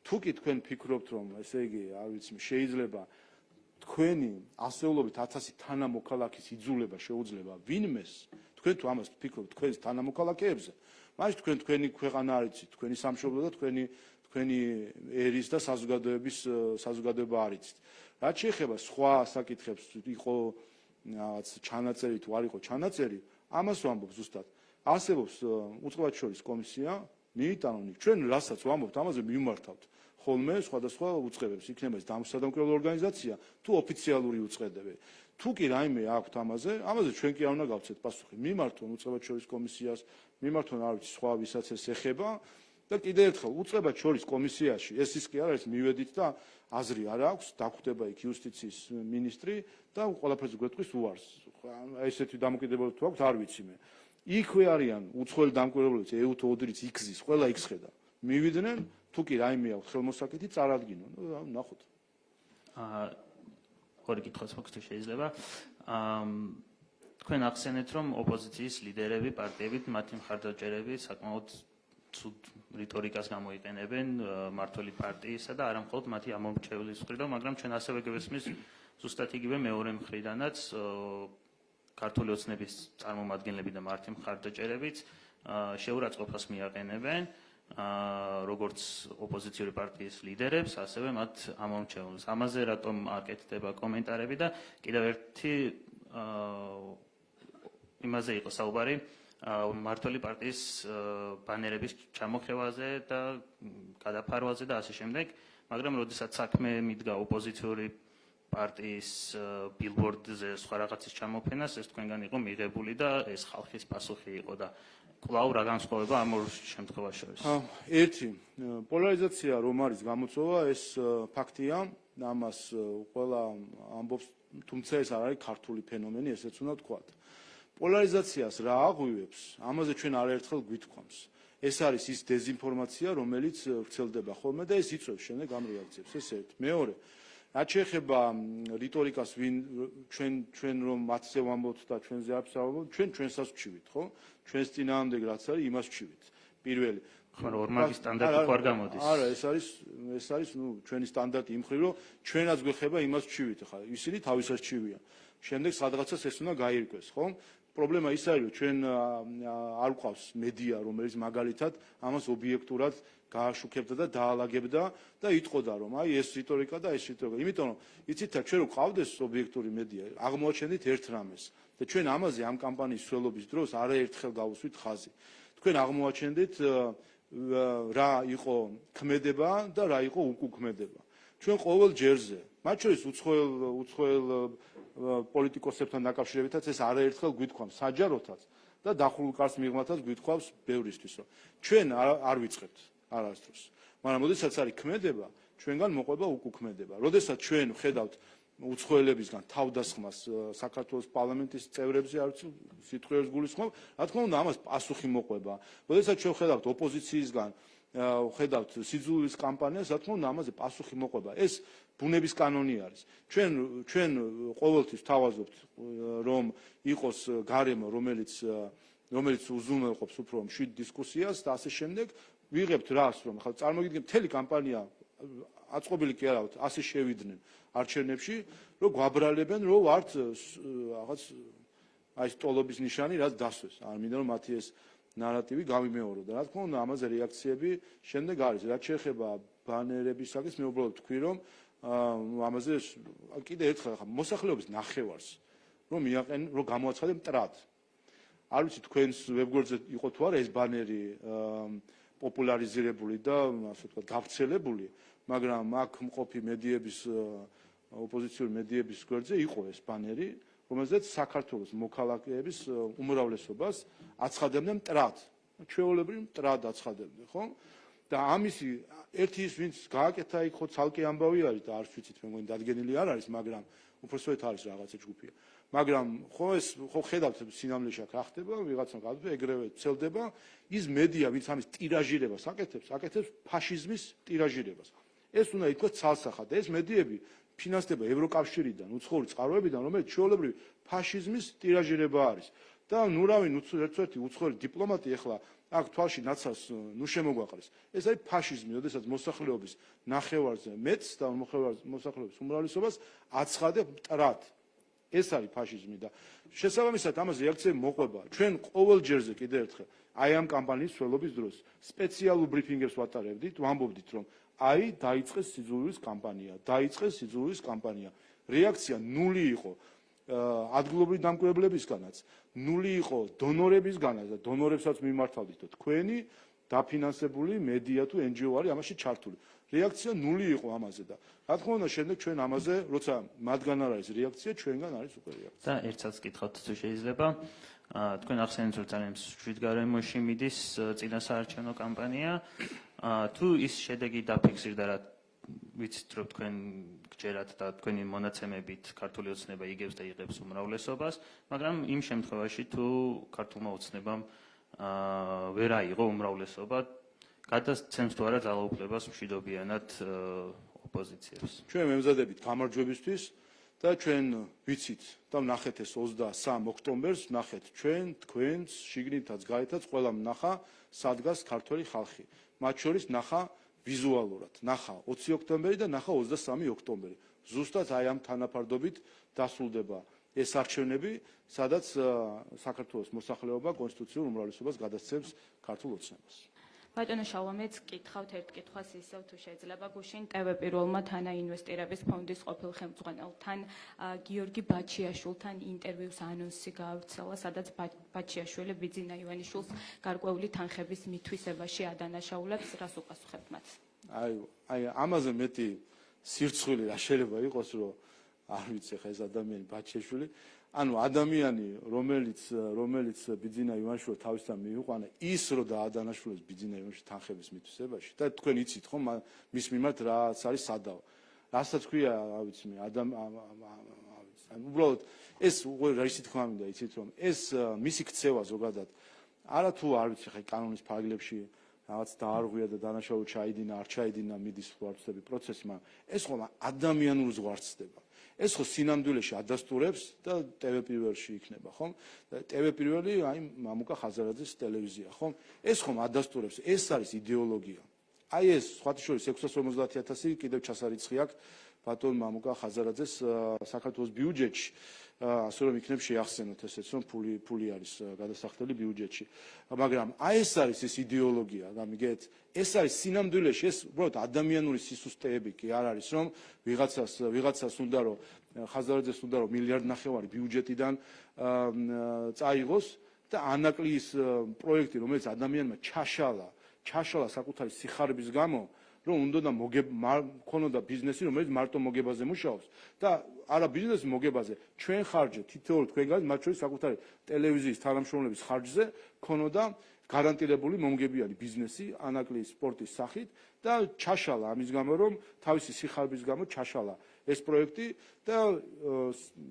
თუ კი თქვენ ფიქრობთ, რომ ესე იგი, არ ვიცი, შეიძლება თქვენი ასეულობით 1000 თანამოქალაქის იძულება შეუძლება ვინმეს, თქვენ თუ ამას ფიქრობთ თქვენს თანამოქალაქეებზე, მაშინ თქვენი ქვეყანა არიცით, თქვენი სამშობლო და თქვენი ერის და საზოგადოება არიცით. რაც შეეხება სხვა საკითხებს, იყო რაღაც ჩანაწერი თუ არ იყო ჩანაწერი, ამას ვამბობ ზუსტად. არსებობს უწყებად შორის კომისია, მიიტანონ იქ. ჩვენ რასაც ვამბობთ, ამაზე მიმართავთ ხოლმე სხვადასხვა უწყებებს, იქნება ეს დამსადამკვირვებლო ორგანიზაცია თუ ოფიციალური უწყებები. თუ კი რაიმე აქვთ ამაზე ჩვენ კი არ უნდა გავცეთ პასუხი. მიმართონ უწყებად შორის კომისიას, მიმართონ არ ვიცი სხვა ვისაც ეს ეხება და კიდევ ერთხელ უწყებად შორის კომისიაში ეს ის კი არ არის მივედით და აზრი არ აქვს, დაგვხვდება იქ იუსტიციის მინისტრი და ყველაფერს გვეტყვის უარს. ესეთი დამოკიდებულება თუ აქვს არ ვიცი მე. იქვე არიან უცხოელი დამკვირვებლებიც, EU-თუ ოდრიც იქზის, ყველა იქ ხედა. მივიდნენ, თუ კი რაიმე აქვს ხელმოსაკეთი წარადგინონ. ნახოთ. ორი კითხვაც მაქვს თუ შეიძლება. თქვენ ახსენეთ, რომ ოპოზიციის ლიდერები, პარტიები, მათი მხარდაჭერები საკმაოდ ცუდ რიტორიკას გამოიყენებენ მმართველი პარტიისა და არა მხოლოდ მათი ამომრჩევლის მხრიდან, მაგრამ ჩვენ ასევე გვესმის ზუსტად იგივე მეორე მხრიდანაც ქართული ოცნების წარმომადგენლები და მათი მხარდაჭერებიც შეურაცხყოფას მიაყენებენ როგორც ოპოზიციური პარტიის ლიდერებს, ასევე მათ ამომრჩევლებს. ამაზე რატომ აკეთდება კომენტარები და კიდევ ერთი იმაზე იყო საუბარი მმართველი პარტიის ბანერების ჩამოხევაზე და გადაფარვაზე და ასე შემდეგ, მაგრამ როდესაც საქმე მიდგა ოპოზიციური პარტიის ბილბორდზე სხვა რაღაცის ჩამოფენას, ეს თქვენგან იყო მიღებული და ეს ხალხის პასუხი იყო და კვლავ რა განსხვავება ამ ორ შემთხვევას შორის? ერთი პოლარიზაცია რომ არის გამოწვევა, ეს ფაქტია, ამას ყველა ამბობს, თუმცა ეს არ არის ქართული ფენომენი, ესეც უნდა ვთქვათ. პოლარიზაციას რა აღვივებს, ამაზე ჩვენ არაერთხელ გვითქვამს. ეს არის ის დეზინფორმაცია, რომელიც ვრცელდება ხოლმე და ეს იწვევს შემდეგ ამ რეაქციებს. ეს ერთი. მეორე, რაც შეეხება რიტორიკას, ჩვენ რომ მათზე ვამბობთ და ჩვენზე არ ვსაუბრობთ, ჩვენსაც ვჩივით, ხო? ჩვენს წინააღმდეგ რაც არის, იმას ვჩივით. პირველი. მაგრამ ორმაგი სტანდარტი თუ არ გამოდის? არა, ეს არის ჩვენი სტანდარტი იმ მხრივ, რომ ჩვენაც გვეხება იმას ვჩივით, ხა ისინი თავისას ჩივიან. შემდეგ სადღაცას ეს უნდა გაირკვეს, ხო? პრობლემა ის არის, რომ ჩვენ არ გვყავს მედია, რომელიც მაგალითად ამას ობიექტურად გააშუქებდა და დაალაგებდა და იტყოდა, რომ აი ეს რიტორიკა და ეს რიტორიკა. იმიტომ რომ იცით რა, ჩვენ რო ყავდეს ობიექტური მედია, აღმოაჩენდით ერთ რამეს და ჩვენ ამაზე ამ კამპანიის სრულობის დროს არაერთხელ გავუსვით ხაზი. თქვენ აღმოაჩენდით რა იყო ქმედება და რა იყო უკუქმედება. ჩვენ ყოველ ჯერზე, მათ შორის უცხოელ პოლიტიკოსებთან დაკავშირებითაც ეს არაერთხელ გვითქვამს საჯაროთაც და დახურულ კარს მიღმათაც გვითქვამს ბევრისთვის, რომ ჩვენ არ ვიწყებთ არასდროს. მაგრამ როდესაც არის ქმედება, ჩვენგან მოყვება უკუქმედება. როდესაც ჩვენ ვხედავთ უცხოელებისგან თავდასხმას საქართველოს პარლამენტის წევრებზე, არ ვიცი, სიტყვიერს გულისხმობ, რა თქმა უნდა, ამას პასუხი მოყვება. როდესაც ჩვენ ვხედავთ ოპოზიციისგან ვხედავთ სიძულვის კამპანიას, რა თქმა უნდა, ამაზე პასუხი მოყვება. ეს ბუნების კანონი არის. ჩვენ ყოველთვის თავაზობთ, რომ იყოს გარემო, რომელიც უზრუნველყოფს უფრო მშვიდ დისკუსიას და ასე შემდეგ. ვიღებთ რას, რომ ხა წარმოგიდგენთ, მთელი კამპანია აწყობილი კი არა, ასე შევიდნენ არჩევნებში, რომ გვაბრალებენ, რომ ვართ რაღაც აი სტოლობის ნიშანი, რაც დასვეს. არ მინდა რომ მათი ეს ნარატივი გამიმეორო და რა თქმა უნდა, ამაზე რეაქციები შემდეგ არის. რაც შეეხება ბანერების საკითხს, მე უბრალოდ ვთქვი, რომ ამაზე კიდე ერთხელ ხა მოსახლეობის ნახევარს რომ გამოაცხადე მტრად. არ ვიცი თქვენს ვებგვერდზე იყო თუ არა ეს ბანერი პოპულარიზირებული და ასე ვთქვათ გავრცელებული, მაგრამ აქ მყოფი მედიების ოპოზიციური მედიების გვერდზე იყო ეს ბანერი, რომელზეც საქართველოს მოქალაქეების უმრავლესობას აცხადებდნენ მტრად. ჩვეულებრივ მტრად აცხადებდნენ, ხო? და ამისი ერთი ის ვინც გააკეთა იქ ხო ცალკე ამბავი არის და არც ვიცით მე მგონი დადგენილი არ არის, მაგრამ უпроსტოდ არის რაღაცა ჯგუფია. მაგრამ ხო ეს ხო ხედავთ სინამდვილეში აქ რა ხდება, ვიღაცამ გადადება, ეგრევე ცელდება, ის მედია ვინც ამის ტირაჟირებას აკეთებს ფაშიზმის ტირაჟირებას. ეს უნდა ითქვას ცალსახად და ეს მედიები ფინანსდება ევროკავშირიდან, უცხოური წყაროებიდან, რომელიც ჩვეულებრივ ფაშიზმის ტირაჟირება არის. და ნუ რავინ ერთ-ერთი უცხოელი დიპლომატი ახლა აქ თვალში ნაცავს ნუ შემოგვაყრეს. ეს არის ფაშიზმი, როდესაც მოსახლეობის ნახევარზე მეც და მოსახლეობის უმრავლესობას აცხადებს მტრად. ეს არის ფაშიზმი და შესაბამისად ამას რეაქციები მოყვება. ჩვენ ყოველ ჯერზე კიდევ ერთხელ აი ამ კამპანიის სველობის დროს სპეციალურ ბრიფინგებს ვატარებდით, ვამბობდით, რომ აი დაიწყეს სიძულვილის კამპანია. რეაქცია ნული იყო ადგილობრივი დამკვირვებლებისგანაც, ნული იყო დონორებისგანაც და დონორებსაც მიმართავდით, თქვენი დაფინანსებული მედია თუ NGO არის ამაში ჩართული. რეაქცია ნული იყო ამაზე და რა თქმა უნდა შემდეგ ჩვენ ამაზე როცა მათგან არ არის რეაქცია, ჩვენგან არის უკვე რეაქცია. და ერთსაც გითხავთ თუ შეიძლება. თქვენ ახსენეთ რომ ძალიან მშვიდ გარემოში მიდის წინა საარჩევნო კამპანია. თუ ის შედეგი დაფიქსირდა რა ვიცით რომ თქვენ გჯერათ და თქვენი მონაცემებით ქართული ოცნება იგებს და იღებს უმრავლესობას, მაგრამ იმ შემთხვევაში თუ ქართულმა ოცნებამ ვერ აიღო უმრავლესობა, გადაცემს თუ არა ძალაუფლებას მშვიდობიანად ოპოზიციებს. ჩვენ მემზადებით გამარჯვებისთვის და ჩვენ ვიცით და ვნახეთ ეს 23 ოქტომბერს, ვნახეთ ჩვენ, თქვენს, შიგნითაც, გარეთაც ყველამ ვნახა სადგას ქართველი ხალხი. მათ შორის ვნახა ვიზუალურად, ვნახა 20 ოქტომბერი და ვნახა 23 ოქტომბერი. ზუსტად აი ამ თანაფარდობით დასრულდება ეს არჩევნები, სადაც საქართველოს მოსახლეობა კონსტიტუციურ უმრავლესობას გადასცემს ქართულ ოცნებას. ბატონო შალომეც გითხავთ ერთ კითხვას ისევ თუ შეიძლება გუშინ TV პირველმა თანაინვესტირების ფონდის ყოფილ ხელმძღვანელთან გიორგი ბაჩიაშვილთან ინტერვიუს ანონსი გაავრცელა, სადაც ბაჩიაშვილი ბიძინა ივანიშვილს გარკვეული თანხების მითვისებაში ადანაშაულებს, რას უპასუხებთ მათ? აი ამაზე მეტი სირცხვილი რა შეიძლება იყოს, რომ არ ვიცი ხა ეს ადამიანი ბაჩიაშვილი, ანუ ადამიანი რომელიც ბიძინა ივანიშვილს თავისთან მიიყვანა, ის რო დაადანაშაულებს ბიძინა ივანიშვილის თანხების მითვისებაში და თქვენ იცით ხომ მის მიმართ რაც არის სადაო. რასაც ქვია, რა ვიცი მე, უბრალოდ ეს რა ისე თქვა მინდა, იცით რომ ეს მისი ქცევა ზოგადად არა თუ არ ვიცი ხა კანონის ფარგლებში რაღაც დაარღვია და დანაშაული ჩაიდინა, არ ჩაიდინა მიდის ვარცხები პროცესი, მაგრამ ეს ხომ ადამიანურ ზღვარცდება. ეს ხო სინამდვილეში ადასტურებს და TV პირველში იქნება, ხომ? TV პირველი აი მამუკა ხაზარაძის ტელევიზია, ხომ? ეს ხომ ადასტურებს, ეს არის იდეოლოგია. აი ეს სხვათა შორის 650,000 კიდევ ჩასარიცხი აქვს ბატონ მამუკა ხაზარაძეს საქართველოს ბიუჯეტში, ასე რომ იქნებ შეახსენოთ ესეც რომ ფული არის გადასახდელი ბიუჯეტში. მაგრამ აი ეს არის ეს იდეოლოგია, გამიგეთ? ეს არის სინამდვილეში, ეს უბრალოდ ადამიანური სისუსტეები კი არ არის, რომ ვიღაცას უნდა რომ ხაზარაძეს უნდა რომ 1.5 მილიარდი ბიუჯეტიდან წაიღოს და ანაკლის პროექტი, რომელიც ადამიანმა ჩაშალა საკუთარი სიხარების გამო, რომ უნდა და მქონოდა ბიზნესი, რომელიც მარტო მოგებაზე მუშაობს და არა ბიზნესი მოგებაზე, ჩვენ ხარჯზე, თითოეულ თქვენგან, მათ შორის საკუთარი ტელევიზიის თანამშრომლების ხარჯზე ქონოდა გარანტირებული მომგებიანი ბიზნესი ანაკლის სპორტის სახით და ჩაშალა ამის გამო, რომ თავისი სიხარების გამო ჩაშალა ეს პროექტი და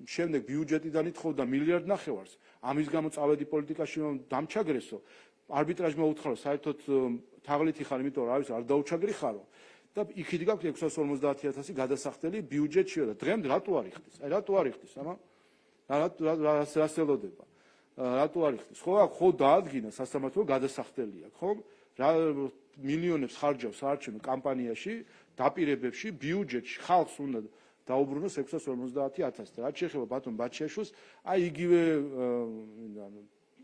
შემდეგ ბიუჯეტიდან ითხოვდა 1.5 მილიარდს. ამის გამო წავედი პოლიტიკაში, რომ დამჩაგრესო, არბიტრაჟმა უთხრა, საერთოდ თაღლითი ხარ, იმიტომ რომ არ დაუჩაგრი ხარო და იქით გაქვს 650,000 გადასახდელი ბიუჯეტშია და დღემდე რატო არ იხდის? აი რატო არ იხდის, ამა? რას ელოდება? რატო არ იხდის? ხო დაადგინა სასამართლო გადასახდელი აქვს, ხო? რა მილიონებს ხარჯავს საარჩევნო კამპანიაში, დაპირებებში, ბიუჯეტში, ხალხს უნდა დაუბრუნოს 650,000 და რაც შეეხება ბატონ ბაჩიაშვილს, აი იგივე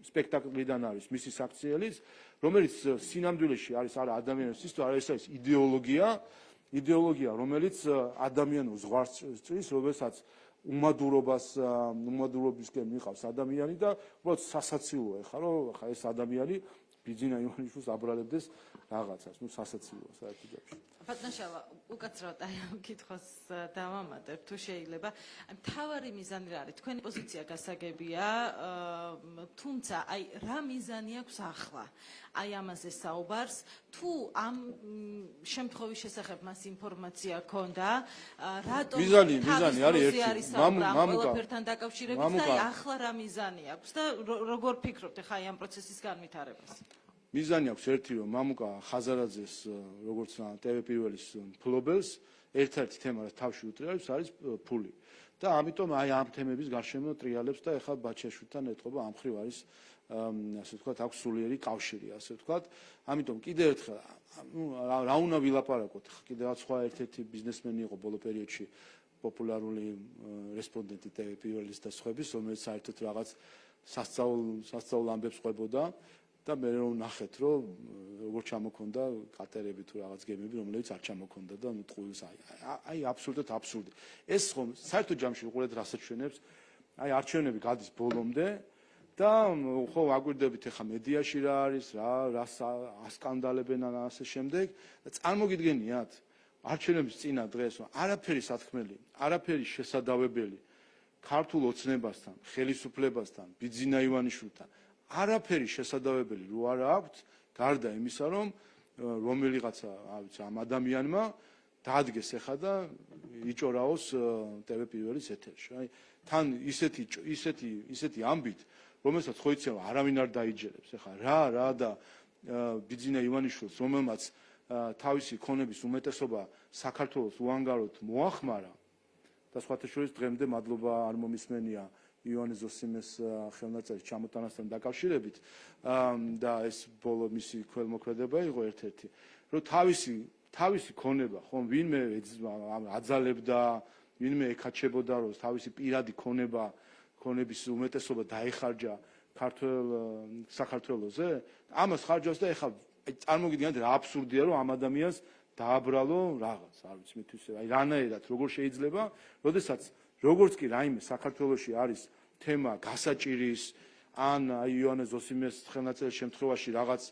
სპექტაკლიდან არის მისი საქციელიც, რომელიც სინამდვილეში არის არა ადამიანის სისტემა, არა ეს არის იდეოლოგია, რომელიც ადამიანურ ზღვარს წრის, რომელსაც უმადურობისკენ მიყავს ადამიანი და უბრალოდ სასაცილოა ხა რომ ხა ეს ადამიანი ბიძინა ივანიშვილს აბრალებდეს რაღაცას, სასაცილოა საერთოდ. ბატონშავა, უკაცრავად აი ამ კითხვას დავამატებ, თუ შეიძლება. მთავარი მიზანი რა არის? თქვენი პოზიცია გასაგებია, თუმცა აი რა მიზანი აქვს ახლა? აი ამაზე საუბარს, თუ ამ შემთხვევის შესახებ მას ინფორმაცია ქონდა, რატომ მიზანი არის ერთი. ყველაფერთან დაკავშირებით და აი ახლა რა მიზანი აქვს და როგორ ფიქრობთ ახლა აი ამ პროცესის განვითარებას? მიზანი აქვს ერთი, რომ მამუკა ხაზარაძეს როგორც TV პირველის მფლობელს ერთ-ერთი თემა რაც თავში უტრიალებს არის ფული. და ამიტომ აი ამ თემების გარშემო ტრიალებს და ეხლა ბაჩიაშვილთან ეთყობა ამ ხრივ არის ასე ვთქვათ აქვს სულიერი კავშირი, ასე ვთქვათ. ამიტომ კიდევ ერთხელ რა უნდა ვილაპარაკოთ, კიდევ სხვა ერთ-ერთი ბიზნესმენი იყო ბოლო პერიოდში პოპულარული რესპონდენტი TV პირველის და სხვების, რომელიც საერთოდ რაღაც სასწაულ ამბებს ყვებოდა. და მე რომ ნახეთ რომ როგორ ჩამოქონდა კატერები თუ რაღაც გემები რომლებიც არ ჩამოქონდა და ტყუილს აი აბსოლუტურად აბსურდი ეს ხომ საერთო ჯამში უყურეთ რასაც ჩვენებს აი არჩევნები გადის ბოლომდე და ხო აგვირდებით ახლა მედიაში რა არის რა ასკანდალებენ ან ასე შემდეგ და წარმოგიდგენიათ არჩევნების წინა დღეს არაფერი სათქმელი არაფერი შესაძავებელი ქართულ ოცნებასთან ხელისუფლებასთან ბიძინა ივანიშვილთან არაფერი შესაძავებელი რო არ აქვს გარდა იმისა რომ რომელიღაცა ავიც ამ ადამიანმა დაადგეს ახლა და იჭორაოს TV პირველის ეთერში აი თან ისეთი ამბით რომელსაც ხო იცი არავინ არ დაიჯერებს ახლა რა და ბიძინა ივანიშვილს რომელმაც თავისი ქონების უმეტესობა საქართველოს უანგაროდ მოახმარა და სხვათა შორის დღემდე მადლობა არ მომისმენია იონე ზოსიმეს ხელნაწერის ჩამოტანასთან დაკავშირებით და ეს ბოლო მისი ქველმოქმედება იყო ერთ-ერთი რომ თავისი ქონება ხომ ვინმე აძალებდა ვინმე ეკაჩებოდა რომ თავისი პირადი ქონების უმეტესობა დაეხარჯა საქართველოზე ამას ხარჯავს და ეხლა წარმოგიდგენთ რა აბსურდია რომ ამ ადამიანს დააბრალო რაღაც არ ვიცი მithis აი რანაირად როგორ შეიძლება როდესაც როგორც კი რაიმე საქართველოში არის თემა გასაჭირის ან აი იონე ზოსიმეს ხელნაწერის შემთხვევაში რაღაც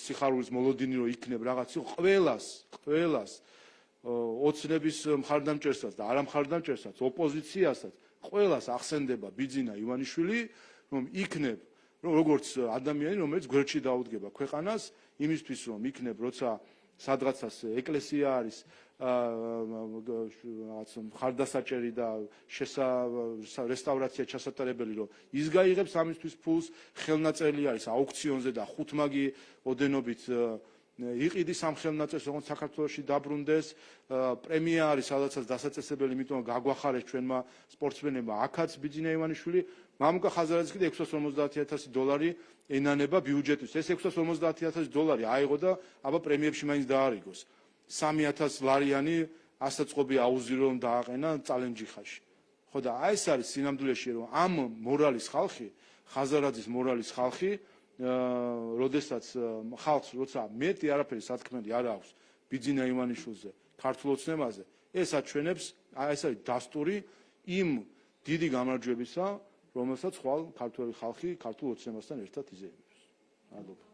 სიხარულის მოლოდინი რო იქნებ რაღაც ყველას ოცნების მხარდამჭერსაც და არა მხარდამჭერსაც ოპოზიციასაც ყველას ახსენდება ბიძინა ივანიშვილი რომ იქნებ რომ როგორც ადამიანი რომელიც გვერდში დაუდგება ქვეყანას იმისთვის რომ იქნებ როცა სადღაცას ეკლესია არის რაღაც მხარდასაჭერი და რესტავრაცია ჩასატარებელი რომ ის გაიღებს ამისთვის ფულს ხელნაწერი არის აუქციონზე და ხუთმაგი ოდენობით იყიდის ამ ხელნაწერს როგორც საქართველოში დაბრუნდეს პრემია არის სადაცაც დასაწესებელი იმიტომ გაგვახარეს ჩვენმა სპორტსმენებმა აქაც ბიძინა ივანიშვილი მამუკა ხაზარაძის კიდე $650,000 ენანება ბიუჯეტის ეს $650,000 აიღო და აბა პრემიებში მაინც დაარიგოს $3,000 ასაწყობი აუზი რომ დააყენა წალენჯიხაში ხო და აი ეს არის სინამდვილეში რომ ამ მორალის ხალხი ხაზარაძის მორალის ხალხი როდესაც ხალხს როცა მეტი არაფერი სათქმელი არ აქვს ბიძინა ივანიშვილზე ქართულ ოცნებაზე ეს აჩვენებს აი ეს არის დასტური იმ დიდი გამარჯვებისა რომელსაც ხვალ ქართული ხალხი ქართულ ოცნებასთან ერთად იზეიმებს. მადლობა.